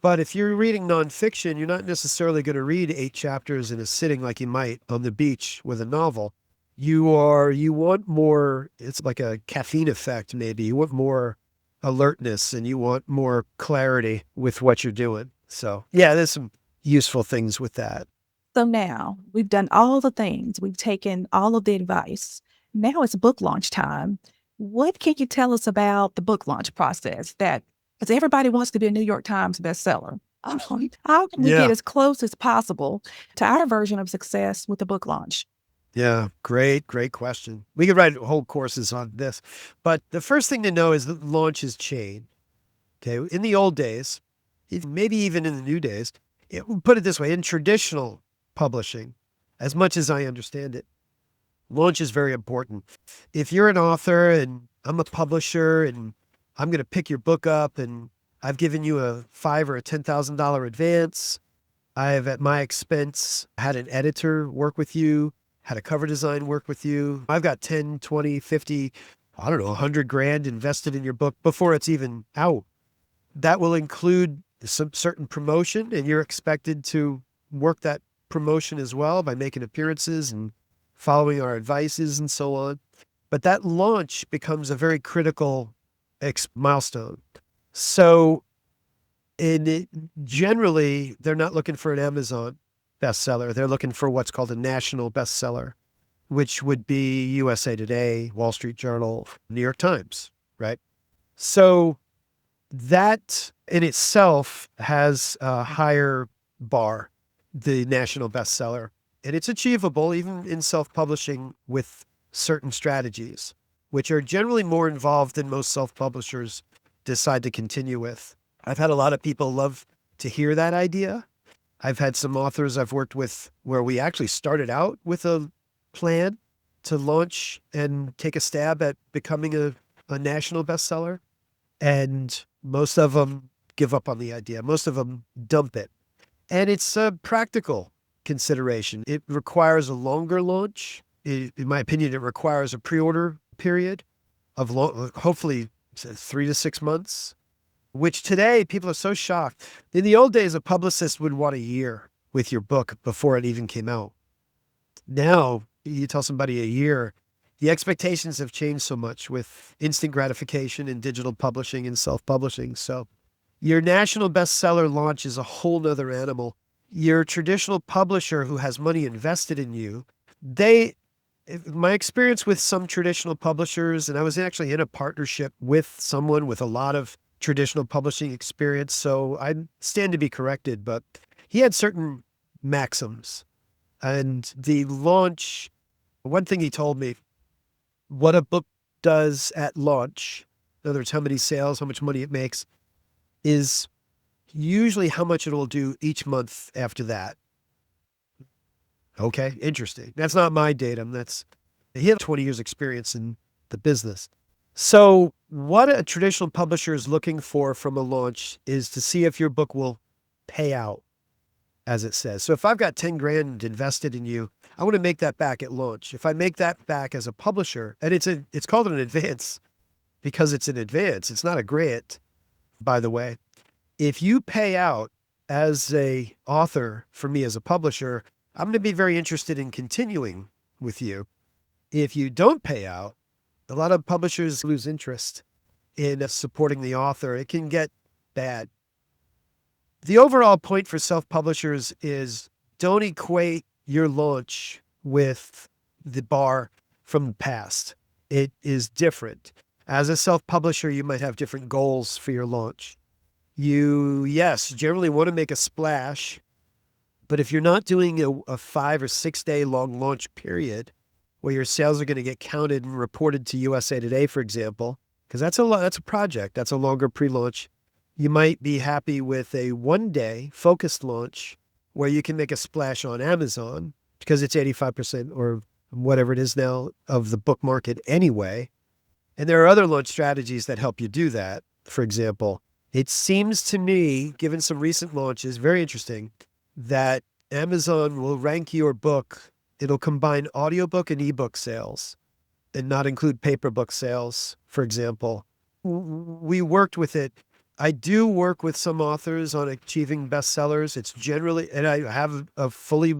But if you're reading nonfiction, you're not necessarily going to read 8 chapters in a sitting like you might on the beach with a novel. You want more, it's like a caffeine effect maybe. You want more alertness and you want more clarity with what you're doing. So yeah, there's some useful things with that. So now we've done all the things, we've taken all of the advice. Now it's book launch time. What can you tell us about the book launch process? Because everybody wants to be a New York Times bestseller. How can we Yeah. get as close as possible to our version of success with the book launch? Yeah, great question. We could write whole courses on this. But the first thing to know is that launch is change. Okay. In the old days, maybe even in the new days, put it this way, in traditional publishing, as much as I understand it, launch is very important. If you're an author and I'm a publisher and I'm going to pick your book up and I've given you a $5,000 or a $10,000 advance, I've at my expense had an editor work with you, had a cover design work with you. I've got 10, 20, 50, I don't know, 100 grand invested in your book before it's even out. That will include some certain promotion, and you're expected to work that promotion as well by making appearances and following our advices and so on. But that launch becomes a very critical milestone. So generally, they're not looking for an Amazon bestseller. They're looking for what's called a national bestseller, which would be USA Today, Wall Street Journal, New York Times, right? So that in itself has a higher bar, the national bestseller. And it's achievable even in self-publishing with certain strategies, which are generally more involved than most self-publishers decide to continue with. I've had a lot of people love to hear that idea. I've had some authors I've worked with where we actually started out with a plan to launch and take a stab at becoming a national bestseller. And most of them give up on the idea. Most of them dump it. And it's a practical consideration. It requires a longer launch. In my opinion, it requires a pre-order period of hopefully 3 to 6 months, which today people are so shocked. In the old days, a publicist would want a year with your book before it even came out. Now, you tell somebody a year, the expectations have changed so much with instant gratification in digital publishing and self-publishing. So your national bestseller launch is a whole nother animal. Your traditional publisher who has money invested in you, my experience with some traditional publishers, and I was actually in a partnership with someone with a lot of traditional publishing experience, so I stand to be corrected, but he had certain maxims. And the launch, one thing he told me, what a book does at launch, in other words, how many sales, how much money it makes, is usually how much it will do each month after that. Okay, interesting. That's not my datum. He had 20 years experience in the business. So what a traditional publisher is looking for from a launch is to see if your book will pay out, as it says. So if I've got 10 grand invested in you, I want to make that back at launch. If I make that back as a publisher, and it's called an advance because it's an advance. It's not a grant, by the way. If you pay out as a author for me as a publisher, I'm going to be very interested in continuing with you. If you don't pay out, a lot of publishers lose interest in supporting the author. It can get bad. The overall point for self-publishers is don't equate your launch with the bar from the past. It is different. As a self-publisher, you might have different goals for your launch. You, yes, generally want to make a splash, but if you're not doing a 5 or 6 day long launch period where your sales are going to get counted and reported to USA Today, for example, because that's a project, that's a longer pre-launch, you might be happy with a 1 day focused launch where you can make a splash on Amazon because it's 85% or whatever it is now of the book market anyway. And there are other launch strategies that help you do that. For example, it seems to me, given some recent launches, very interesting, that Amazon will rank your book. It'll combine audiobook and ebook sales and not include paper book sales, for example. We worked with it. I do work with some authors on achieving bestsellers. It's generally, and I have a fully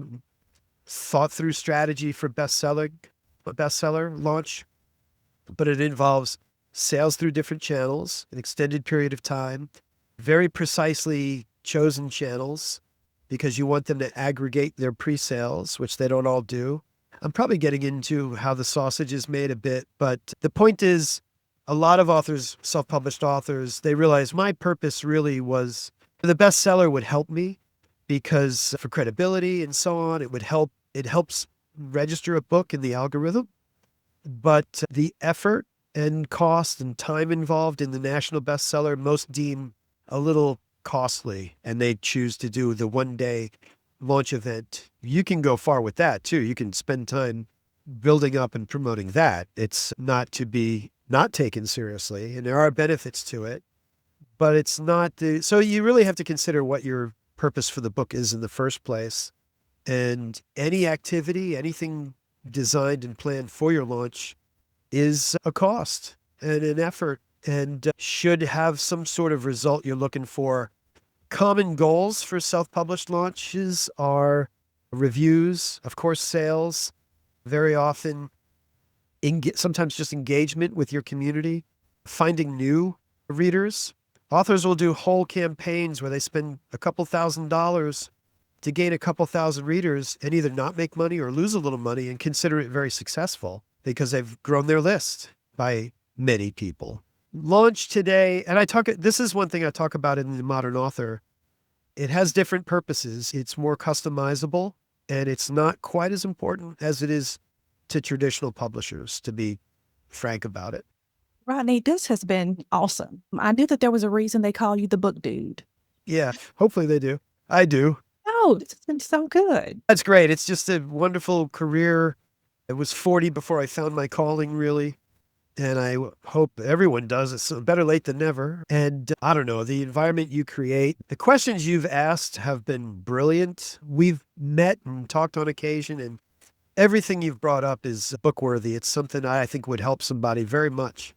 thought through strategy for bestseller launch, but it involves sales through different channels, an extended period of time, very precisely chosen channels, because you want them to aggregate their pre-sales, which they don't all do. I'm probably getting into how the sausage is made a bit, but the point is, a lot of authors, self-published authors, they realize my purpose really was the bestseller would help me because for credibility and so on, it helps register a book in the algorithm. But the effort and cost and time involved in the national bestseller, most deem a little costly, and they choose to do the one-day launch event. You can go far with that too. You can spend time building up and promoting that. It's not to be not taken seriously, and there are benefits to it, but it's not so you really have to consider what your purpose for the book is in the first place. And any activity, anything designed and planned for your launch is a cost and an effort and should have some sort of result you're looking for. Common goals for self-published launches are reviews, of course, sales, very often sometimes just engagement with your community, finding new readers. Authors will do whole campaigns where they spend a couple $1,000s to gain a couple thousand readers and either not make money or lose a little money and consider it very successful because they've grown their list by many people. Launch today, and this is one thing I talk about in The Modern Author. It has different purposes. It's more customizable, and it's not quite as important as it is to traditional publishers, to be frank about it. Rodney, this has been awesome. I knew that there was a reason they call you the book dude. Yeah, hopefully they do. I do. Oh, this has been so good. That's great. It's just a wonderful career. I was 40 before I found my calling, really. And I hope everyone does. It's better late than never. And I don't know, the environment you create, the questions you've asked have been brilliant. We've met and talked on occasion, and everything you've brought up is book worthy. It's something I think would help somebody very much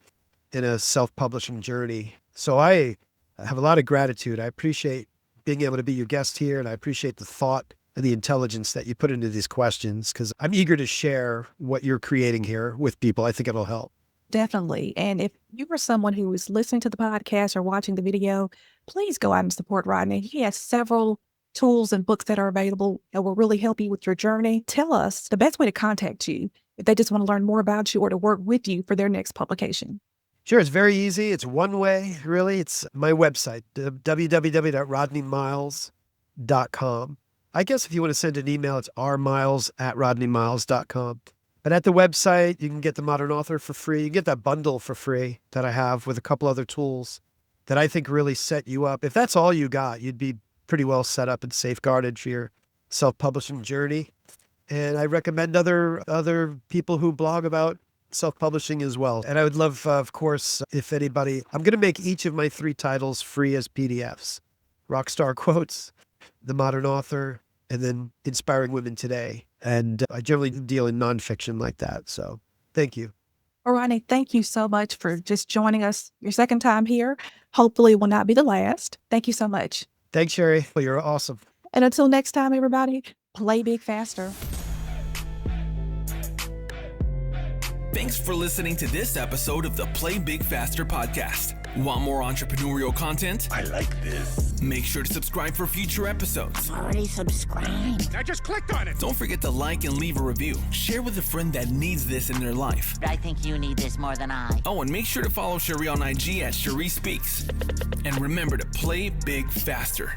in a self-publishing journey. So I have a lot of gratitude. I appreciate being able to be your guest here, and I appreciate the thought and the intelligence that you put into these questions, because I'm eager to share what you're creating here with people. I think it'll help. Definitely. And if you were someone who is listening to the podcast or watching the video, please go out and support Rodney. He has several tools and books that are available that will really help you with your journey. Tell us the best way to contact you if they just want to learn more about you or to work with you for their next publication. Sure. It's very easy. It's one way, really. It's my website, www.rodneymiles.com. I guess if you want to send an email, it's rmiles@rodneymiles.com. But at the website, you can get The Modern Author for free. You can get that bundle for free that I have with a couple other tools that I think really set you up. If that's all you got, you'd be pretty well set up and safeguarded for your self-publishing journey. And I recommend other people who blog about self-publishing as well. And I would love, of course, if anybody, I'm going to make each of my 3 titles free as PDFs. Rockstar Quotes, The Modern Author, and then Inspiring Women Today. And I generally deal in nonfiction like that. So thank you. Well, Rodney, thank you so much for just joining us your second time here. Hopefully it will not be the last. Thank you so much. Thanks, Scherrie. Well, you're awesome. And until next time, everybody, play big faster. Thanks for listening to this episode of the Play Big Faster podcast. Want more entrepreneurial content? I like this. Make sure to subscribe for future episodes. Already subscribed. I just clicked on it. Don't forget to like and leave a review. Share with a friend that needs this in their life. I think you need this more than I. Oh, and make sure to follow Scherrie on IG at Scherrie Speaks. And remember to play big faster.